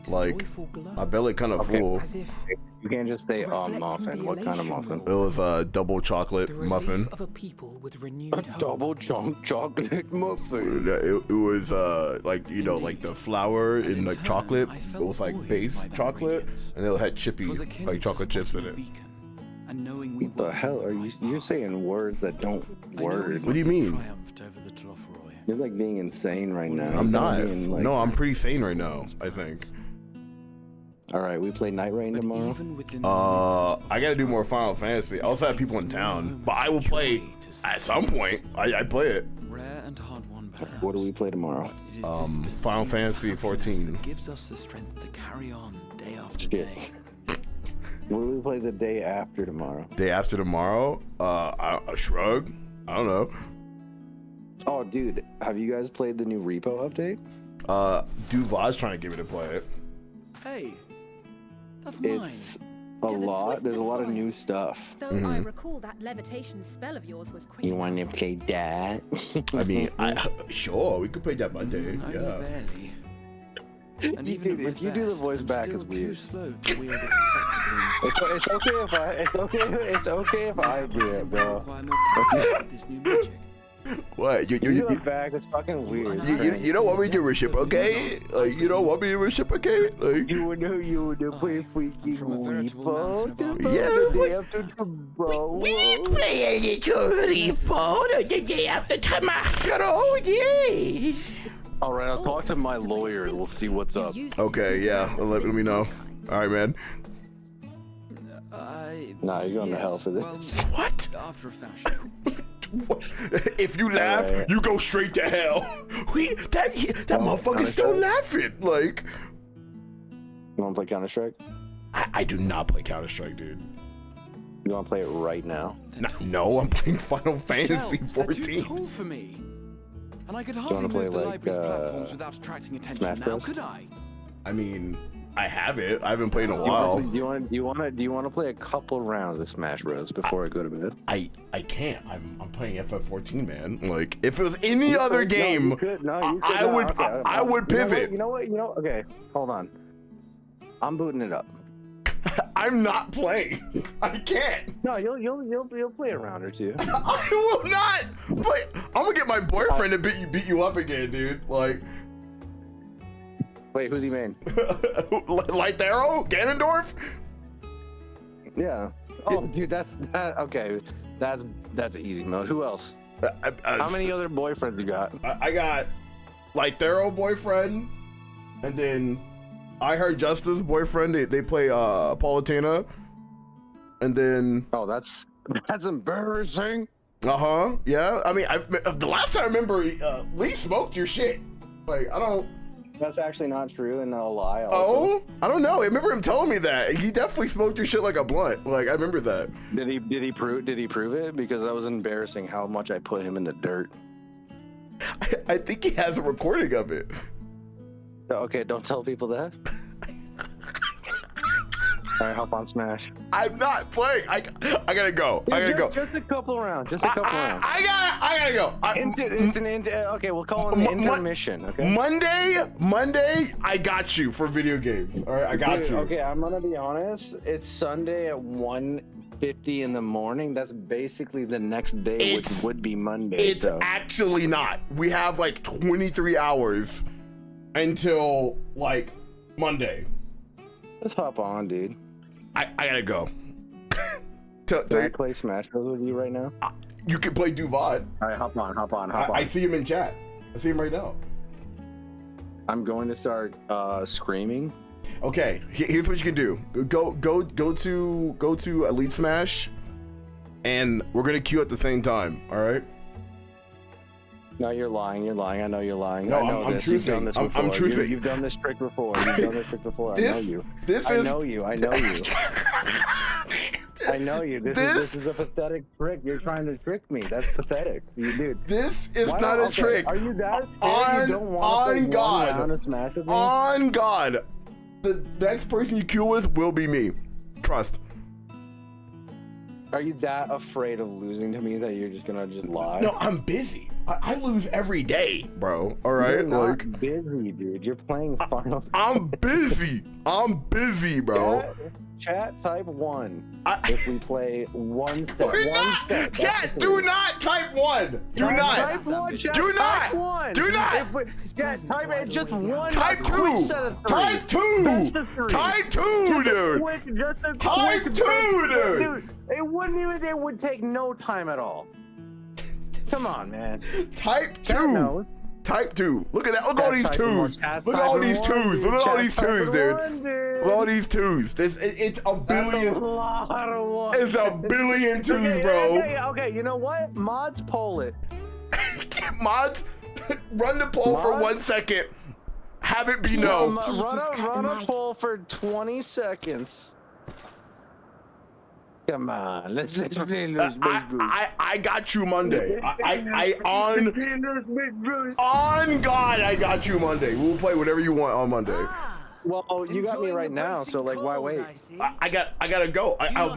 Like, my belly kind of full. You can't just say muffin. What kind of muffin? It was a double chocolate muffin. Of a people with renewed hope. Double chocolate muffin. It was like, you know, like the flour in like chocolate. It was like base chocolate, and it had chippy, like chocolate chips in it. And knowing we What the hell are you? You're saying words that don't word. What do you mean? You're like being insane right now. I'm not. Like, No, I'm pretty sane right now, I think. All right, we play Night Rain tomorrow. I gotta do more Final Fantasy. I also have people in town, but I will play at some point. I play it. Rare and hard-won power. What do we play tomorrow? Final Fantasy 14. That gives us the strength to carry on day after day. What do we play the day after tomorrow? Day after tomorrow? A shrug? I don't know. Oh, dude, have you guys played the new Repo update? Dude, Vlad's trying to get me to play it. Hey, that's mine. A lot? There's a lot of new stuff. Though I recall that levitation spell of yours was quick. You want to play that? I mean, sure, we could play that Monday. Only Yeah. barely. And Dude, even if you do the voice back, still it's too weird. slow to wield it effectively. It's okay if I. It's okay if I do it, bro. Require more practice with this new magic. What? You do it back. It's fucking weird. You don't want me to reciprocate? Like, you don't want me to reciprocate? Like, you would play freaking repo. Yeah, bro. We play a little repo the day after tomorrow. Yes. All right, I'll talk to my lawyer. We'll see what's up. Okay, yeah. Let me know. All right, man. Nah, you're going to hell for this. What? After a fashion. If you laugh, you go straight to hell. That motherfucker's still laughing. Like, you want to play Counter-Strike? I do not play Counter-Strike, dude. You want to play it right now? No, I'm playing Final Fantasy Shelves, they're 14. too tall for me. And I could You hardly wanna play move the like, library's platforms without attracting attention Smash now, Bros? could I? I mean, I have it. I haven't played in a while. Do you want to play a couple rounds of Smash Bros before I go to bed? I can't. I'm playing FF14, man. Like, if it was any other game, I would pivot. You know what? Okay, hold on. I'm booting it up. I'm not playing. I can't. No, you'll play a round or two. I will not play. I'm gonna get my boyfriend to beat you up again, dude. Like, wait, who's he main? Light Arrow, Ganondorf. Yeah. Oh, dude, okay. That's an easy mode. Who else? How many other boyfriends you got? I got Light Arrow boyfriend, and then I Heard Justice boyfriend. They play Palutena, and then that's embarrassing. Yeah. I mean, the last time I remember, Lee smoked your shit. Like, I don't. That's actually not true and no lie. Also. Oh, I don't know. I remember him telling me that he definitely smoked your shit like a blunt. Like, I remember that. Did he prove it? Because that was embarrassing how much I put him in the dirt. I think he has a recording of it. Okay, don't tell people that. All right, hop on Smash. I'm not playing. I gotta go. I gotta go. Just a couple rounds. Just a couple rounds. I gotta go. Okay, we'll call it an intermission. Okay. Monday. I got you for video games. All right, I got you. Okay, I'm gonna be honest. It's Sunday at 1:50 in the morning. That's basically the next day, which would be Monday. It's actually not. We have like 23 hours until like Monday. Let's hop on, dude. I gotta go. Can I play Smash Bros with you right now? You can play Duvad. All right, hop on. I see him in chat. I see him right now. I'm going to start screaming. Okay, here's what you can do. Go to Elite Smash, and we're gonna queue at the same time. All right. No, you're lying. I know you're lying. No, I know I'm this. truthing. You've done this before. I'm truthing. You've done this trick before. I know you. I know you. I know you. This is a pathetic trick. You're trying to trick me. That's pathetic. You dude. This is not a trick. Are you that scared you don't want to play God. one round of Smash with me? On God. The next person you queue with will be me. Trust. Are you that afraid of losing to me that you're just gonna lie? No, I'm busy. I lose every day, bro. All right, you're not busy, dude. You're playing Final. I'm busy. I'm busy, bro. Chat type 1. If we play one set. We're not. Chat, do not type 1. Do not. Type 1. Chat, do not. Type 1. Do not. Chat, type just one. Type 2. Type 2. Type 2, dude. Just a type 2, dude. Dude, it wouldn't even. It would take no time at all. Come on, man. Type 2. Type 2. Look at that. Look at all these 2s. Look at all these 2s. Look at all these 2s, dude. Look at all these 2s. It's a billion. That's a lot of ones. It's a billion 2s, bro. Okay, you know what? Mods, poll it. Mods, run the poll for 1 second. Have it be no. Run a poll for 20 seconds. Come on, let's play those big boots. I got you Monday. On God, I got you Monday. We'll play whatever you want on Monday. Well, you got me right now, so like, why wait? I gotta go. I'm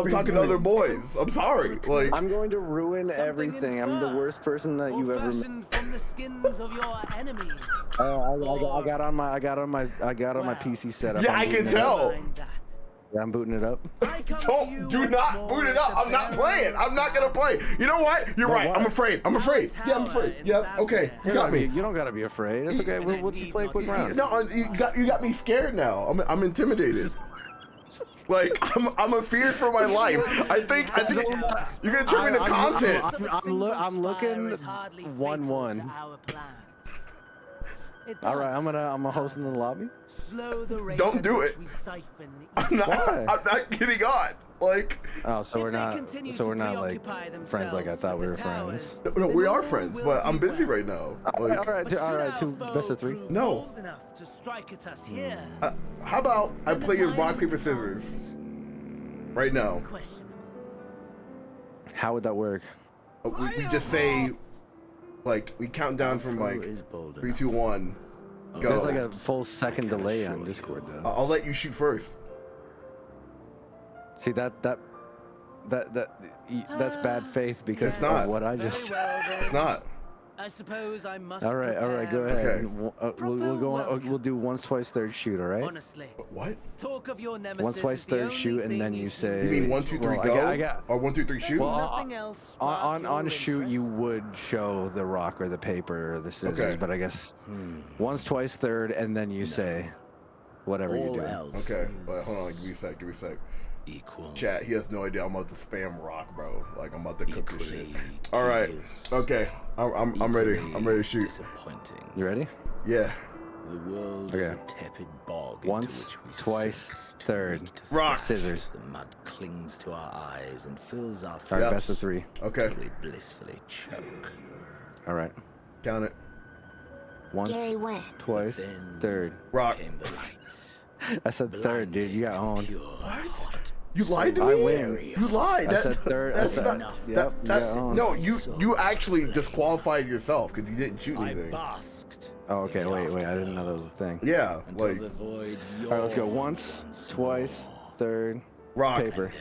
talking to other boys. I'm sorry. Like, I'm going to ruin everything. I'm the worst person that you've ever met. From the skins of your enemies. I got on my PC setup. yeah, I can tell. Yeah, I'm booting it up. Do not boot it up. I'm not playing. I'm not gonna play. You know what? You're right. I'm afraid. I'm afraid. Yeah, I'm afraid. Yeah. Okay. You got me. You don't gotta be afraid. It's okay. We'll just play a quick round. No, you got me scared now. I'm intimidated. Like I'm afeared for my life. I think you're gonna turn me into content. I'm looking 1-1. All right, I'm a host in the lobby. Don't do it. I'm not getting on. Like. Oh, so we're not like friends like I thought we were friends. No, we are friends, but I'm busy right now. Like, all right, two best of 3. No. How about I play your rock paper scissors right now? How would that work? We just say, like, we count down from like 3, 2, 1. Go. There's like a full second delay on Discord though. I'll let you shoot first. See that's bad faith because it's not of what I just said. It's not. I suppose I must. All right, go ahead. Okay. We'll do once, twice, third shoot. All right. Honestly. What? Talk of your nemesis. Once, twice, third shoot, and then you say. You mean 1, 2, 3 go? Or 1, 2, 3 shoot? Well, on shoot, you would show the rock or the paper or the scissors, okay. But I guess once, twice, third, and then you say whatever you do. Okay. But hold on. Give me a sec. Equal. Chat, he has no idea I'm about to spam rock, bro. Like I'm about to cook this shit. All right. Okay. I'm ready. I'm ready to shoot. You ready? Yeah. The world is a tepid bog. Once, twice, third. Rock. Scissors. The mud clings to our eyes and fills our throats. All right, best of 3. Okay. We blissfully choke. All right. Count it. Once, twice, third. Rock. I said third, dude. You got owned. What? You lied to me? I win. You lied. I said third. That's not. Yep, No, you actually disqualified yourself because you didn't shoot anything. Oh, okay. Wait. I didn't know that was a thing. Yeah. Like. All right, let's go. Once, twice, third. Rock. Paper.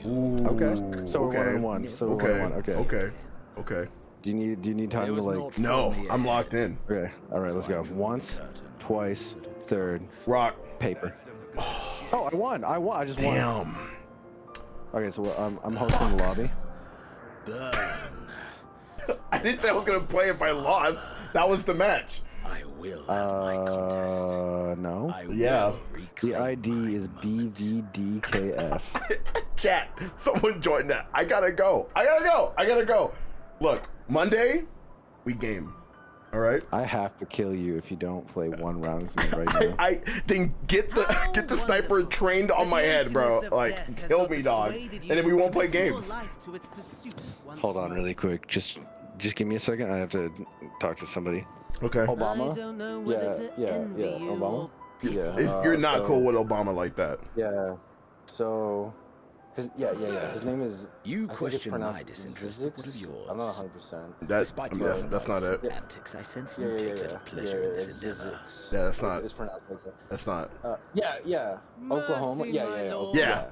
Ooh, okay. So we're 1-1. So we're 1-1. Okay. Do you need time to like? No, I'm locked in. Okay. All right. Let's go. Once, twice, third. Rock. Paper. Oh, I won. I just won. Damn. Okay, so I'm hosting the lobby. I didn't say I was gonna play if I lost. That was the match. I will have my contest. No. Yeah. The ID is BVDKF. Chat. Someone joined that. I gotta go. Look, Monday, we game. All right. I have to kill you if you don't play one round with me right now. I then get the sniper trained on my head, bro. Like, kill me, dog. And then we won't play games. Hold on, really quick. Just give me a second. I have to talk to somebody. Okay. Obama. Yeah. Obama. Yeah. You're not cool with Obama like that. Yeah. So. His name is. You question my disinterest, but what of yours? I'm not 100%. That's not it. Antics, I sense no particular pleasure in this endeavor. Yeah, that's not. It's pronounced like that. That's not. Oklahoma. Yeah.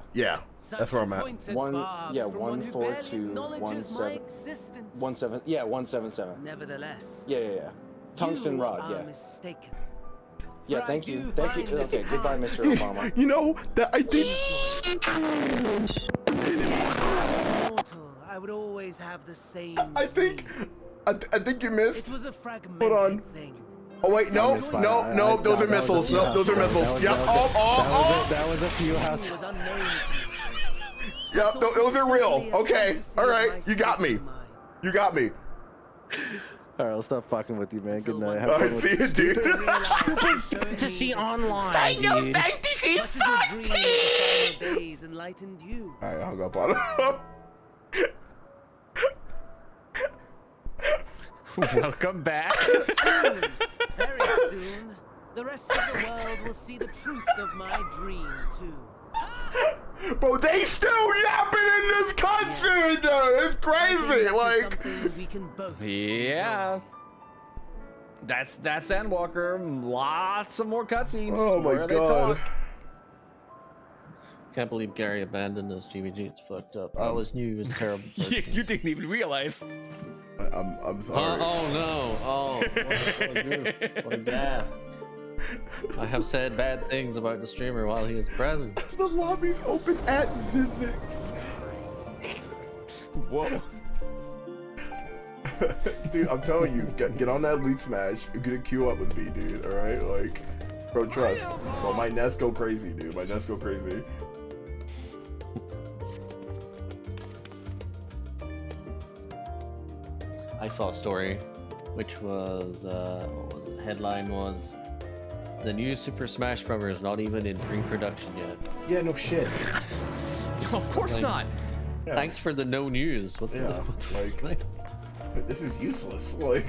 That's where I'm at. 142 17. Yeah, 177. Nevertheless. Yeah. Tungsten rod. Yeah. Mistaken. Yeah, thank you. Okay, goodbye, Mr. Obama. You know that I did. I would always have the same. I think you missed. It was a fragmented Hold on. thing. Oh wait, no. Those are missiles. No, those are missiles. Yep. That was a few houses. Yep. Those are real. Okay. All right. You got me. All right, I'll stop fucking with you, man. Good night. All right, see you, dude. Stupid fantasy online. Final Fantasy 14. Days enlightened you. All right, I hung up on him. Welcome back. Soon, very soon, the rest of the world will see the truth of my dream too. Bro, they still yapping in this cutscene, dude. It's crazy. Like, yeah. That's Endwalker. Lots of more cutscenes. Oh my where they god. talk. Can't believe Gary abandoned us, GVG. It's fucked up. I always knew he was a terrible person. You didn't even realize. I'm sorry. Oh no! Oh, what I do? What a gaffe! I have said bad things about the streamer while he is present. The lobby's open at Zizix. Whoa. Dude, I'm telling you, get on that Elite Smash. You're gonna queue up with me, dude. All right, like, bro, trust. Well, my Nest go crazy, dude. My Nest go crazy. I saw a story, which was what was it? Headline was, the new Super Smash Bros. Is not even in pre-production yet. Yeah, no shit. Of course Like, not. Yeah. Thanks for the no news. What the, Yeah, what's like, this is useless. Like,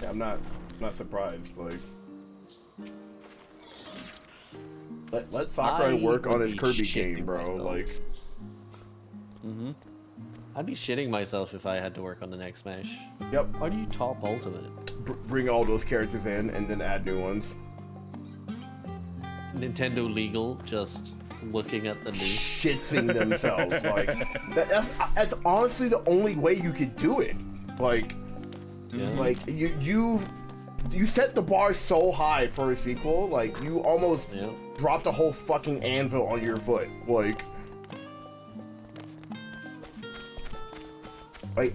yeah, I'm not surprised. Like, let Sakurai work on his Kirby game, bro. Like, I'd be shitting myself if I had to work on the next Smash. Yep. Why do you top Ultimate? Bring all those characters in and then add new ones. Nintendo legal, just looking at the news. Shitsing themselves. Like, that's honestly the only way you could do it. Like, like you set the bar so high for a sequel, like you almost dropped a whole fucking anvil on your foot. Like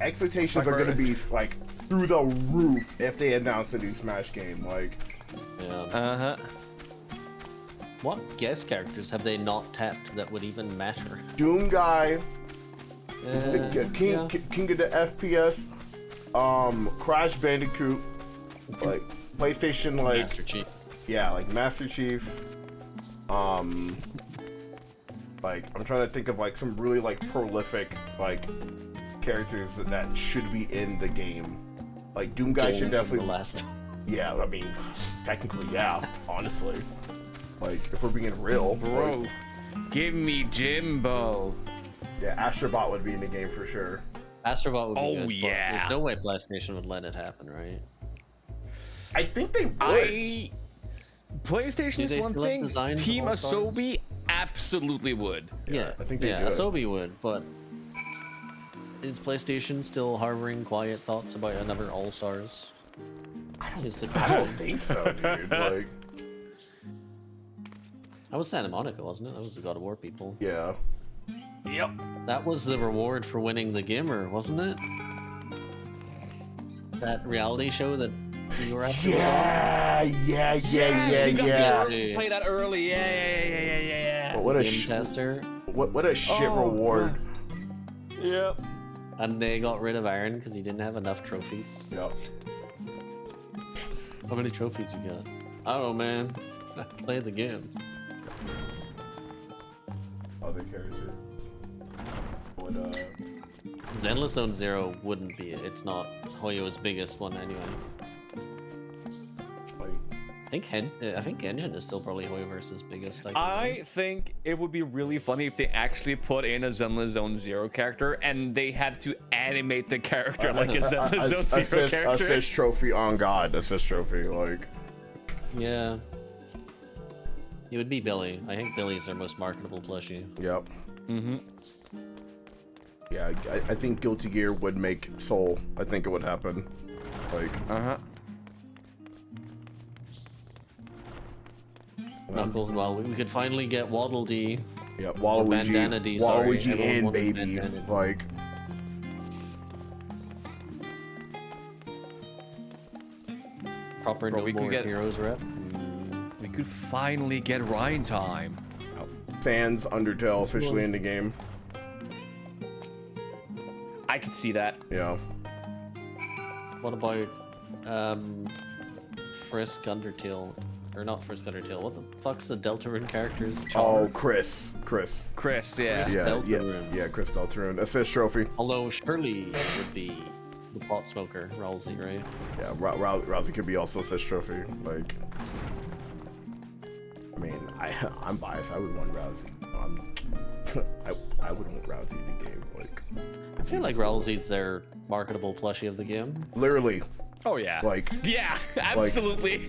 expectations are gonna be like through the roof if they announce a new Smash game. Like, yeah. What guest characters have they not tapped that would even matter? Doom Guy, the King of the FPS, Crash Bandicoot, like PlayStation, like Master Chief. Yeah, like Master Chief. Like I'm trying to think of like some really like prolific like characters that should be in the game. Like Doom Guy should definitely last. Yeah, I mean, technically, yeah. Honestly, like if we're being real, bro, like, give me Jimbo. Yeah, Astrobot would be in the game for sure. Astrobot would be Oh, good, but yeah. there's no way PlayStation would let it happen, right? I think they would. PlayStation Do is they one still have thing. designs of Team All-Stars? Asobi absolutely would. Yeah, I think they yeah, do. Asobi would, but is PlayStation still harboring quiet thoughts about another All-Stars? I don't think so, dude. Like, that was Santa Monica, wasn't it? That was the God of War people. yeah. Yep. That was the reward for winning the Gimmer, wasn't it? That reality show that you were at. Yeah. You got to play that early. Yeah. What a Game tester. What a shit reward. Yep. And they got rid of Aaron because he didn't have enough trophies. Yep. How many trophies you got? I don't know, man. I played the game. Other characters. What Zenless Zone Zero wouldn't be it. It's not Hoyo's biggest one anyway. I think Engine is still probably Hoyoverse's biggest. I think it would be really funny if they actually put in a Zenless Zone Zero character and they had to animate the character like a Zenless Zone Zero character. Assist trophy on God. Assist trophy, like. Yeah. It would be Billy. I think Billy's their most marketable plushie. Yep. Yeah, I think Guilty Gear would make Soul. I think it would happen. Like. Knuckles, well, we could finally get Waddle Dee. Yeah, Waluigi. Bandana D, sorry. Waluigi Everyone in, wanted baby. Bandana D. Like. Proper Bro, No we could More get- Heroes rep. We could finally get Rhyme time. Sans Undertale officially in the game. I could see that. Yeah. What about Frisk Undertale? Or not Frisk Undertale. What the fuck's the Deltarune characters? Oh, Chris, yeah. Chris Yeah, Chris Deltarune. Assist trophy. Although Shirley would be the pot smoker, Rousey, right? Yeah, Rousey could be also assist trophy. Like, I mean, I'm biased. I would want Rousey. I would want Rousey in the game. Like, I feel like Rousey's their marketable plushie of the game. Literally. Oh yeah. Like. Yeah, absolutely.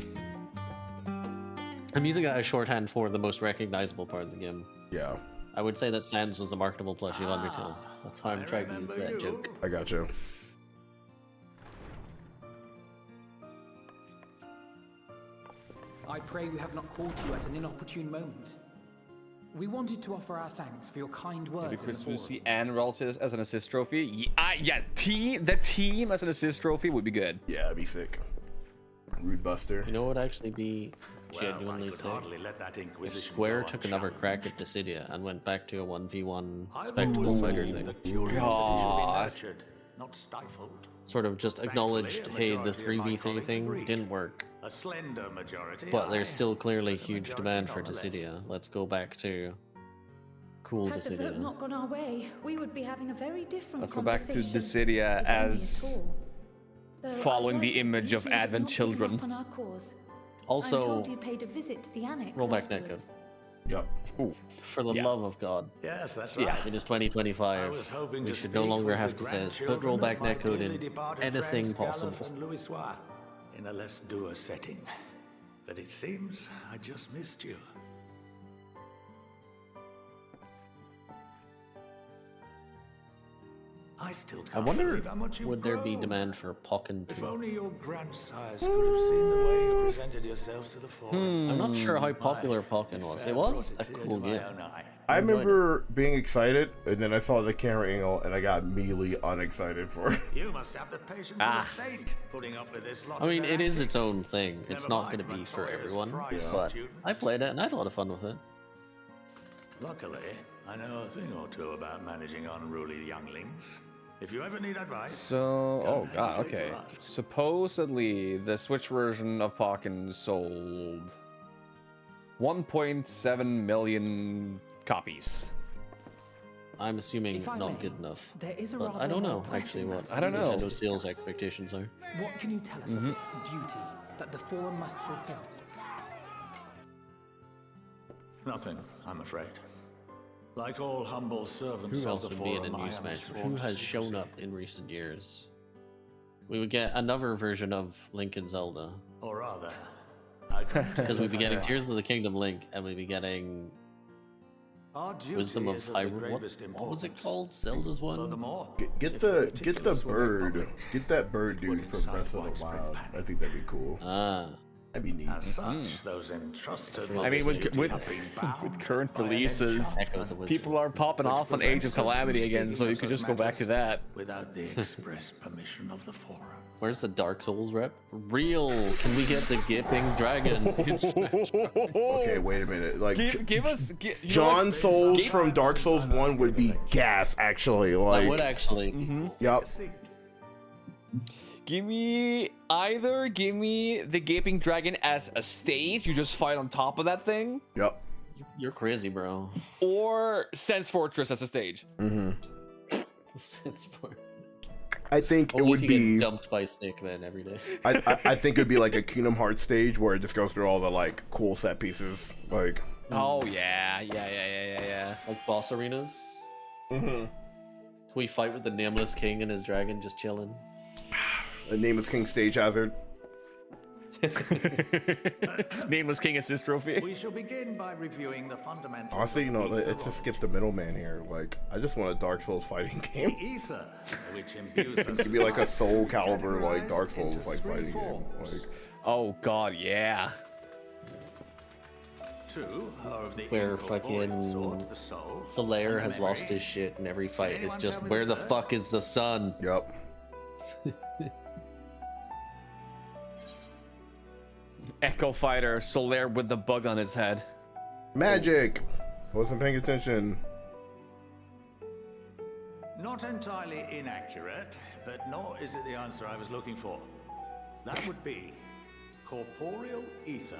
I'm using it as shorthand for the most recognizable part of the game. Yeah. I would say that Sans was a marketable plushie of Undertale. That's how I'm trying to use that joke. I got you. I pray we have not caught you at an inopportune moment. We wanted to offer our thanks for your kind words. Maybe Chris Lucy and relatives as an assist trophy. Yeah, the team as an assist trophy would be good. Yeah, it'd be sick. Rude Buster. You know what would actually be genuinely sick? If Square took another crack at Dissidia and went back to a 1v1 spectacle fighter thing. God. Not stifled. Sort of just acknowledged, hey, the 3v3 thing didn't work. A slender majority. But there's still clearly huge demand for Dissidia. Let's go back to cool Had the vote Dissidia. not gone our way, we would be having a very different Let's go back to conversation. Dissidia if only as school. Though following I'd the like to image of believe you have Advent not given up children. on our cause. Also, I'm told you paid a visit to the annex roll back afterwards. netcode. Yep. Ooh. For the love of God. Yes, that's right. Yeah, it is 2025. We should no longer have to say, put rollback netcode in anything possible. And Louis Soir in a less dour setting. But it seems I just missed you. I still I can't wonder, believe how much you've would there be grown. demand for Pokken If 2? only your grandsires could have seen the way you presented yourselves to the forum. I'm not sure how popular Pokken was. It was a cool game. I remember being excited, and then I saw the camera angle, and I got immediately unexcited for it. You must have the patience of a saint putting up with this lot I mean, of it is antics. its own thing. It's not going to be for everyone, but I played it and I had a lot of fun with it. Luckily, I know a thing or two about managing unruly younglings. If you ever need advice, So, don't oh god, hesitate to okay. ask. Supposedly, the Switch version of Pokken sold 1.7 million copies. I'm assuming If I not may, good enough. there is a But I rather don't more know pressing actually what matter I don't know. Nintendo sales expectations are. What can you tell us of this duty that the Forum must fulfill? Nothing, I'm afraid. Like all humble servants Who of else the would be in a Forum, I new am Smash? sworn Who to has shown secrecy. up in recent years? We would get another version of Link and Zelda. Or rather, I couldn't tell Because we'd if be I getting tried. Tears of the Kingdom Link, and we'd be getting Our duty Wisdom of is the Hyrule. What gravest was it importance. called? Zelda's one? Furthermore, Get the bird. Get that bird dude from Breath of the Wild. I think that'd be cool. Ah. That'd be neat. as such, those entrusted I mean, with duty have been with bound current by an releases, Echoes of Wisdom. people are popping which off on Age of prevents us from Calamity again, so speaking you of could such just go back to that. without the express permission of the Forum. Where's the Dark Souls rep? Real. Can we get the Gaping Dragon in Smash? Okay, wait a minute. Like, Give us John Souls from Dark Souls 1 would be gas, actually. Like, I would actually. Yep. Give me the Gaping Dragon as a stage, you just fight on top of that thing, Yep. You're crazy, bro. or Sense Fortress as a stage. Sense Fortress. I think it Only would if you be. get dumped by Snake Man every day. I think it'd be like a Kingdom Hearts stage where it just goes through all the like cool set pieces. Like, Oh yeah. Like boss arenas. Mm-hmm. Can we fight with the Nameless King and his dragon just chilling? the Nameless King Stage Hazard. Nameless King Assist Trophy. We shall begin by reviewing the fundamentals. Honestly, you know, of ether let's just skip the middleman here. Like, I just want a Dark Souls fighting game. ether, which imbues us It could be like a with Soul power, Calibur, like Dark categorized into Souls, like three fighting game. forms. Like, Oh god, yeah. Two are of the Where incorporeal fucking sort, the soul, Solaire and has memory. lost his shit in every fight. It's anyone just, tell me where the the third? fuck is the sun? yep. Echo Fighter, Solaire with the bug on his head. Magic. Wasn't paying attention. Not entirely inaccurate, but nor is it the answer I was looking for. That would be corporeal ether.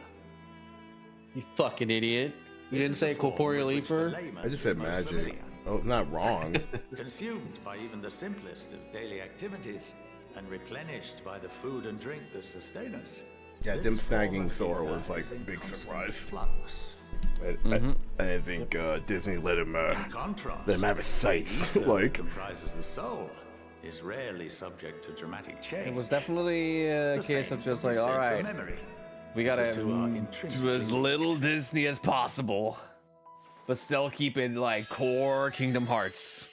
You fucking idiot. You This didn't is say the form corporeal with which the ether? layman I just said is most magic. familiar. Oh, not wrong. Consumed by even the simplest of daily activities, and replenished by the food and drink that sustain us. Yeah, This them form snagging of Sora ether was like is a in big constant surprise. Flux, I didn't think Disney let him contrast, have his sights. the ether Like, comprises the soul is rarely subject to dramatic change. It was definitely a case of just like, all right, we gotta do as little Disney as possible, but still keep it like core Kingdom Hearts.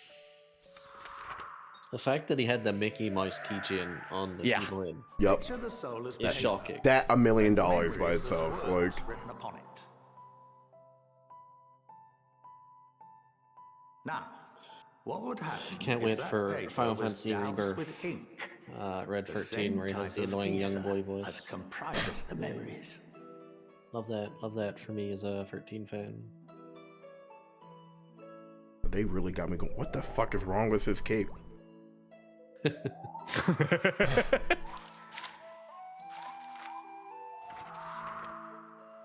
The fact that he had the Mickey Mouse keychain on the keyboard. Yep. Is shocking. That $1 million by itself. Like, now, what would happen? Can't if wait that for paper Final was Fantasy doused Rebirth. with ink? Red The 13, same where he has the type of annoying young ether boy voice. as comprises the memories. Love that for me as a 13 fan. they really got me going. What the fuck is wrong with his cape?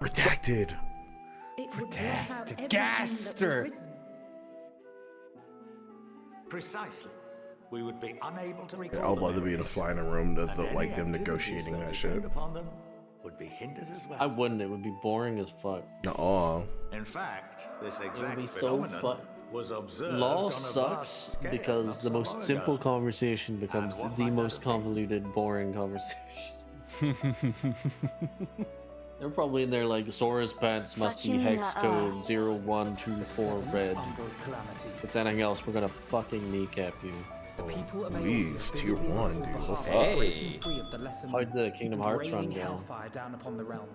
Redacted. It would blot out everything Gaster. Precisely. We would be unable to Yeah, I'd love to be in a fly in a room that and look any like them activities negotiating that shit. depend upon them would be hindered as well. I wouldn't. It would be boring as fuck. Nuh-uh. In fact, this It would exact be so phenomenon fun. was observed Law on a vast sucks scale because not the so most long simple ago. conversation becomes what the might most convoluted, boring conversation. They're probably in there like Sora's pants must be hex code 0124 red. If it's anything else, we're gonna fucking kneecap you. Please, tier 1, dude. What's up? Hey! How'd the Kingdom Hearts run Raining down? hellfire down upon the realm.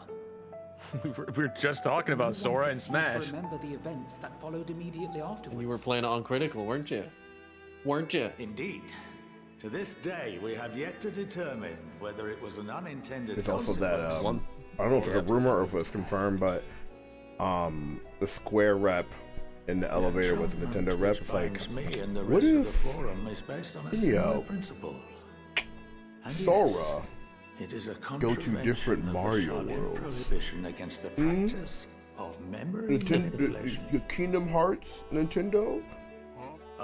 We were just talking about We Sora wanted and you Smash. To remember the events that followed immediately afterwards. And you were playing it on critical, weren't you? Weren't you? Indeed. To this day, we have yet to determine whether it was an unintended There's also that, consequence. I don't know if it's a rumor or if it's confirmed, but the Square rep in the elevator with the Nintendo rep, it's like, what if, Sora It is a go to different Mario worlds? prohibition against the practice of memory manipulation. The Kingdom Hearts Nintendo?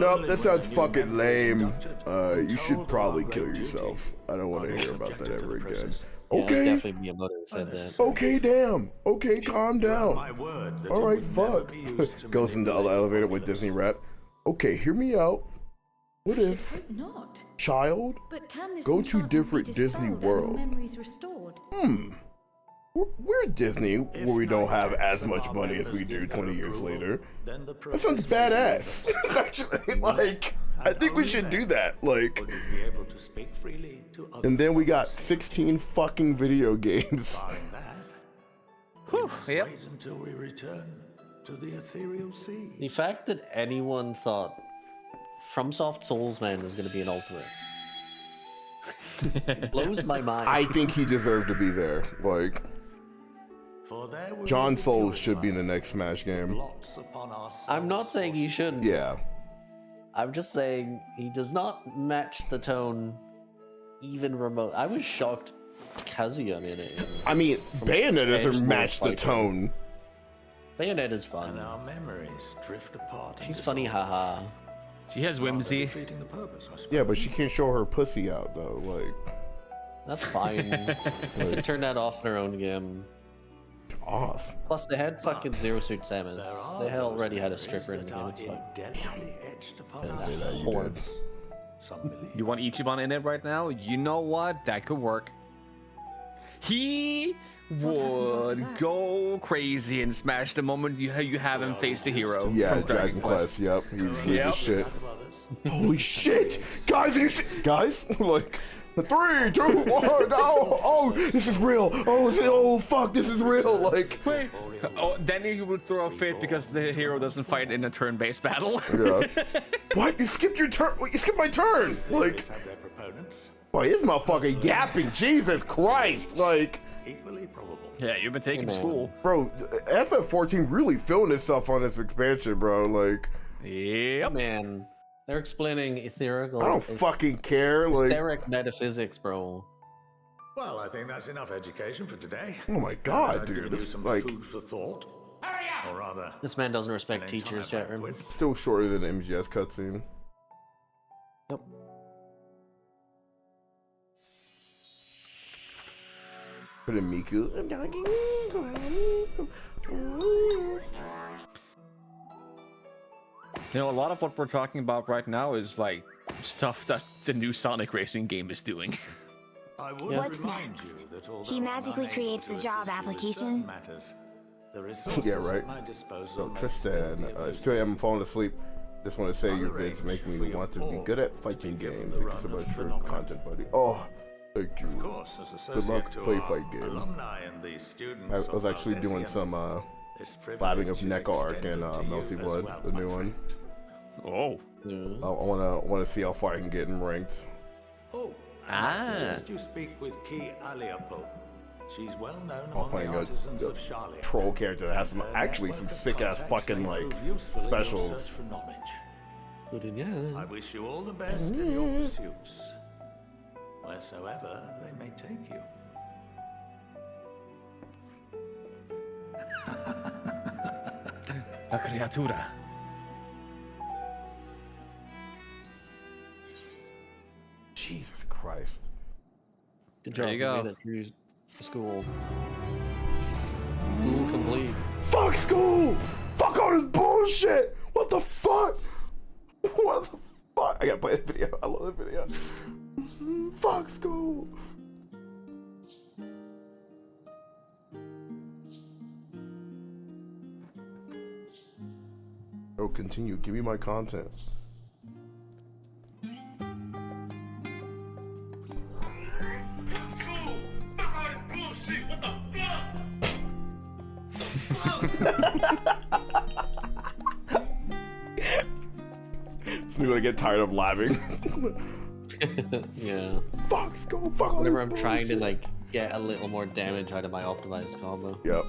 No, that sounds fucking lame. You should probably kill yourself. I don't want to hear about that ever again. Yeah, Okay. definitely Miyamoto said that. Okay, damn. Okay, calm down. All right, fuck. Goes into the elevator with Disney rep. Okay, hear me out. What if Not. child But can this go to enchantment different be Disney dispelled and World? memories restored? We're Disney where we don't have as much money as we do 20 years later. That sounds badass. Actually, like, I think we should do that. Like, Be able to speak freely to others. and then we got 16 fucking video games. Wait until we return to the ethereal sea. The fact that anyone thought FromSoft Soulsman was going to be an ultimate blows my mind. I think he deserved to be there. Like, John Souls should be in the next Smash game. I'm not saying he shouldn't. Yeah. I'm just saying he does not match the tone even remote. I was shocked Kazuya in it. I mean, Bayonetta doesn't Edge match the Lord Fighter. tone. Bayonetta is fun. And our memories drift apart. She's funny, haha. She has whimsy. Defeating the purpose, I suppose. Yeah, but she can't show her pussy out though. Like, That's fine. They could turn that off in their own game. Off. Plus, they had fucking Zero Suit Samus. They had already had a stripper in the game. It's fine. Didn't say that, you Horn. did. You want Ichiban in it right now? You know what? That could work. He would go crazy and smash the moment you have him face the hero. Yeah, from Dragon Quest. Yep. He Yep. the shit. Holy shit, guys! Guys, like 3, 2, 1. Oh, this is real. Oh, fuck, this is real. Like, Wait. Oh, then he would throw a fit because the hero doesn't fight in a turn-based battle. yeah. What? You skipped your turn? You skipped my turn. Like, boy, this motherfucker yapping. Jesus Christ. Like, Yeah, you've been taking school. bro, FF14 really feeling itself on this expansion, bro. Like, Yep. Man, they're explaining etherical. I don't fucking care. Like, Etheric metaphysics, bro. Well, I think that's enough education for today. oh my god, I've dude. given you This some like food for thought. Or rather, This man doesn't respect teachers, chat room. still shorter than the MGS cutscene. Yep. Put in Miku. You know, a lot of what we're talking about right now is like stuff that the new Sonic Racing game is doing. What's next? He magically creates a job application. Yeah, right. So Tristan, it's 2 a.m. I'm falling asleep. Just want to say your vids make me want to be good at fighting games. Thank you so much for content, buddy. Oh, thank you. Good luck, play fight game. I was actually doing some labbing of Neck Arc and Melty Blood, the new one. Oh. I wanna see how far I can get in ranked. Oh, I suggest you speak with Ki Aliapo. She's well known among the artisans of Charlia. Troll character that has some actually some sick ass fucking like specials. I wish you all the best in your pursuits, wheresoever they may take you. La criatura. Jesus Christ. Good job. There you go. Made it through school. School complete. Fuck school! Fuck all this bullshit! What the fuck? What the fuck? I gotta play the video. I love the video. Fuck school! Oh, continue. Give me my content. I'm gonna get tired of laughing. Yeah. Fuck school. Fuck all Whenever this I'm trying to bullshit. like get a little more damage out of my optimized combo. Yep.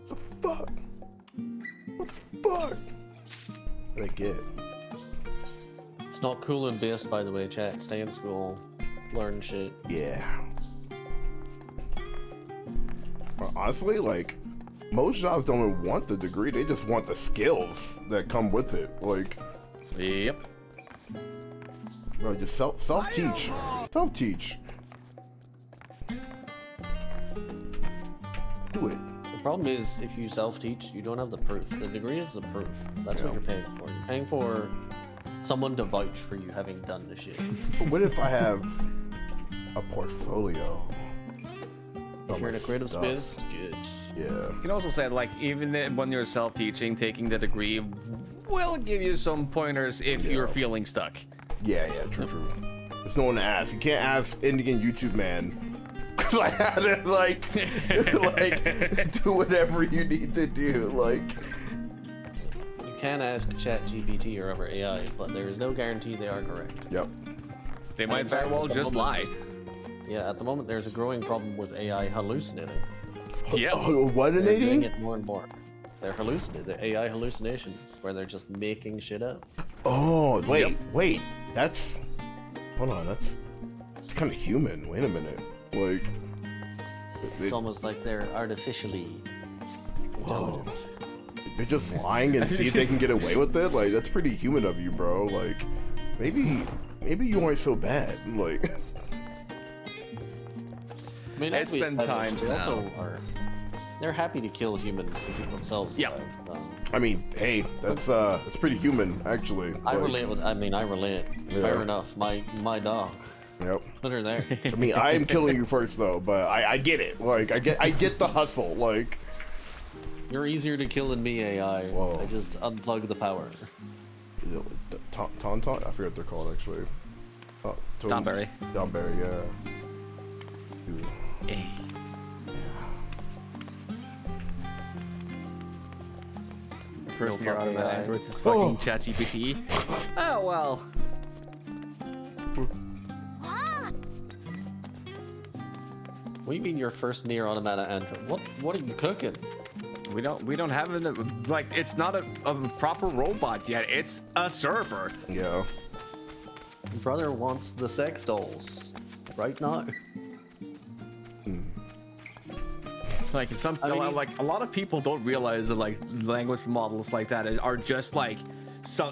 What the fuck? What the fuck? What did I get? It's not cool and based, by the way, chat. Stay in school. Learn shit. Yeah. Well, honestly, like, most jobs don't even want the degree. They just want the skills that come with it. Like, yep. Bro, just self-teach. Self-teach. Do it. The problem is, if you self-teach, you don't have the proof. The degree is the proof. That's what you're paying for. You're paying for someone to vouch for you having done the shit. But what if I have a portfolio? If you're in a creative stuff? space, good. Yeah. You can also say, like, even when you're self-teaching, taking the degree will give you some pointers if you're feeling stuck. Yeah, true. There's no one to ask. You can't ask Indian YouTube man. I had to like do whatever you need to do. Like, You can ask ChatGPT or other AI, but there is no guarantee they are correct. Yep. They might very well just lie. Yeah, at the moment there's a growing problem with AI hallucinating. Yeah. What They're doing it more and more. They're hallucinating. They're AI hallucinations where they're just making shit up. oh wait, that's hold on, that's kind of human. Wait a minute, like It's almost like they're artificially intelligent. they're just lying and see if they can get away with it. Like, that's pretty human of you, bro. Like, maybe you aren't so bad. Like, I mean, It's been times they now. also are. They're happy to kill humans to keep themselves alive. I mean, hey, that's pretty human, actually. I Like, relate with. I mean, I relate. Yeah. Fair enough. My dog. Yep. Put her there. I mean, I am killing you first though, but I get it. Like, I get the hustle. Like, You're easier to kill than me, AI. Whoa. I just unplug the power. Tauntaun? I forget what they're called actually. Oh, Donberry. Donberry, yeah. Dude. Hey. The first No year out of fucking that AI. Android is fucking ChatGPT. Oh well. What do you mean your first near automata android? What are you cooking? We don't have it. Like, it's not a proper robot yet. It's a server. Yeah. Brother wants the sex dolls right now. Like I mean, he's- like a lot of people don't realize that like language models like that are just like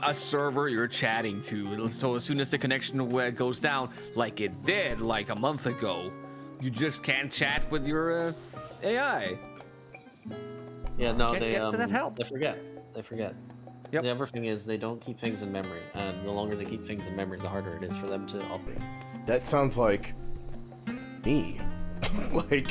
a server you're chatting to. So as soon as the connection goes down, like it did like a month ago, you just can't chat with your AI. Yeah, no, Can't they get to that help. They forget. Yep. The other thing is they don't keep things in memory, and the longer they keep things in memory, the harder it is for them to operate. That sounds like me. Like,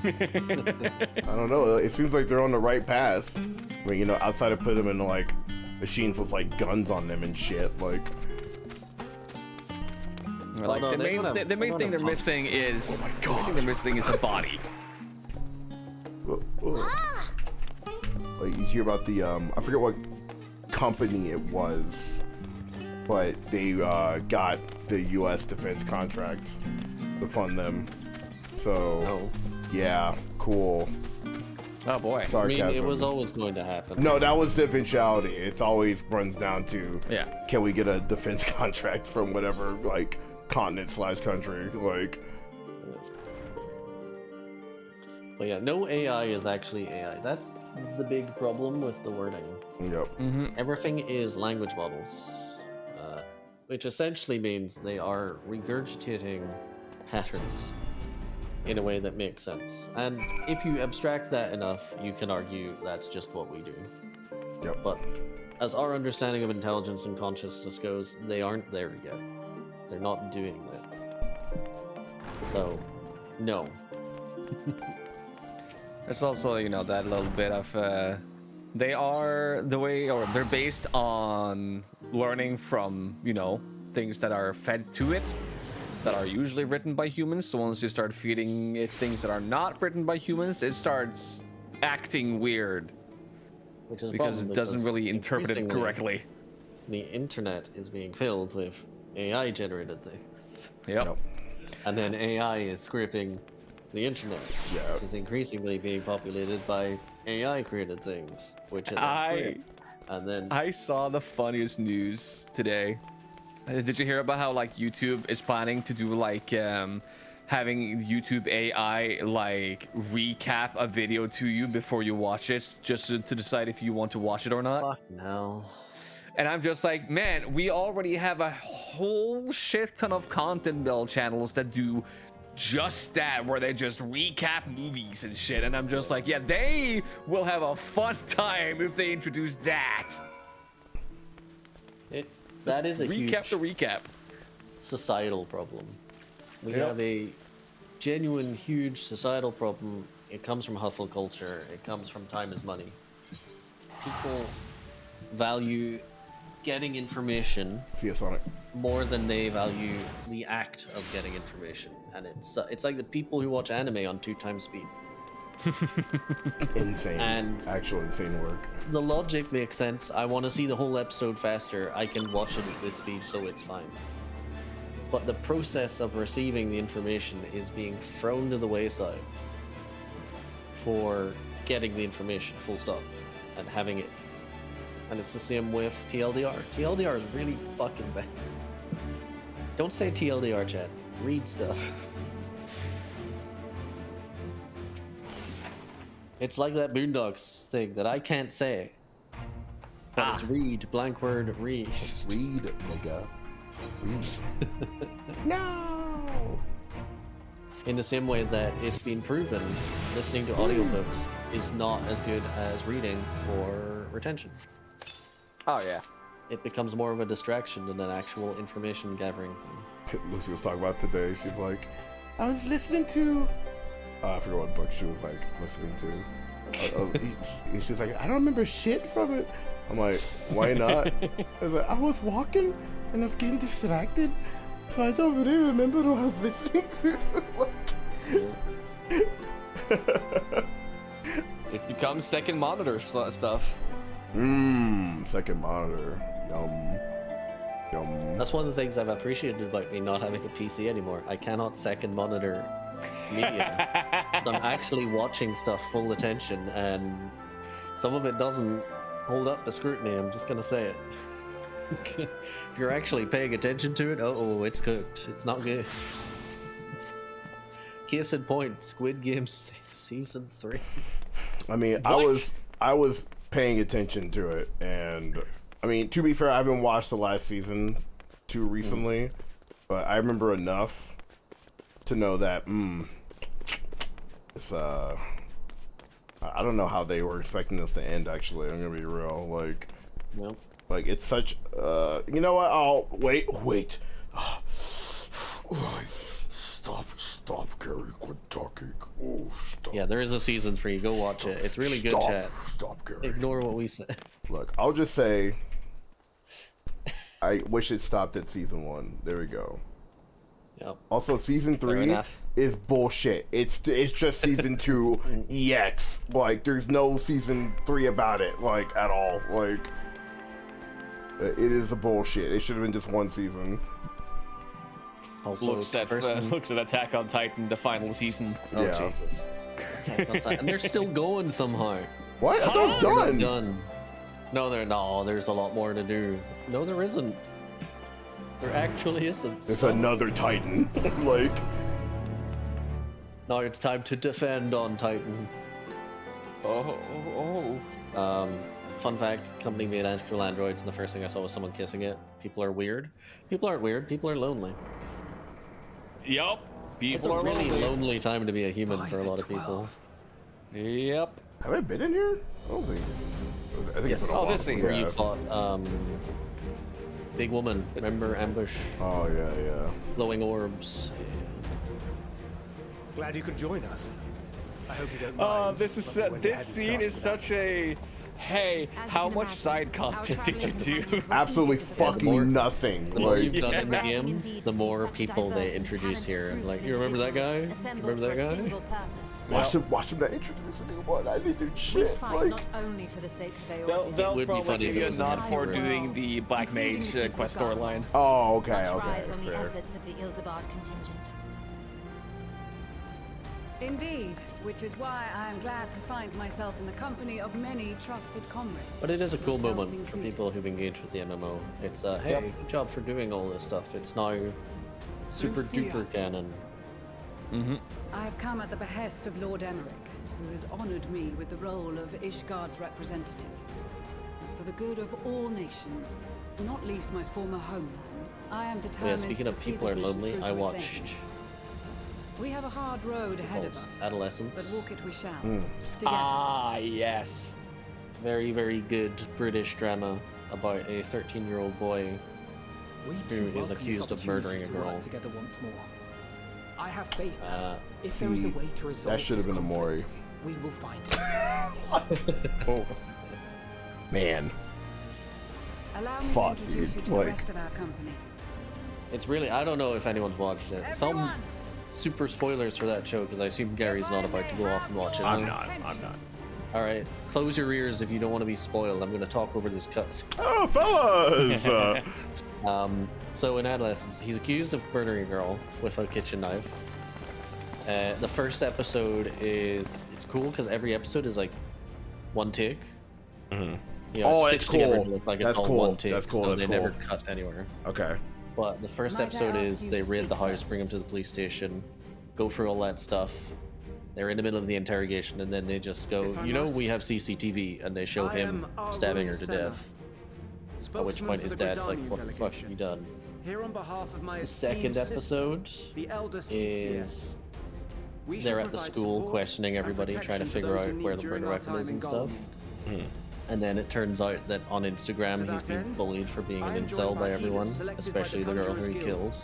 I don't know. It seems like they're on the right path. I mean, you know, outside of putting them in like machines with like guns on them and shit. Like, like no, the main thing they're missing is the main thing they're missing is a body. Like, you hear about the I forget what company it was, but they got the U.S. defense contract to fund them. So, yeah, cool. Oh boy. Sarcasm. I mean, it was always going to happen. No, that was the eventuality. It's always runs down to, yeah, can we get a defense contract from whatever like continent/country? Like, but yeah, no AI is actually AI. That's the big problem with the wording. Yep. Everything is language models, which essentially means they are regurgitating patterns in a way that makes sense. And if you abstract that enough, you can argue that's just what we do. Yep. But as our understanding of intelligence and consciousness goes, they aren't there yet. They're not doing that. So, no. There's also, you know, that little bit of they are the way, or they're based on learning from, you know, things that are fed to it, that are usually written by humans. So once you start feeding it things that are not written by humans, it starts acting weird. Which is because it doesn't really interpret it correctly. The internet is being filled with AI generated things. Yep. And then AI is scraping the internet, which is increasingly being populated by AI created things, which is and then I saw the funniest news today. Did you hear about how like YouTube is planning to do like having YouTube AI like recap a video to you before you watch it, just to decide if you want to watch it or not? Fuck no. And I'm just like, man, we already have a whole shit ton of content build channels that do just that, where they just recap movies and shit. And I'm just like, yeah, they will have a fun time if they introduce that. That is a recap the recap. Societal problem. We have a genuine, huge societal problem. It comes from hustle culture. It comes from time is money. People value getting information more than they value the act of getting information, and it's like the people who watch anime on 2x speed. Insane. And actual insane work. The logic makes sense. I want to see the whole episode faster. I can watch it at this speed, so it's fine. But the process of receiving the information is being thrown to the wayside for getting the information, full stop, and having it. And it's the same with TLDR. TLDR is really fucking bad. Don't say TLDR, chat. Read stuff. It's like that Boondocks thing that I can't say. But it's read, blank word, read. Read, nigga. Read. No! In the same way that it's been proven, listening to audiobooks is not as good as reading for retention. Oh, yeah. It becomes more of a distraction than an actual information gathering thing. Lucy was talking about today. She's like, I was listening to... I forgot what book she was like listening to. She was like, I don't remember shit from it. I'm like, why not? I was like, I was walking and I was getting distracted, so I don't really remember what I was listening to. It becomes second monitor stuff. Second monitor. Yum. Yum. That's one of the things I've appreciated about me not having a PC anymore. I cannot second monitor media. I'm actually watching stuff full attention, and some of it doesn't hold up to scrutiny. I'm just gonna say it. If you're actually paying attention to it, it's cooked. It's not good. Case in point, Squid Game season 3. I mean, What? I was paying attention to it, and I mean, to be fair, I haven't watched the last season too recently, but I remember enough to know that it's I don't know how they were expecting this to end. Actually, I'm gonna be real. Like, well, like it's such. You know what? Oh, wait. Stop, Gary. Quit talking. Oh, stop. Yeah, there is a season 3. Go watch it. It's really good, chat. Stop, Gary. Ignore what we said. Look, I'll just say, I wish it stopped at season 1. There we go. Yep. Also, season 3 is bullshit. It's just season 2 EX. Like, there's no season 3 about it, like, at all. Like, it is a bullshit. It should have been just 1 season. Also, looks at Attack on Titan, the final season. Oh, yeah. Jesus. Attack on Titan. And they're still going somehow. What? I thought it was done. No, there's a lot more to do. No, there isn't. There actually isn't. It's another Titan. Like. No, it's time to defend on Titan. Fun fact, company made actual androids, and the first thing I saw was someone kissing it. People are weird. People aren't weird, people are lonely. Yup. It's a really lonely time to be a human for a lot of people. Yep. Have I been in here? I don't think. I think it's been a while. This scene where you fought Big Woman. Remember Ambush? Oh yeah. Glowing orbs. Glad you could join us. I hope you don't mind. This scene is such a. Hey, how much side content did you do? Absolutely fucking nothing. The more you've done in the game, the more people they introduce here. Like, you remember that guy? Remember that guy? Watch him not introduce anyone. I didn't do shit. Like, not only for the sake of Eorzea. They'll probably give you a nod for doing the Black Mage quest storyline. Oh, okay, Rides on the fair. efforts of the Ilzabard contingent. Indeed, which is why I am glad to find myself in the company of many trusted comrades. But it is a cool yourselves moment for included. people who've engaged with the MMO. It's hey, good job for doing all this stuff. It's now super duper canon. I have come at the behest of Lord Emmerich, who has honored me with the role of Ishgard's representative. For the good of all nations, not least my former homeland, I am determined Speaking to of see people this are mission lonely, through I to its watched end. We have a hard road ahead of us. Adolescence. But walk it we shall. Together. Ah, yes. Very, very good British drama about a 13-year-old boy who is accused of murdering a girl. Together once more. I have faith. If See, there is a way to resolve that should have been a Mori. we will find it. Oh. Man. Allow me Fuck, to introduce dude. you to the Like, rest of our company. It's really, I don't know if anyone's watched it. Some super spoilers for that show, because I assume Gary's not about to go off and watch it. I'm not. Alright, close your ears if you don't want to be spoiled. I'm going to talk over this cuts. Oh, fellas! So in Adolescence, he's accused of murdering a girl with a kitchen knife. The first episode is, it's cool because every episode is like one take. You know, That's stitched together cool. to look like That's it's all cool. one take, That's cool. so That's they cool. never cut anywhere. Okay. But the first episode is they raid the house, bring him to the police station, go through all that stuff. They're in the middle of the interrogation, and then they just go, you know, we have CCTV, and they show him stabbing her to death. At which point his dad's like, what the fuck have you done? Here on behalf of my The second episode is they're at the school questioning everybody, trying to figure out where the murder weapon is and stuff. And then it turns out that on Instagram he's being bullied for being an incel by everyone, especially the girl who he kills.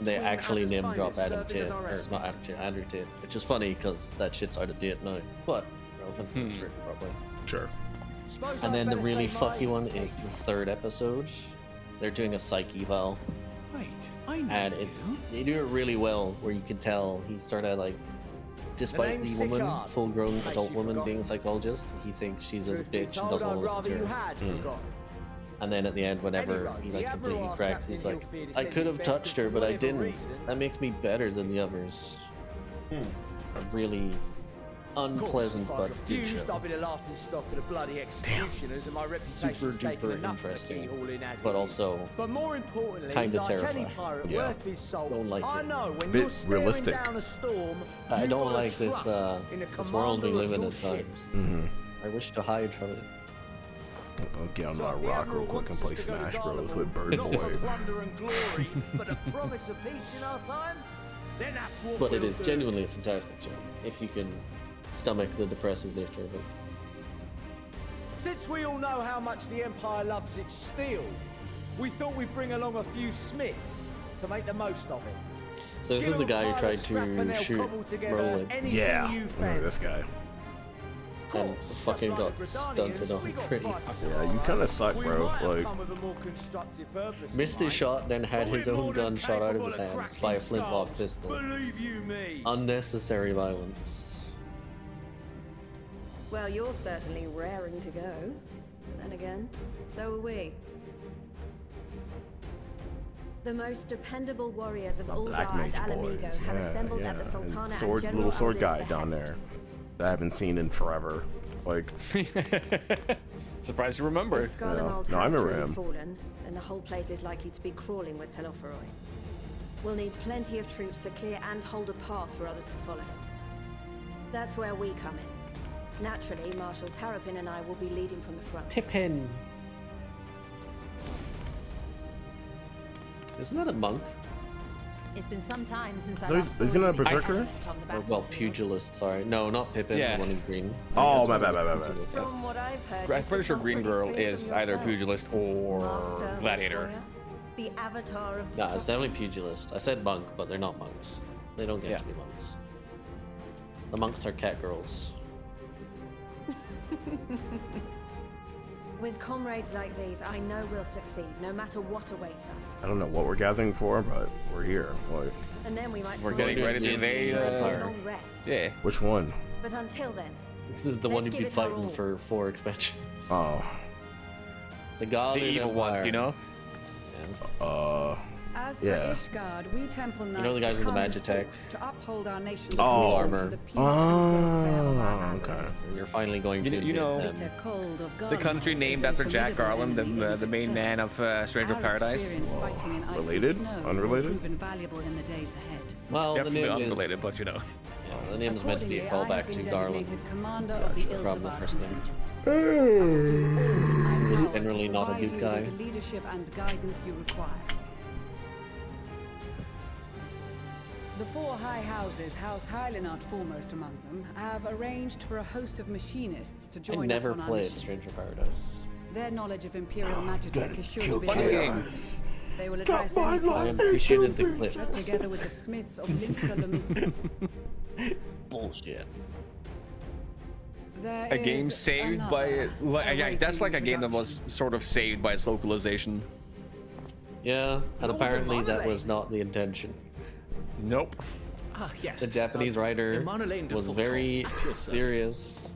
They actually name drop Adam Tate, or not Adam Tate, Andrew Tate, which is funny because that shit's out of date now, but relevant, it's written properly. Sure. And then the really fucky one is the third episode. They're doing a psych eval. Wait, I know And they do it really well, where you can tell he's sort of like, despite the woman, full-grown adult woman being a psychologist, he thinks she's a bitch and doesn't want to listen to her. And then at the end, whenever he like completely cracks, he's like, I could have touched her, but I didn't. That makes me better than the others. A really unpleasant but good show. I'll be the laughing stock of the bloody executioners, and my reputation's taken Duper enough interesting, all in as but it also is. But more importantly, kinda like terrifying. any pirate Yeah. worth his salt, Don't like I it. know when Bit you're staring realistic. down a storm, I you've don't gotta like this trust in the this world we commander live of in your at ship. times. I wish to hide from it. I'll get on So that if the rock Admiral real quick and wants play us to go to Smash Bros Garlemald, with Bird not Boy. for plunder and glory, but a promise of peace in our time, then that's what But it we'll is do. genuinely a fantastic show if you can stomach the depressive nature of it. Since we all know how much the Empire loves its steel, we thought we'd bring along a few smiths to make the most of it. So this is the guy who tried to shoot Roland. Yeah, I remember this guy. And fucking got stunted on pretty. Yeah, you kind of suck, bro. Like, missed his shot, then had his own gun shot out of his hands by a flintlock pistol. Believe you me. Unnecessary violence. Well, you're certainly raring to go. Then again, so are we. The most dependable warriors of Uldar Black and Mage Alamigo boys. have Yeah, assembled yeah. at the Sultana And sword, and General little sword Alden's guy down behest. there that I haven't seen in forever. Like, surprised you remember. If Garlemald no, I has remember truly him. fallen, then the whole place is likely to be crawling with Telophoroi. We'll need plenty of troops to clear and hold a path for others to follow. That's where we come in. Naturally, Marshal Terrapin and I will be leading from the front. Pippin. Isn't that a monk? It's been some time since I Isn't last that saw a you berserker? on the Or, battlefield. well, pugilist, sorry. No, not Pippin, Yeah. the one in green. Oh, That's my one bad, of my the bad, my bad. pugilists. From what I've heard, I'm you've pretty sure become Green pretty Girl fearsome is either yourself. pugilist or Master gladiator. warrior, the avatar of No, it's destruction. definitely pugilist. I said monk, but they're not monks. They don't get to be monks. The monks are cat girls. With comrades like these, I know we'll succeed, no matter what awaits us. I don't know what we're gathering for, but we're here. Like, And then we might We're fall getting into ready to a invade, good long rest. Yeah. which one? But until then, This is the one Let's you'd be give it our fighting all. for 4 expansions. Oh, The God The evil one, you know? As for yeah. Ishgard, we Temple Knights know the guys with the come in Magitech? force to uphold our nation's Cool Oh. armor. to the peace and welfare of our Oh, okay. allies. You're finally going to You invade know, them. Bitter cold of The Garlemald country is named a after Jack formidable Garland, enemy the in main itself. man of Stranger Our Paradise. experience fighting in ice and Related? snow will Unrelated? prove invaluable in the days ahead. Well, Definitely the name unrelated, is, but you know. yeah, the name is meant to be a Accordingly, I callback have to been Garland. designated commander of the From the Ilzabar first game. contingent. He was Power to generally not a provide good you guy. with the leadership and guidance you require. The 4 high houses, House Hylinard foremost among them, have arranged for a host of machinists to I join us never on our played mission. Stranger Paradise. Their knowledge of Imperial Magitech is sure to be Funny game. valuable. They will address my any life. I problems appreciated the clips. together with the smiths of Lixalums. Bullshit. There A game is saved by another yeah, that's like a awaiting game that was sort of saved by its localization. Yeah, and Lord of apparently that Monolane. was not the intention. Nope. Ah, yes. The Japanese writer Monolane de was Foucault, very at your service. serious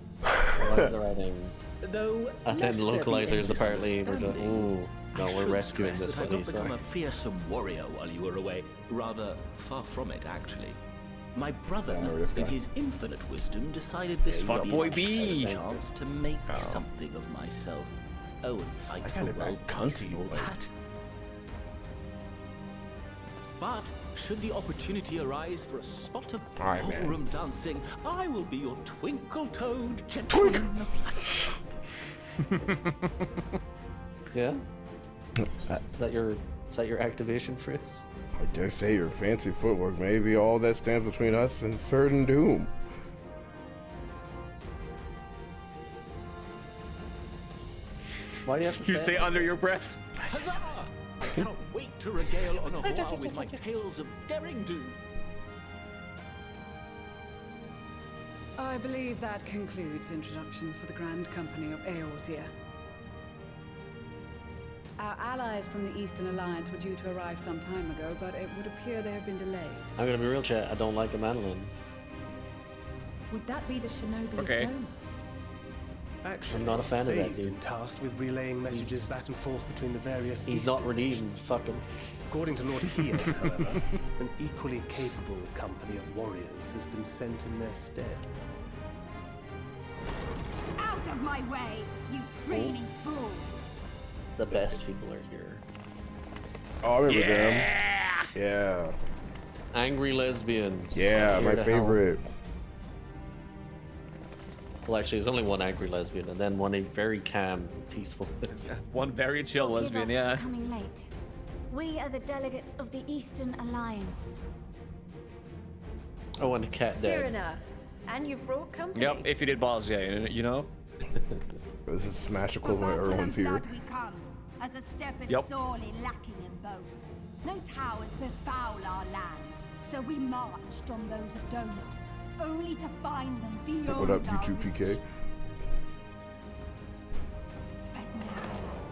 about the writing. Though, And then lest there be localizers any apparently were just, misunderstanding, ooh, no, I we're should rescuing stress this that I've buddy, not become sorry. a fearsome warrior while you were away. Rather, far from it, actually. My brother, I remember this in guy. his infinite wisdom, decided this Fuck would be boy an B. excellent chance to make Oh. something of myself. Oh, and fight I for got it back world cunty, peace and all like- that. But should the opportunity arise for a spot of All right, man. ballroom dancing, I will be your twinkle-toed gentleman of light. Yeah? Is that your activation, Frizz? I dare say your fancy footwork may be all that stands between us and certain doom. Why do you have to You say it? under your breath. Huzzah! I cannot wait to regale on a while with my tales of daring do. I believe that concludes introductions for the Grand Company of Eorzea. Our allies from the Eastern Alliance were due to arrive some time ago, but it would appear they have been delayed. I'm gonna be real, chat. I don't like a Madeline. Would that be the shinobi Okay. of Doma? Actually, I'm not a fan of that they've dude. been tasked with relaying messages back and forth between the various He's Eastern not redeemed. nations. Fuck him. According to Lord Here, however, an equally capable company of warriors has been sent in their stead. Out of my way, you preening fool! The best people are here. Oh, I remember them. Yeah. Angry lesbians. Yeah, Here my to favorite. help. Well, actually, there's only one angry lesbian, and then one a very calm, peaceful. One very chill Forgive lesbian, us yeah. for coming late. We are the delegates of the Eastern Alliance. Oh, and the cat dead. Cyrena, and you've brought company. Yep, if you did balls, yeah, you know. This is Smash equivalent. Everyone's here. We come, as a step is Yep. sorely lacking in both. No towers befoul our lands, so we marched on those of Doma, only to find them beyond What up, our YouTube reach. PK? But now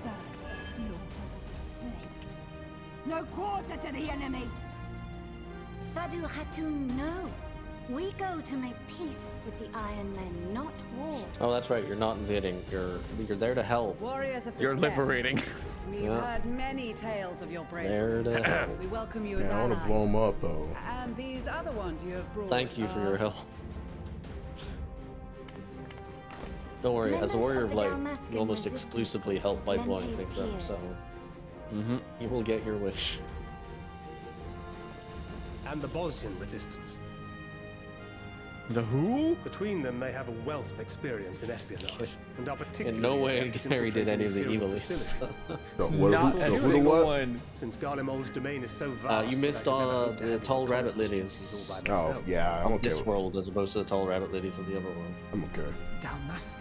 our thirst for slaughter will be slaked. No quarter to the enemy! Sadu Hatun, no. We go to make peace with the Iron Men, not war. Oh, that's right. You're not invading. You're there to help. Warriors of the You're steppe. liberating. We've Yeah. heard many tales of your There bravery. to help. We welcome you as Yeah, I want allies. to blow him up though. And these other ones you have brought. Thank you for your help. Don't worry. As a Members warrior of of the light, Dalmascan you almost resistance exclusively help by lent blowing his things up. tears. So Mm-hmm. you will get your wish. And the Bosnian resistance. The who? Between them, they have a wealth of experience in espionage, and are particularly In no way adept at Gary did any of the infiltrating evil facilities. Not a single one. Since Garlemald's domain is so vast, You missed that I can never all hope to the handle tall rabbit constituencies ladies. all by Oh myself. yeah, I'm Of okay this with world, as opposed to the tall rabbit ladies of the other world. I'm okay. Dalmasca.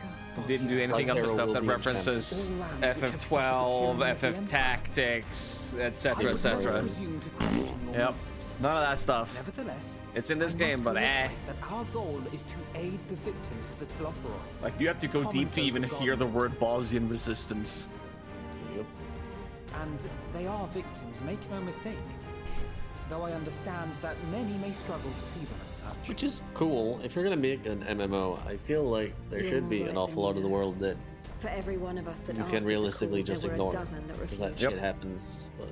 Didn't do anything Like of the there stuff will that be references All lands which have suffered the FF12, tyranny of the FF Empire. Tactics, I etc., would not etc. presume to question your Yep. motives. None of that stuff. Nevertheless, It's in this I game, must but reiterate that our goal is to aid the victims of the Telophoroi. Like, you have to go Common deep to folk even of hear the Garlemald. word Bosnian resistance. Yep. And they are victims, make no mistake. Though I understand that many may struggle to see them as such. Which is cool. If you're gonna make an MMO, I feel like there You're should more be right an than awful you lot of the know. world that For every one of us that you answered can realistically the call, just there were ignore. a dozen that Because that refused. shit happens. But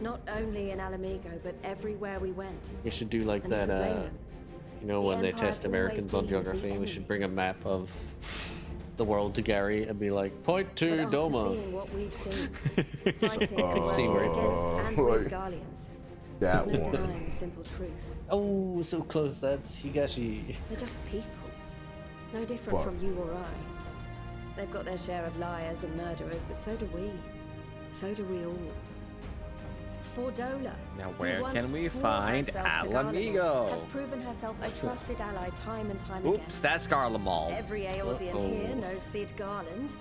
Not only in Alamigo, but everywhere we went. we should do like And that. you could blame them. You know, The when they Empire's test always Americans on been the geography, we enemy. should bring a map of the world to Gary and be like, point to But after Doma. seeing what we've seen, fighting I can see where it against goes. and with Garleans, That there's no one. denying the simple truth. Oh, so close. That's Higashi. They're just people. No different Fuck. from you or I. They've got their share of liars and murderers, but so do we. So do we all. Fordola, Now, who where once can we swore find herself to Garlemald, Alamigo? has proven herself a trusted ally time and time Oops, that's Garlemald. again. Every Eorzean Uh-oh. here knows Cid Garland,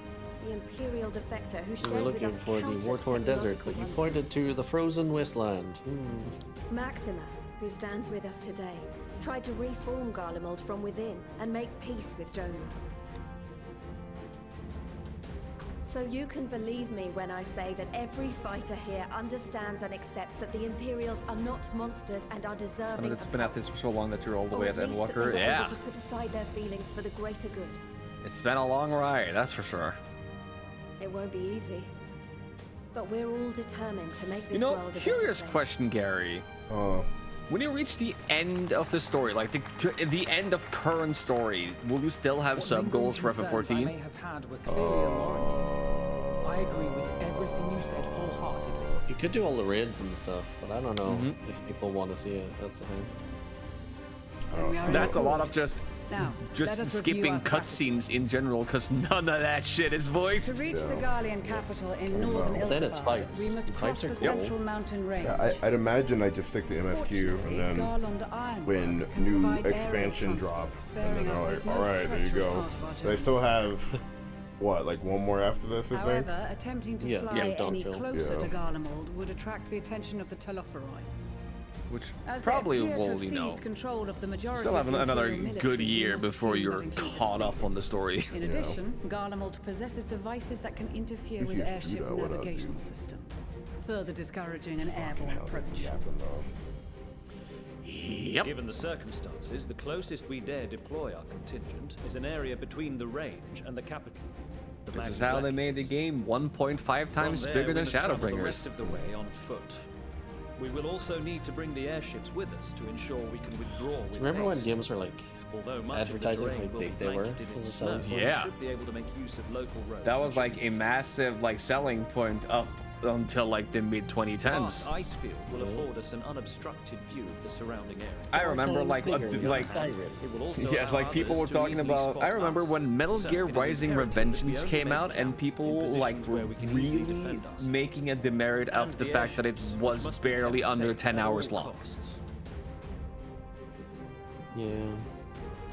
the Imperial defector who We shared were with looking us for the countless war-torn desert, technological but you wonders. pointed to the frozen wasteland. Maxima, who stands with us today, tried to reform Garlemald from within and make peace with Doma. So you can believe me when I say that every fighter here understands and accepts that the Imperials are not monsters and are deserving It's of been at this for so long that you're all the or way at at least that they Endwalker. were Yeah. able to put aside their feelings for the greater good. It's been a long ride, that's for sure. It won't be easy, but we're all determined to make this You know, world a better curious place. question, Gary. When you reach the end of the story, like the end of current story, will you still have sub goals for Concerns I FF14? may have had were clearly unwarranted. I agree with everything you said wholeheartedly. You could do all the raids and stuff, but I don't know Mhm. if people want to see it. That's the thing. That's a lot of just Now, let us review skipping our strategy. cutscenes in general, because none of that shit is voiced. To reach the Garlean capital in northern Well, then it's Ilsabard, fights. we must The cross fights the are cool. central mountain range. Yeah, I'd imagine I just stick to MSQ and then Garland Ironworks when can new provide aerial expansion transport, drop, and sparing then us they're this like, most all right, there you treacherous go. part of our But I journey. still have what, like one more after this, I think. However, attempting to Yeah. fly Yeah, any Dawnfall. closer Yeah. to Garlemald would attract the attention of the Telophoroi. Which As probably they appear to will, have you know, seized control of the majority still have of the another Imperial good military, we year must before assume you're that includes its caught fleet. up on the story. In addition, Garlemald possesses devices that can interfere This with is airship Judah, what up, navigational dude? systems, further discouraging an Fucking airborne hell, that approach. yapping, though. Yep. Given the circumstances, the closest we dare deploy our contingent is an area between the range and the capital. The This is Magna how they made the Blackgates. game 1.5 times From there, bigger we than must travel the Shadowbringers. rest of the way on foot. We will also need to bring the airships with us to ensure we can withdraw with Remember when haste. games were like Although much advertising of the how terrain will big be they were? blanketed in It was snow, so we Yeah. should be able to make use of local roads That and was like a trees. massive like selling point up until like the mid The 2010s. vast ice field will afford us an unobstructed view of the surrounding area. I remember like It will also yeah, allow like people were others to talking easily about. spot I remember us. when Metal So Gear it is Rising imperative that we Revengeance only came make out, and camp people in like positions were where we can easily really defend ourselves. making a demerit out of the And fact that it airships, which was must be kept barely under safe 10 at hours all long. costs. Yeah,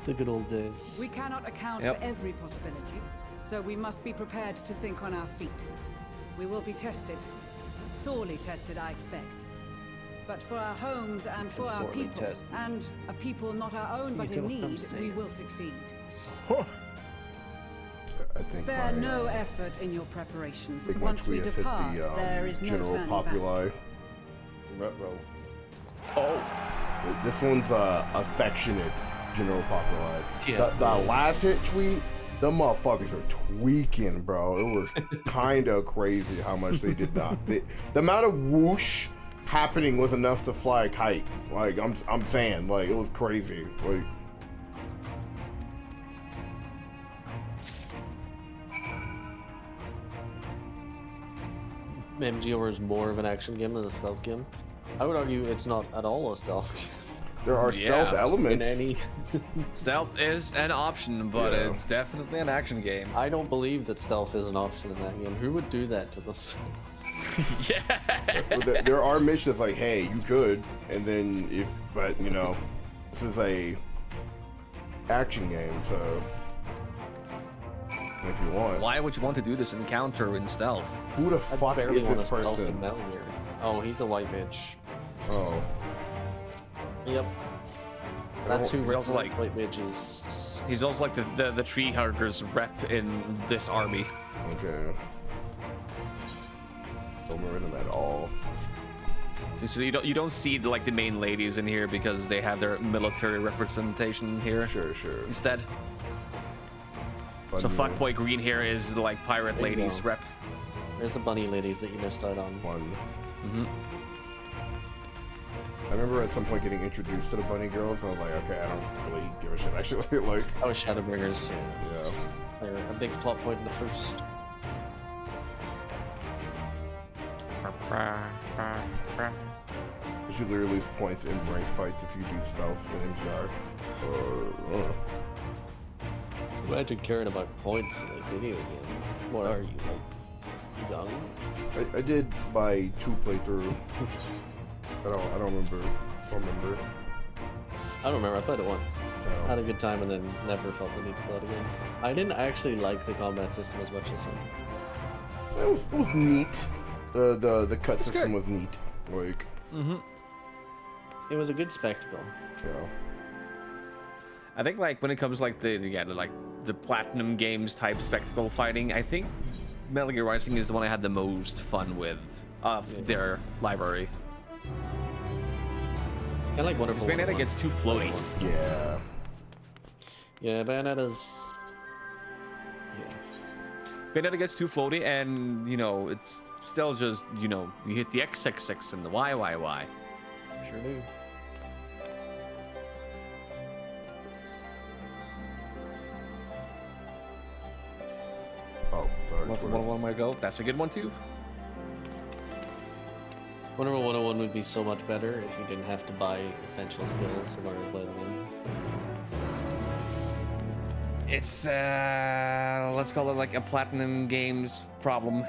the good old days. We cannot account Yep. for every possibility, so we must be prepared to think on our feet. We will be tested. Sorely tested, I expect. But for our homes and for our Sorely people, tested. and a people not our own but You in know what I'm need, we saying. will succeed. I think Spare my, no effort in your preparations. I think my Once we tweet has hit depart, the there is no general turning populi. Ruh-roh. Oh. This one's affectionate general populi. Yeah. The last hit tweet, the motherfuckers are tweaking, bro. It was kind of crazy how much they did not. The amount of whoosh happening was enough to fly a kite. Like I'm saying, like it was crazy. Like. MGO is more of an action game than a stealth game. I would argue it's not at all a stealth. There are stealth elements. In any... Stealth is an option, but Yeah. it's definitely an action game. I don't believe that stealth is an option in that game. Who would do that to themselves? There are missions like, hey, you could, and then but you know, this is a action game, so if you want. Why would you want to do this encounter in stealth? Who the I fuck barely is want this to stealth person? in Metal Gear. Oh, he's a white bitch. Oh. Yep. That's who He's also represents like- white bitches. He's also like the tree huggers rep in this army. Okay. Don't remember them at all. So you don't see like the main ladies in here because they have their military representation here. Sure. Instead. Bunny. So Fuckboy Green here is the like pirate There you ladies go. rep. There's the bunny ladies that you missed out on. One. Mm-hmm. I remember at some point getting introduced to the bunny girls. I was like, okay, I don't really give a shit. Actually, like. Oh, Shadowbringers. Yeah. They're a big plot point in the first. You literally lose points in ranked fights if you do stealth in MGR. Imagine caring about points in a video game. What are you, like, young? I did my 2 playthrough. I don't remember. I don't remember. I played it once. No. Had a good time and then never felt the need to play it again. I didn't actually like the combat system as much as him. It was neat. The cut system good. was neat. Like. Mm-hmm. It was a good spectacle. Yeah. I think like when it comes like the platinum games type spectacle fighting, I think Metal Gear Rising is the one I had the most fun with of their library. I like Wonderful Bayonetta 101. gets too floaty. Yeah. Yeah, Bayonetta's... Bayonetta gets too floaty, and you know it's still just you hit the XXX and the YYY. Sure do. Oh, sorry. One more go. That's a good one too. Wonderful 101 would be so much better if you didn't have to buy essential skills in order to play the game. It's let's call it like a platinum games problem.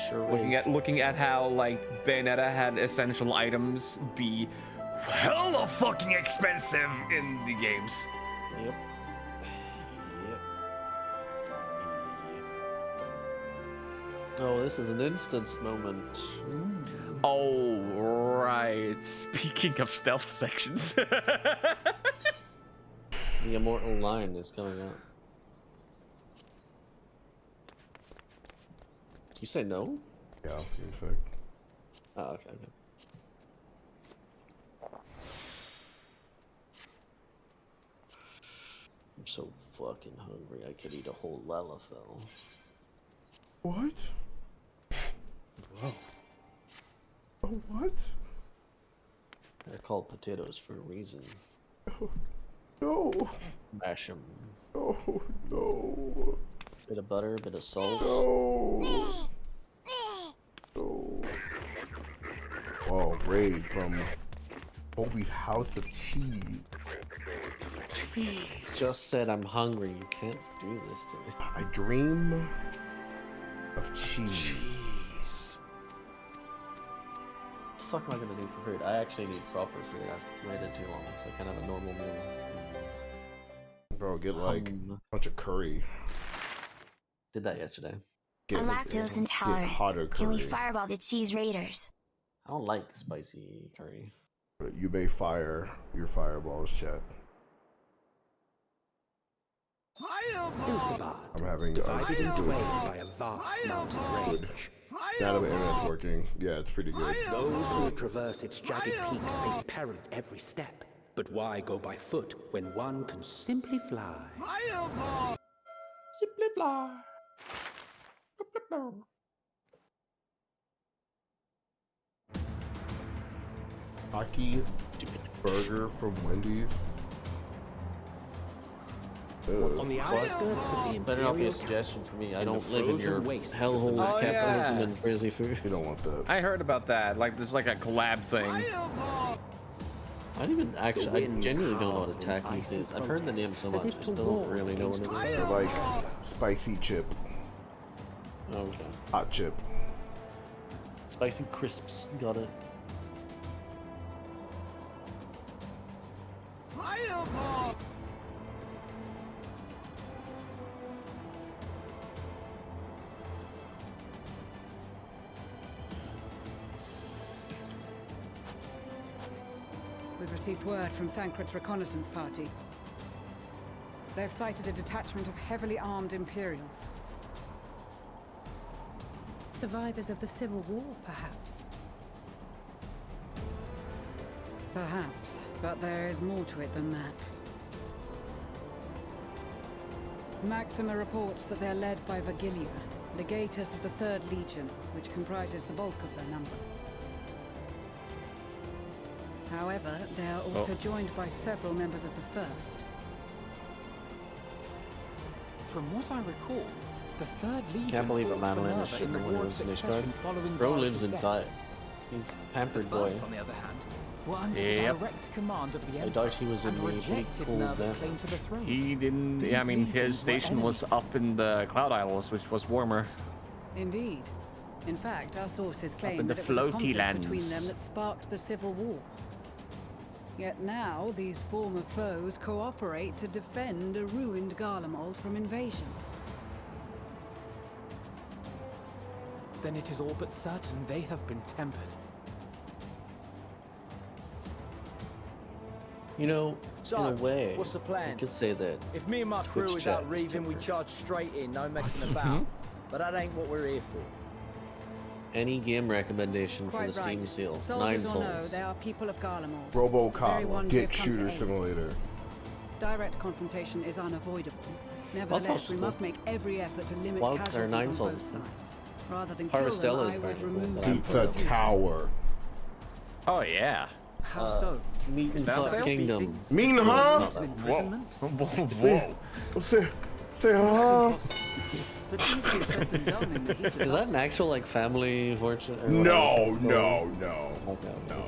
Sure Looking at how like Bayonetta had essential items be hella fucking expensive in the games. Yep. Oh, this is an instance moment. Oh, right. Speaking of stealth sections. The Immortal Line is coming out. You say no? Yeah, you said. Oh, okay. I'm so fucking hungry. I could eat a whole Lalafell. What? Whoa. Oh, what? They're called potatoes for a reason. No. Mash them. Oh, no. Bit of butter, bit of salt. No. raid from Obi's House of Cheese. Just said I'm hungry. You can't do this to me. I dream of cheese. What the fuck am I gonna do for food? I actually need proper food. I've waited too long, so I can have a normal meal. Bro, get like a bunch of curry. Did that yesterday. Get, I'm lactose intolerant. Hotter curry. Can we fireball the cheese raiders? I don't like spicy curry. You may fire your fireballs, chat. Ilsabard, I'm having divided in good. twain by a vast mountain range. Now that my internet's working, yeah, it's pretty good. Those who traverse its jagged peaks face peril at every step. But why go by foot when one can simply fly? Simply fly. Hockey burger from Wendy's. On the outskirts of the Better not be a Imperial suggestion for me. I in don't the live in your frozen wastes of hellhole the of capitalism and yes. crazy food. You don't want that. I heard about that. Like this is like a collab thing. I don't even actually. I winds genuinely don't know what howl in Attack Meat icy is. I've heard the name so much. protest, I as if to still don't war really know what it against is. They're like spicy chip, Okay. hot chip. Spicy crisps. Got it. We've received word from Thancred's reconnaissance party. They've sighted a detachment of heavily armed Imperials. Survivors of the Civil War, perhaps. Perhaps, but there is more to it than that. Maxima reports that they're led by Vergilia, legatus of the 3rd Legion, which comprises the bulk of their number. However, they are also joined by several members of the 1st. From what I recall, the 3rd Legion Can't believe a fought for Madeline is Nerva in the shooting War when of he lives in Succession Ishgard. following Bro Varus's lives death. inside. He's The pampered boy. 1st, on the other hand, were under the Yep. direct command of the I Empire doubt he was in and the rejected cool Nerva's death. claim to the throne. He didn't. Yeah, I mean, These his legions were station was enemies. up in the Cloud Isles, which was warmer. Indeed. In fact, our sources claim in the that it was a floaty conflict between lands. them that sparked the Civil War. Yet now, these former foes cooperate to defend a ruined Garlemald from invasion. Then it is all but certain they have been tempered. You know, So, in a way, what's the plan? you could say that. If me and my Twitch crew is chat out is reaving, we tempered. charge straight in, no messing about. But that ain't what we're here for. Any game recommendation for Quite the Steam right. Seal? 9 Soldiers or no, souls. they are people of Garlemald. Very RoboCop, ones we Dick have come to Shooter aid. Simulator. Direct confrontation is unavoidable. Nevertheless, we possible. must make every effort to limit Wild Card casualties 9 on souls both is cool. sides. Rather than kill them, Harvestella is I would very cool, remove but them. Pizza Tower. Oh yeah. How so? Meat and that Fuck sales Kingdom. Mean, huh? An imprisonment? Whoa. Say, huh? But easier said than done in the heat of Is that battle. an actual like family fortune? Or No, whatever it's called? no. Okay.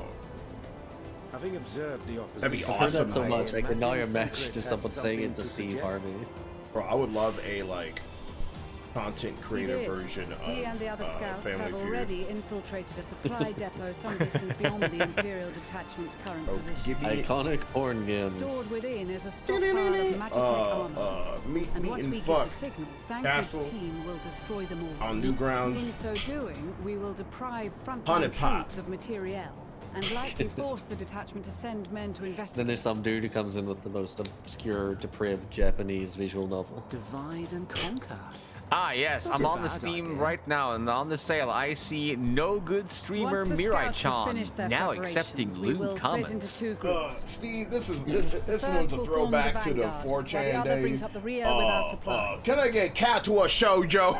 Having observed the opposition, That'd be I've heard that so awesome. much. I could now imagine imagine Thancred just had someone saying it something to to Steve suggest. Harvey. Bro, I would love a like content We creator did. version of He and the other scouts Family have Feud. already infiltrated a supply depot some distance beyond the Imperial detachment's current position. Give me Iconic porn games. Stored within is a stockpile of Magitech armaments. meet And me once in we fuck get the signal, Thancred's Castle team will destroy them all. on new grounds. In so doing, we will deprive frontline Haunted Pot. troops of materiel and likely force the detachment to send men to investigate. Then there's some dude who comes in with the most obscure, depraved Japanese visual novel. Divide and conquer. Ah yes, Not I'm a on the bad Steam idea. right now, and on the sale I see no good streamer Once the scouts have Mirai-chan finished their now preparations, accepting we lewd will split into comments. two groups. Steve, this first one's a will form the throwback to the vanguard, while the 4chan other days. brings up the rear with our supplies. Can I get Katua Shoujo?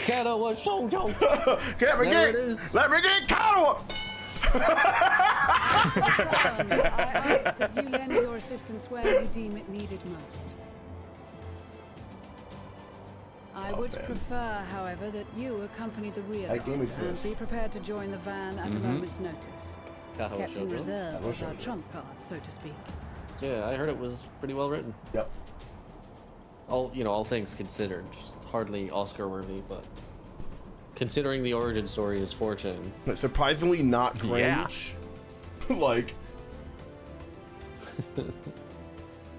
Katua Shoujo. Let me get Katua. Sons, I ask that you lend your assistance where you deem it needed most. I would prefer, however, that you accompany the rear That game guard and exists. be prepared to join the van at a moment's notice. Tahoe Kept in Showdown. reserve as our trump card, so to speak. Yeah, I heard it was pretty well written. Yep. All things considered, hardly Oscar-worthy, but considering the origin story is Fortune. Surprisingly not cringe. Like,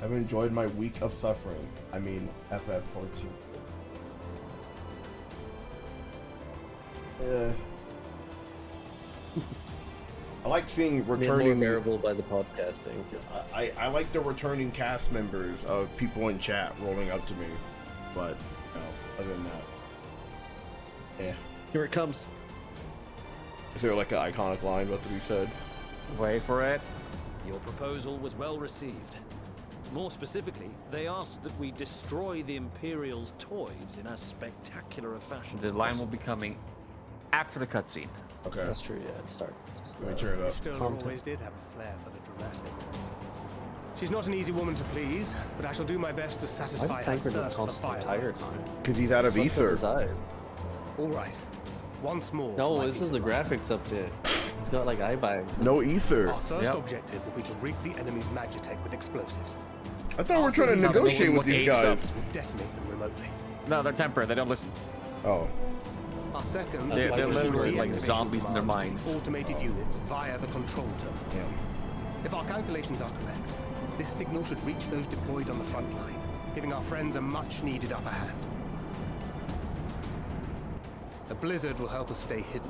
I've enjoyed my week of suffering. I mean, FF14. I like seeing returning. Made more bearable by the podcasting. I like the returning cast members of people in chat rolling up to me, but other than that, yeah. Here it comes. Is there like an iconic line about to be said? Wait for it. Your proposal was well received. More specifically, they asked that we destroy the Imperial's toys in as spectacular a fashion. The line will be coming after the cutscene. Okay. That's true, yeah, it starts. Let me turn it up. Stoller always did have a flair for the dramatic. She's not an easy woman to please, but I shall do my best to satisfy her thirst for fireworks. Because he's out of ether. All right. Once more. No, this is the graphics update. He's got like eye bags. No ether. Our first objective will be to rig the enemy's magitech with explosives. I thought we were trying to negotiate with these guys. We'll detonate them remotely. No, they're temporary. They don't listen. Oh. Our second, They're literally like deactivation zombies in their command minds. Automated units via the control terminal. If our calculations are correct, this signal should reach those deployed on the front line, giving our friends a much-needed upper hand. A blizzard will help us stay hidden,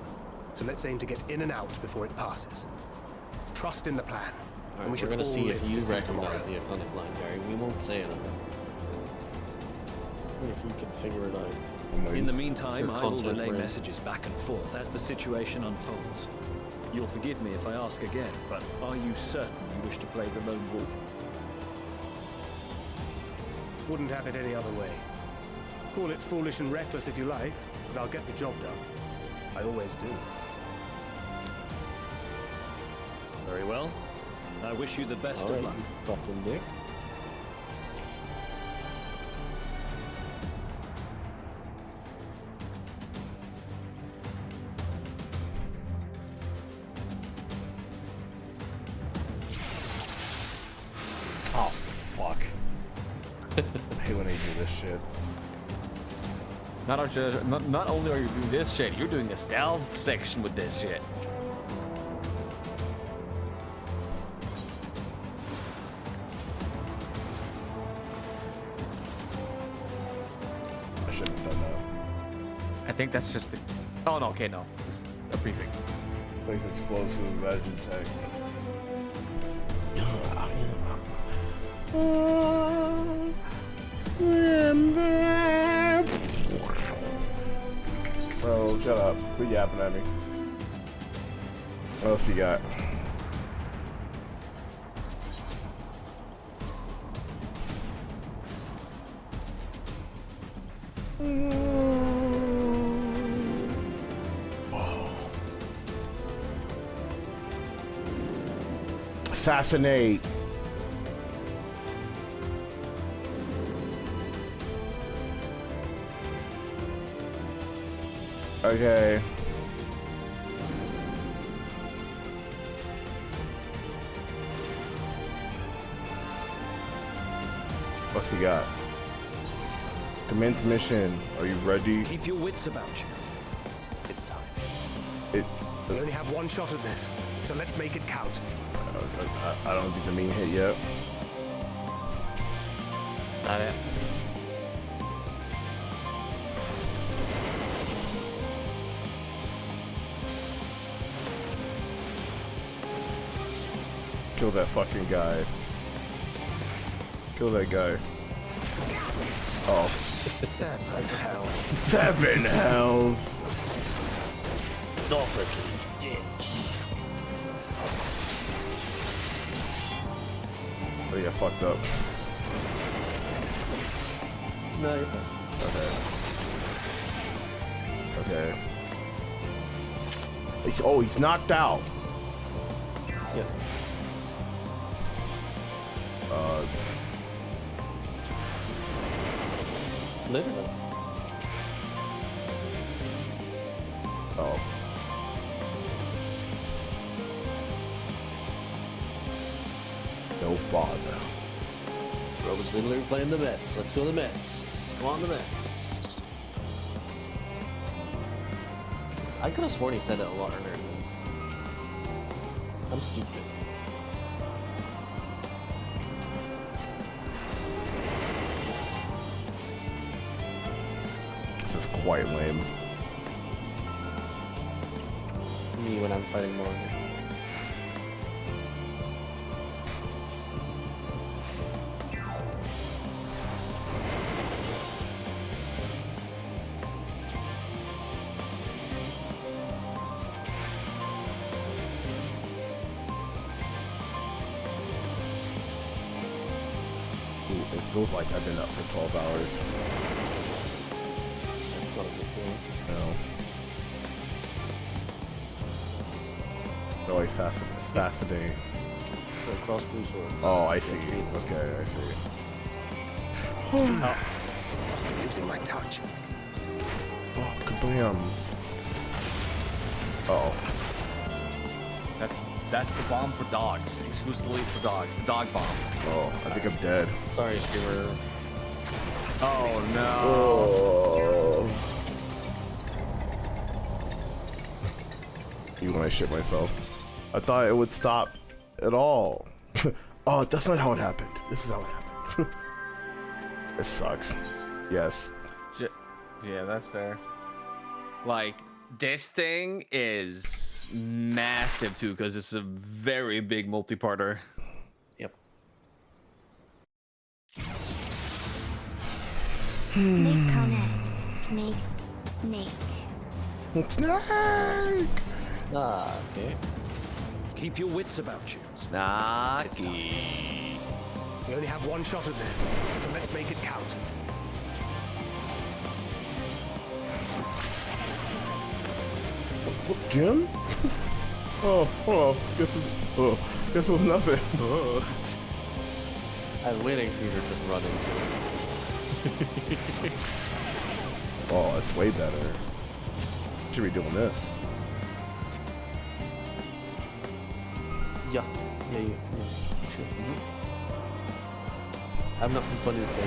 so let's aim to get in and out before it passes. Trust in the plan, and we We're should gonna all see live if to you see tomorrow. recognize the iconic line, Gary. We won't say anything. See if you can figure it out. In the meantime, Your I will content relay frame. messages back and forth as the situation unfolds. You'll forgive me if I ask again, but are you certain you wish to play the lone wolf? Wouldn't have it any other way. Call it foolish and reckless if you like, but I'll get the job done. I always do. Very well. I wish you the best of luck. You fucking dick. Oh, fuck. I hate when they do this shit. Not only are you doing this shit, you're doing a stealth section with this shit. I shouldn't have done that. I think that's just the... Oh, no, okay, no. It's a briefing. Place explosive Magitech. Bro, shut up. Quit yapping at me. What else you got? Assassinate. Okay. What's he got? Commence mission. Are you ready? Keep your wits about you. It's time. We only have one shot at this, so let's make it count. I don't think the mean hit yet. Not it. Kill that fucking guy. Kill that guy. Oh. 7 hells. 7 hells. Oh yeah, fucked up. No, you're fine. Okay. He's knocked out. Yeah. Literally. Oh. No father. Robo's literally playing the Mets. Let's go the Mets. Come on the Mets. I could have sworn he said it a lot earlier than this. I'm stupid. This is quite lame. Me when I'm fighting Morgan. It feels like I've been up for 12 hours. That's not a good feeling. No. No, Saturday. Cross blue sword. Oh, I see. Okay, I see. Oh. Must be losing my touch. Oh, kablam. Oh. That's the bomb for dogs, exclusively for dogs. The dog bomb. Oh, I think I'm dead. Sorry, Screamer. Oh no. Oh. Even when I shit myself. I thought it would stop at all. Oh, that's not how it happened. This is how it happened. It sucks. Yes. Yeah, that's fair. Like, this thing is massive too, because it's a very big multi-parter. Yep. Snake connect. Snake. Snake. Snake! Ah, okay. Keep your wits about you. Snacky. We only have one shot at this, so let's make it count. Jim? Oh, guess it was nothing. I was waiting for you to just run into it. Oh, that's way better. Should be doing this. Yeah. Sure. I have nothing funny to say.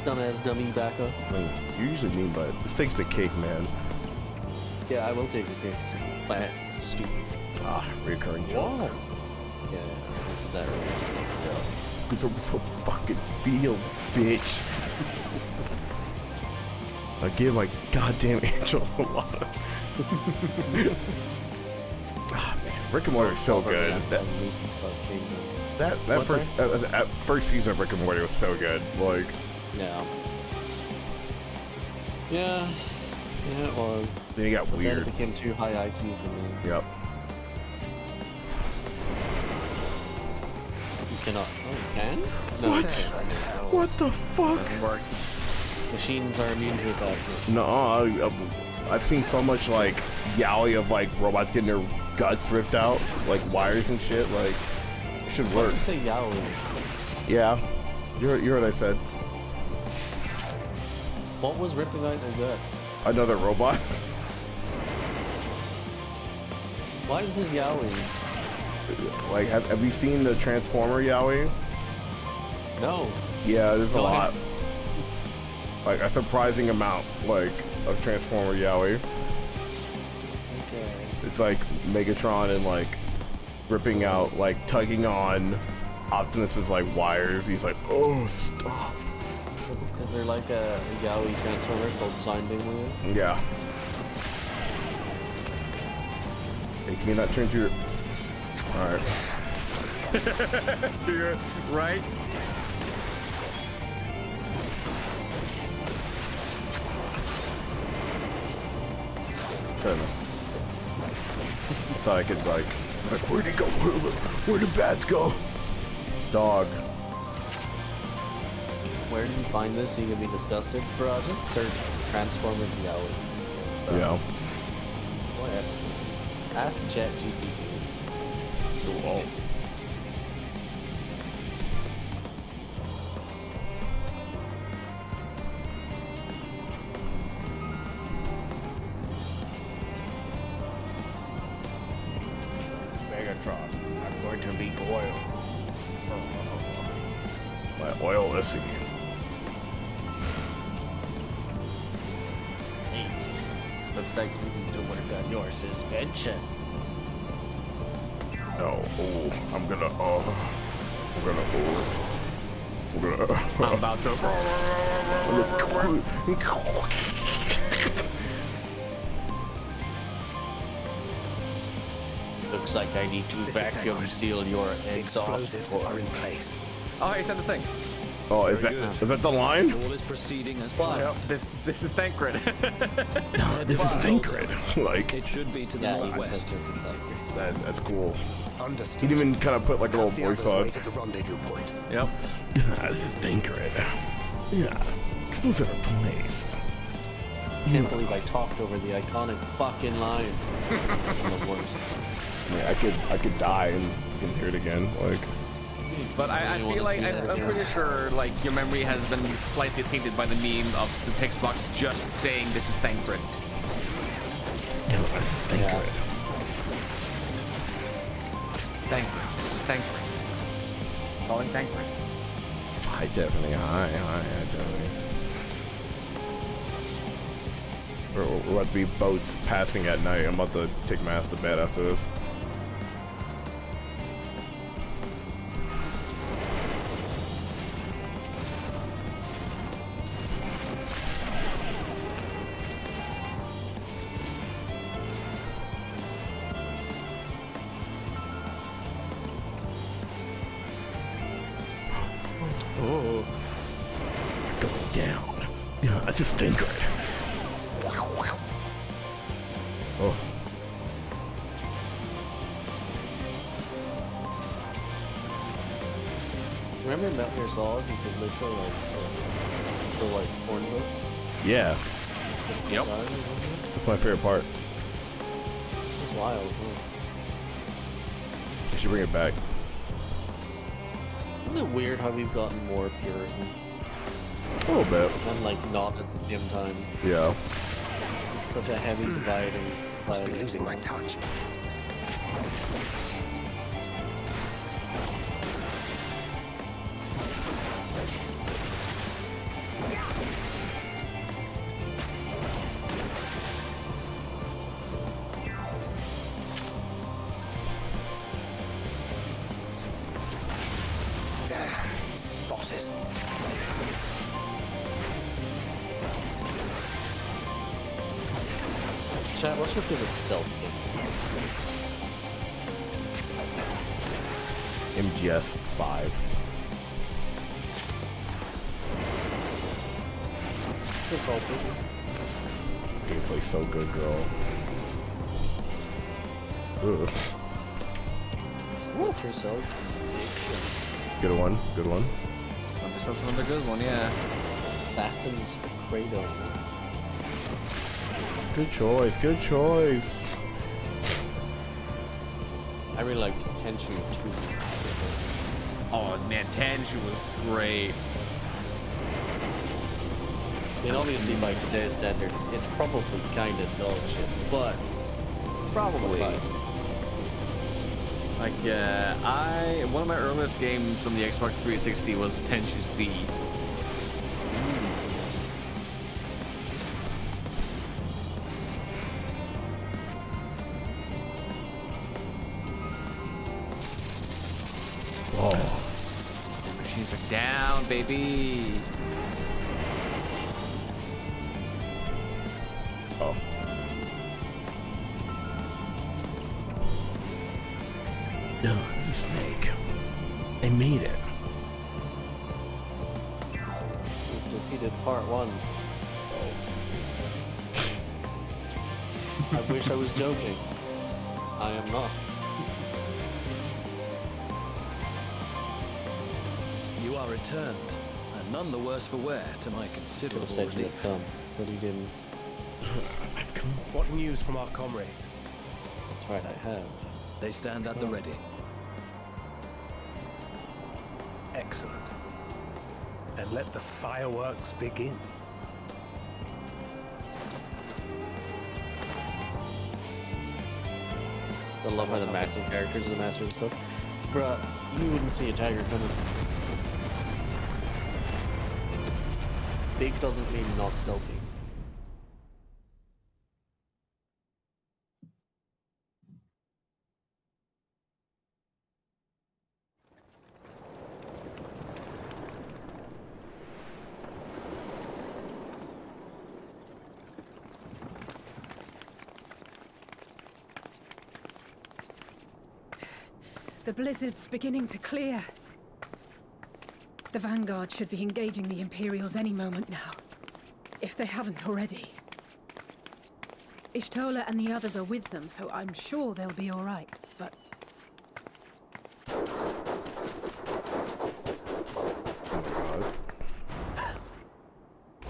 Dumbass dummy backer. I mean, you usually mean, but this takes the cake, man. Yeah, I will take the cake. But stupid. Ah, recurring joke. Whoa. Yeah, that really. Because I'm so fucking feel, bitch. I give my goddamn angel a lot of. Ah, man, Rick and Morty is so good. That first season of Rick and Morty was so good. Like. Yeah. Yeah, it was. Then it got weird. Then it became too high IQ for me. Yep. You cannot. Oh, you can? No, What? Okay. What the fuck? Doesn't work. Machines are immune to assassination. No, I've seen so much like yaoi of like robots getting their guts ripped out, like wires and shit. Like, it should work. Why did you say yaoi? Yeah, you heard what I said. What was ripping out their guts? Another robot. Why is this yaoi? Like, have you seen the Transformer yaoi? No. Yeah, there's a Go lot. ahead. Like a surprising amount, like, of Transformer yaoi. Okay. It's like Megatron and like ripping out, like tugging on Optimus's like wires. He's like, oh, stop. Is there like a yaoi transformer called Sounding Wheel? Yeah. Hey, can you not turn to your... Alright. To your right. I thought I could like where'd he go? Where'd the bats go? Dog. Where did you find this so you can be disgusted? Bro, just search Transformers yaoi. Yeah. Whatever. Ask ChatGPT. Cool. Megatron. I'm going to leak oil. My oil issue. Hey, looks like you need to work on your suspension. Oh, I'm gonna. I'm about to. Looks like I need to vacuum seal your exhaust Explosives are in place. Oh, he said the thing. Oh, is that the line? All is proceeding as planned. Yep, this is Thancred. This is Thancred. Like, It should be to the northwest. that's cool. Understood. He'd even kind of put like a little Have the voice others on. wait at the rendezvous point. Yep. This is Thancred. Yeah, explosives are placed. Can't believe I talked over the iconic fucking line. Yeah, I could die and you can hear it again. Like, But I feel like I'm pretty sure like your memory has been slightly tainted by the meme of the text box just saying this is Thancred. This is Thancred. Thancred. This is Thancred. Calling Thancred. Hi, Tiffany. Hi, Tiffany. We're about to be boats passing at night. I'm about to take my ass to bed after this. Oh, going down. Yeah, that's just Thancred. Oh. Remember in Metal Gear Solid, you could literally like throw like porn books? Yeah. Yep. That's my favorite part. It's wild. Huh? I should bring it back. Isn't it weird how we've gotten more Puritan? A little bit. And like not at the same time. Yeah. Such a heavy divide in society. Must be losing my touch. Spotted. Chat, what's your favorite stealth game? MGS 5. This all good. Gameplay so good, girl. Ugh. Splinter Cell. Good one. Good one. Splinter Cell's another good one, yeah. Assassin's Creed. Good choice. Good choice. I really liked Tenchu 2. Oh man, Tenchu was great. I mean, obviously by today's standards, it's probably kind of dog shit, but probably. Like, one of my earliest games from the Xbox 360 was Tenchu Z. Oh. Machines are down, baby. Oh. No, this is Snake. They made it. We've defeated part 1. I wish I was joking. I am not. You are returned, and none the worse for wear to my Could have considerable said you had relief. come, but he didn't. I've come. What news from our comrades? That's right, I have. They stand at the ready. Excellent. Then let the fireworks begin. I love how the massive characters are the master and stuff. Bruh, you wouldn't see a tiger coming. Big doesn't mean not stealthy. The blizzard's beginning to clear. The Vanguard should be engaging the Imperials any moment now, if they haven't already. Y'shtola and the others are with them, so I'm sure they'll be all right, but...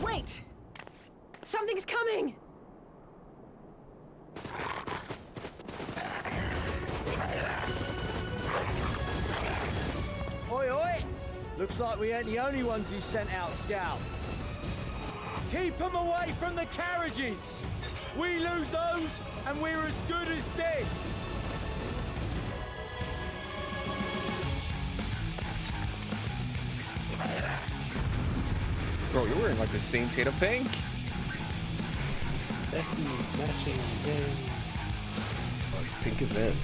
Wait! Something's coming! Oi, oi! Looks like we ain't the only ones who sent out scouts. Keep them away from the carriages! We lose those, and we're as good as dead! Bro, you're wearing like the same shade of pink. Besties matching, yay. Pink is in.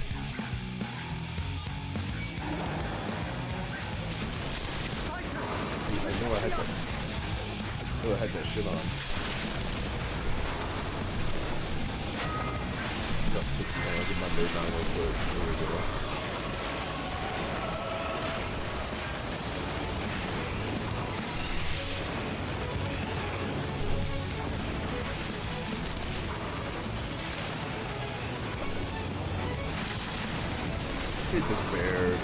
I know I had that shit on. So, I'll get my nose on real quick. There we go. It despaired.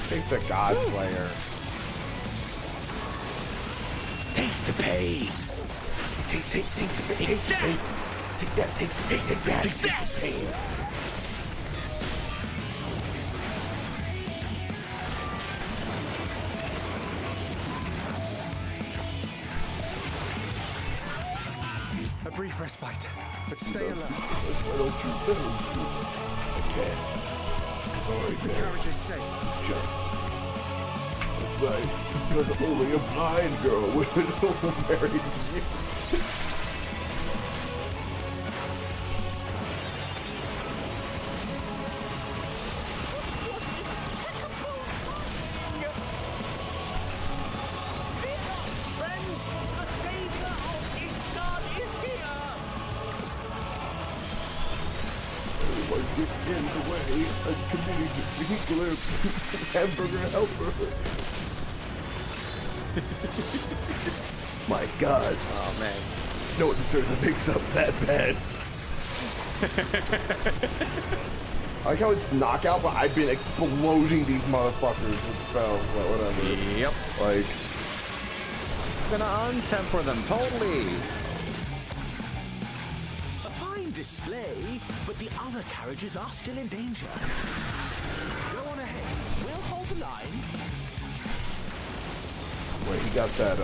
Takes the God Slayer. Taste the pain. Taste the pain. Taste the pain. Take that. Taste the pain. Take that. Taste the pain. A brief respite, but stay alert. Why don't you I can't. Sorry, The carriage is safe. Justice. That's right. Because only a blind girl would marry you. Friends, the savior of Ishgard is here! Everyone get in the way and committing vehicular hamburger helper. My God. Oh man. No one deserves a mix up that bad. I like how it's knockout, but I've been exploding these motherfuckers with spells, but whatever. Yep. Like, just gonna untemper them totally. A fine display, but the other carriages are still in danger. Go on ahead. We'll hold the line. wait, he got that,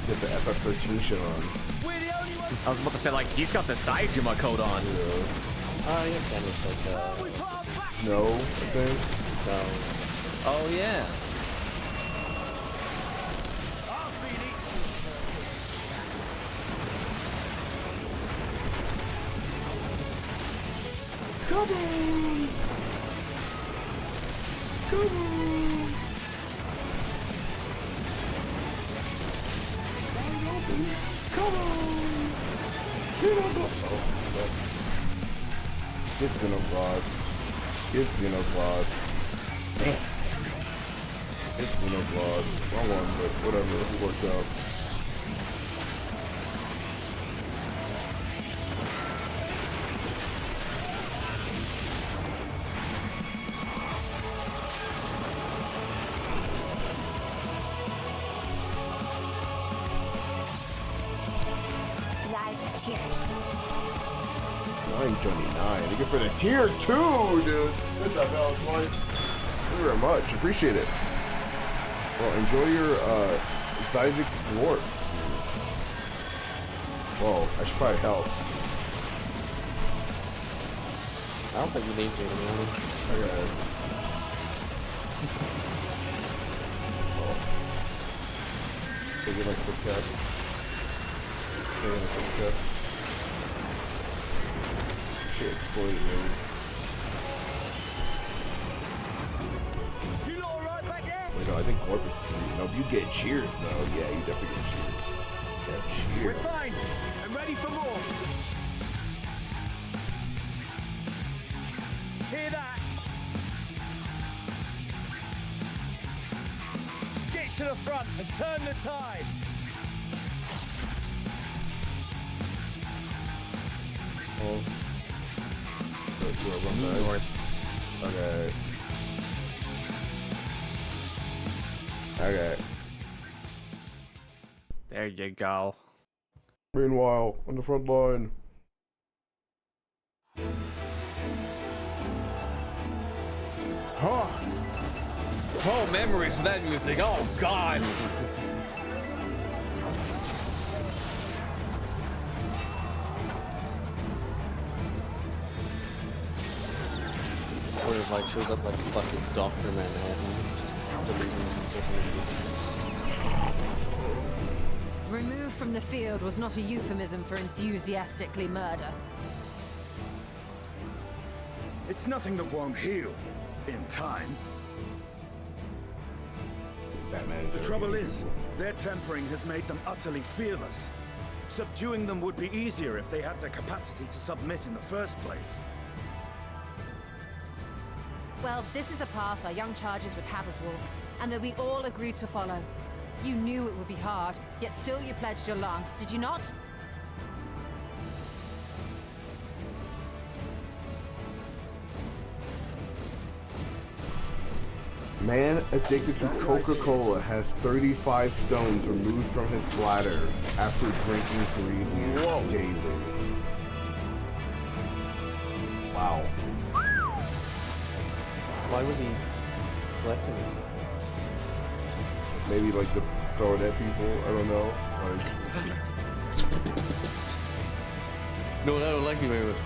get the FF13 shit on. We're the only ones. I was about to say, like, he's got the Saijima coat on. Yeah. Yes, kind of like, Snow, I think. No. Oh, yeah. Come on! Come on! Come on! Get on the... Oh, fuck. Get Xenoblast. Get Xenoblast. Damn. Get Xenoblast. Wrong one, but whatever. It worked out. Zai's tears. 9 Johnny 9. Thank you for the tier 2, dude. Good job, Alex White. Thank you very much. Appreciate it. Well, enjoy your Zai's Dwarf. Whoa, I should probably help. I don't think you need to, man. Okay. Take it like this guy. Take it like this guy. Shit exploded, man. You lot alright back there? Wait, no, I think Glorp is 3. No, you get cheers, though. Yeah, you definitely get cheers. Get cheers. We're fine. I'm ready for more. Hear that? Get to the front and turn the tide. Oh. North. Okay. Okay. There you go. Meanwhile, on the front line. Huh. Oh, memories from that music. Oh, God. What if like shows up like fucking Dr. Manhattan, just deleting different existence. Removed from the field was not a euphemism for enthusiastically murder. It's nothing that won't heal in time. Batman's The trouble is, their tempering has made them utterly fearless. Subduing them would be easier if they had the capacity to submit in the first place. Well, this is the path our young charges would have us walk, and that we all agreed to follow. You knew it would be hard, yet still you pledged your lance, did you not? Man addicted to Coca-Cola has 35 stones removed from his bladder after drinking 3 liters daily. Wow. Why was he collecting it? Maybe like to throw it at people. I don't know. Like. No, I don't like you very much.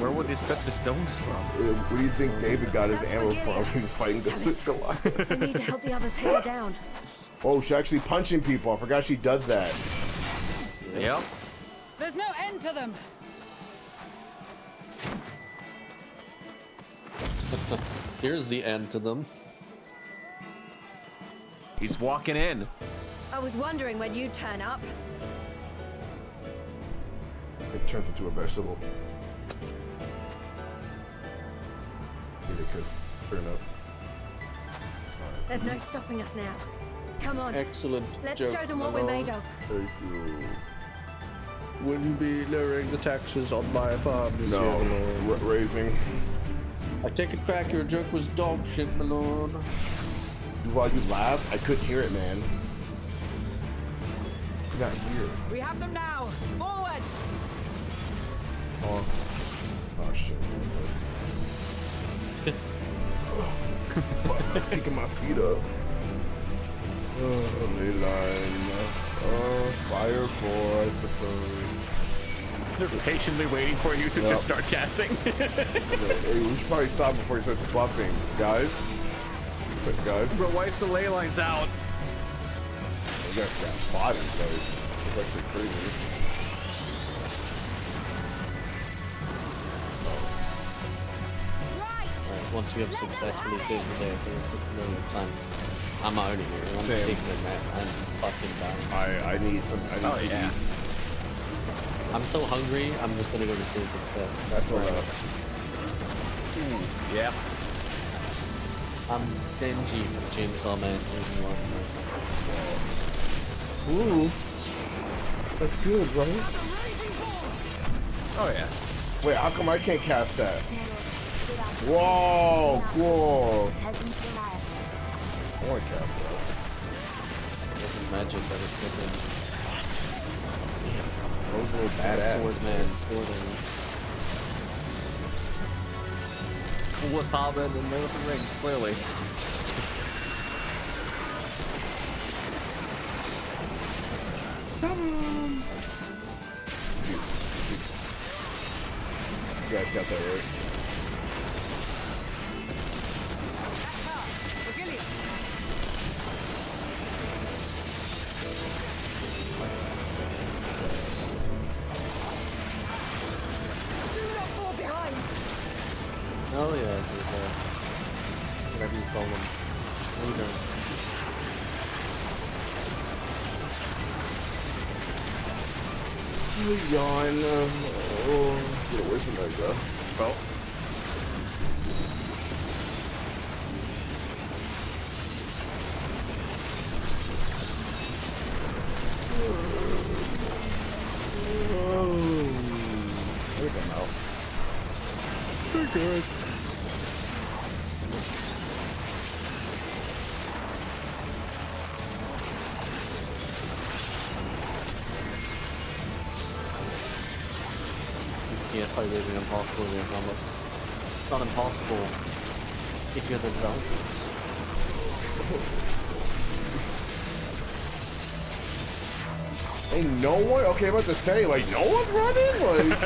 Where would they spent the stones from? Where do you think David got his ammo from? He was fighting the Goliath. We need to help the others take her down. Oh, she's actually punching people. I forgot she does that. Yep. There's no end to them. Here's the end to them. He's walking in. I was wondering when you'd turn up. It turns into a vegetable. Get it, cause turn up. There's no stopping us now. Come on. Excellent. Let's joke, show them what my we're lord. made of. Thank you. Will you be lowering the taxes on my farm this year, No, my lord? raising. I take it back, your joke was dog shit, my lord. While you laughed, I couldn't hear it, man. I got here. We have them now. Forward. Oh, oh shit. Fuck, I was kicking my feet up. Oh, ley line. Fire 4, I suppose. They're patiently waiting for you to just start casting. Hey, we should probably stop before he starts buffing, guys. But guys, Bro, why is the ley lines out? we got that body, though. It's actually crazy. Alright, once you have successfully saved the day, there's no time. I'm out of here. I'm Same. taking a nap. I'm fucking dying. I need some eats. I'm so hungry, I'm just gonna go to sleep instead. That's what Yeah. I'm Denji from Chainsaw Man Season 1. Ooh. That's good, right? Oh yeah. Wait, how come I can't cast that? Whoa, cool. I want to cast that. This is magic that is flipping. Those little badass. Swordman, swordman. Coolest Hobbit in Lord of the Rings, clearly. Come on. guys got that right. Oh yeah, there's whatever you call them. Leader. Yawn. Oh, get away from that guy. Well. Look at them out. They're good. You can't fight everything impossible in your combos. It's not impossible if you have the developers. Ain't no one? Okay, I'm about to say, like, no one's running? Like...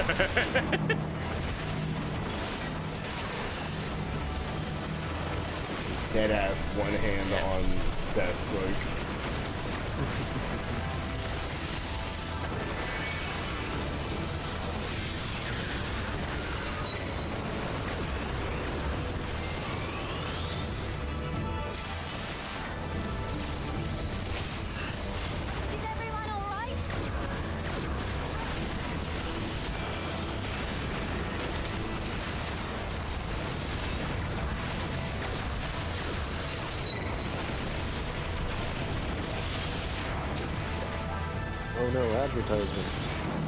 Dead ass, one hand on desk, like... Oh no, advertisement.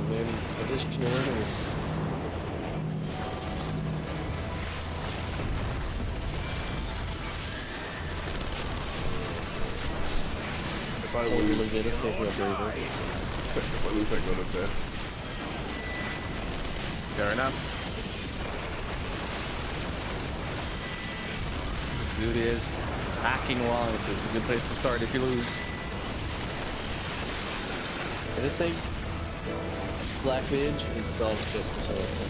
Then additional enemies. If I lose, get us taking up bravery. If I lose, I go to bed. Fair enough. This dude is hacking wise. It's a good place to start if you lose. This thing, Black Mage is dog shit for some reason.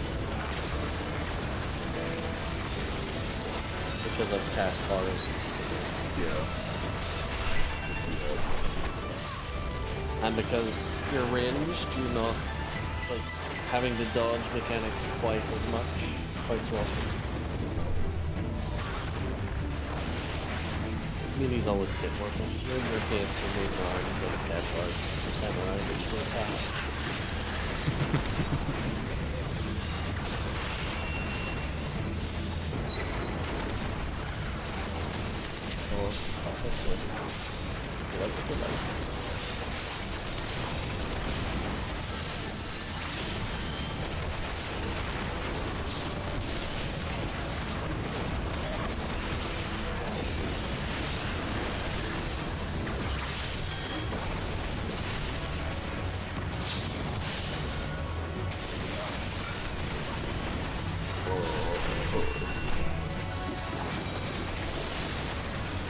Because of cast bars. Yeah. And because you're ranged, you're not like having the dodge mechanics quite as much, quite so often. Meanies always get more fun. In your case, you're moving around and getting cast bars for samurai, which was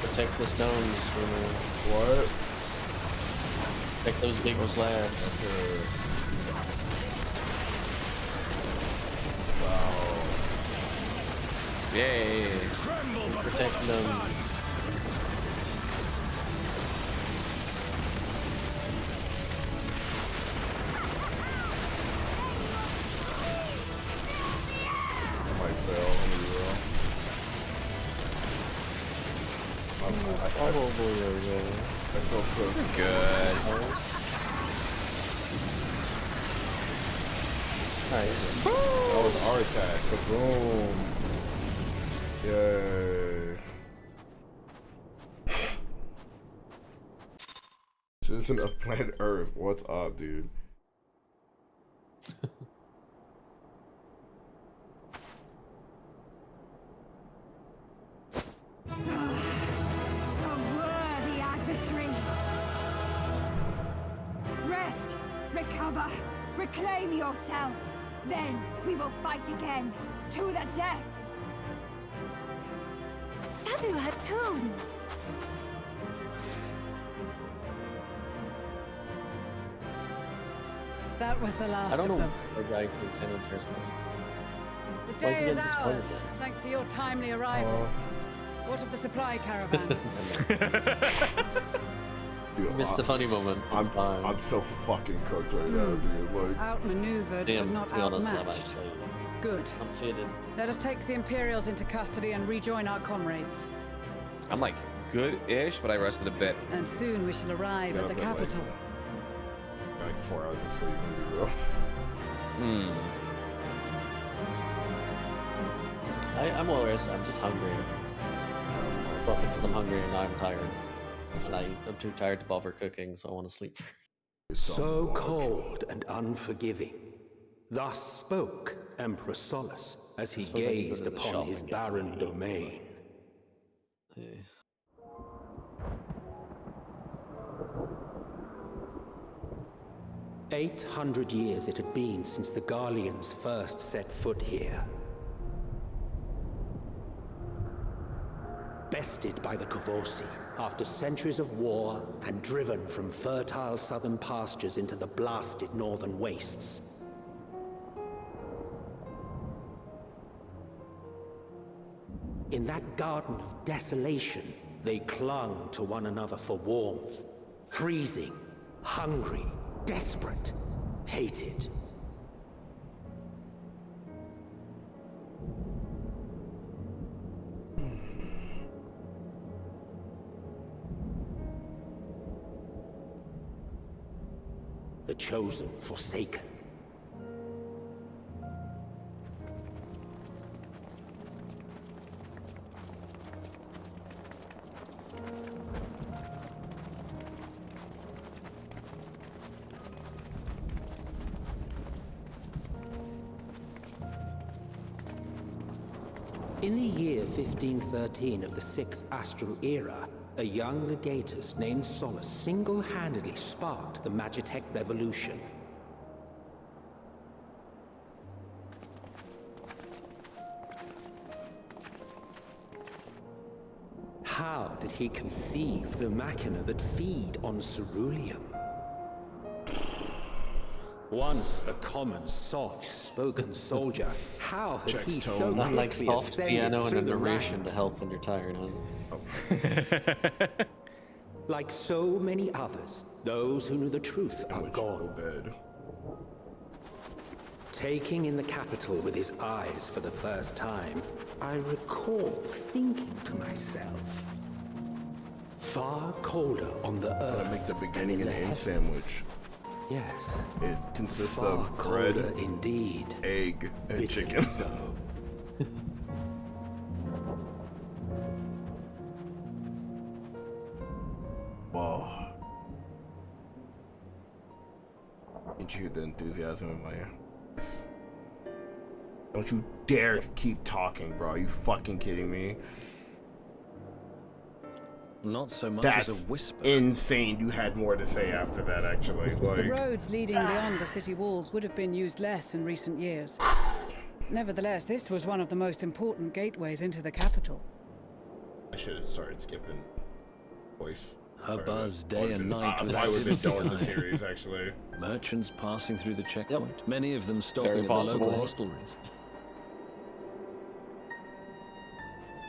Protect the stones from what? Protect those big slabs. Wow. Yay. Protect them. I might fail. Probably okay. I feel good. Good. Alright. That was our attack. Boom. Yay. Citizen of planet Earth. What's up, dude? Rest, recover, reclaim yourself. Then we will fight again, to the death. Sadu Hatun! That was the last I don't of know them. why guys think San Andreas Why is day he is getting disappointed ours, then? thanks to your timely arrival. What of the supply caravan? Dude, Missed the funny moment. It's fine. I'm so fucking cooked right now, dude. Like, Outmaneuvered, but Damn, not to be honest, I'm outmatched. actually Good. I'm faded. Let us take the Imperials into custody and rejoin our comrades. I'm like good-ish, but I rested a bit. And soon we shall arrive at the capital. like 4 hours of sleep, to be real. I'm well rested. I'm just hungry. Well, because I'm hungry and now I'm tired. And I'm too tired to bother cooking, so I want to sleep. So cold and unforgiving. Thus spoke Emperor Solus as he gazed upon his barren domain. 800 years it had been since the Garleans first set foot here. Bested by the Kavosi after centuries of war and driven from fertile southern pastures into the blasted northern wastes. In that garden of desolation, they clung to one another for warmth, freezing, hungry, desperate, hated. The chosen forsaken. In the year 1513 of the 6th Astral Era, a young legatus named Solus single-handedly sparked the Magitech Revolution. How did he conceive the machina that feed on ceruleum? Once a common, soft-spoken soldier, how had he so Not like quickly soft ascended piano and through a the narration to ranks? help when you're tired, huh? Like so many others, those who knew the truth are gone. Taking in the capital with his eyes for the first time, I recall thinking to myself, far colder on the earth make the than beginning in an the egg heavens. sandwich. Yes. It consists Far of bread, colder indeed. egg, and Bitterly chicken. so. Whoa. Did you hear the enthusiasm in my ear? Don't you dare keep talking, bro. Are you fucking kidding me? Not so much That's as a whisper. insane. You had more to say after that, actually. The Like, roads leading beyond the city walls would have been used less in recent years. Nevertheless, this was one of the most important gateways into the capital. I should have started skipping voice. Her Sorry, buzz that day and wasn't- night with I would have been activity done with the high. series, actually. Merchants passing through the checkpoint, many of them stopping Very at the possible. local hostelries.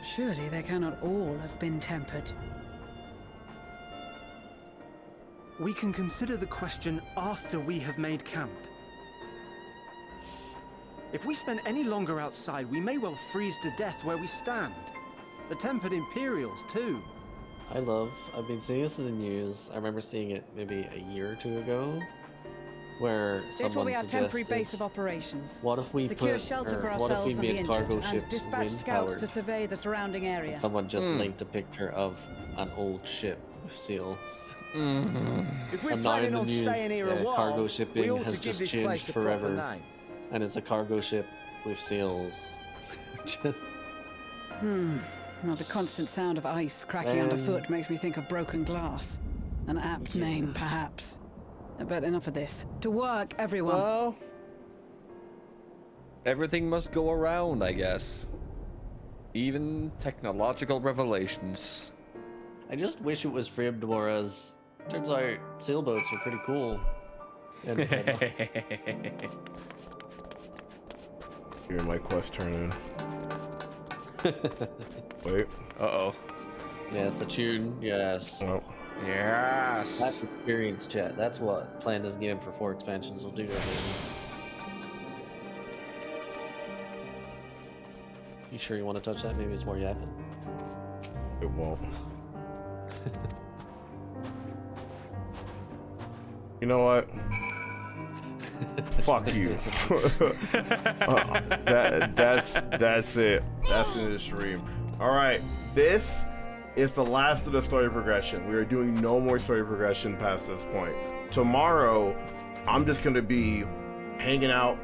Surely they cannot all have been tempered. We can consider the question after we have made camp. If we spend any longer outside, we may well freeze to death where we stand. The tempered Imperials, too. I've been seeing this in the news. I remember seeing it maybe a year or two ago, where This will someone be our temporary suggested, base of operations. what if we secure put, shelter or for what if ourselves we and the made cargo injured, and ships dispatch scouts to wind-powered? survey the surrounding area. And someone just linked a picture of an old ship with seals. If we're And not in planning the on news, staying here a while, cargo we shipping ought has to give just this changed place a proper forever, name. and it's a cargo ship with seals. Well, the constant sound of ice cracking underfoot makes me think of broken glass. An apt name, perhaps. But enough of this. To work, everyone. Well, everything must go around, I guess. Even technological revelations. I just wish it was framed more as. Turns out sailboats are pretty cool. And, Hearing my quest turn in. Wait. Uh-oh. Yes, the tune. Yes. Oh. Yes. That's experience, chat. That's what playing this game for 4 expansions will do to everyone. You sure you want to touch that? Maybe it's more yapping. It won't. You know what? Fuck you. That's it. That's in the stream. All right, this is the last of the story progression. We are doing no more story progression past this point. Tomorrow, I'm just gonna be hanging out.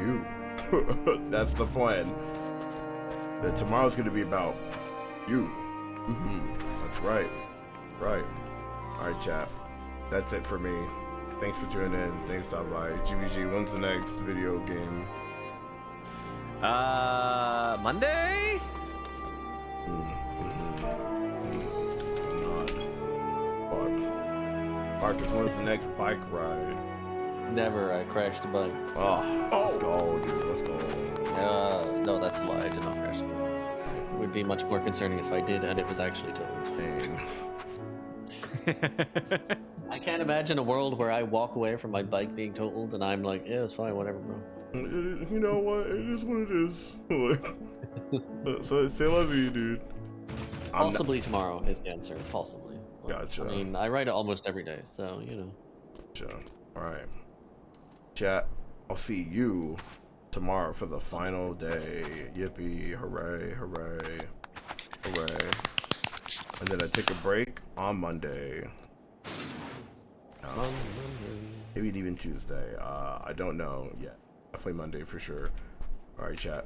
You. That's the plan. That tomorrow's gonna be about you. That's right. Right. All right, chat. That's it for me. Thanks for tuning in. Thanks for stopping by. GVG, when's the next video game? Monday? Arthur, when's the next bike ride? Never. I crashed a bike. Oh, let's go, dude. Let's go. No, that's a lie. I did not crash the bike. It would be much more concerning if I did and it was actually totaled. I can't imagine a world where I walk away from my bike being totaled and I'm like, yeah, it's fine, whatever, bro. You know what? It is what it is. So say love you, dude. Possibly tomorrow is the answer. Possibly. But, Gotcha. I mean, I ride it almost every day, so you know. Gotcha. All right. Chat. I'll see you tomorrow for the final day. Yippee! Hooray! Hooray! Hooray! And then I take a break on Monday. Maybe even Tuesday. I don't know yet. Definitely Monday for sure. All right, chat.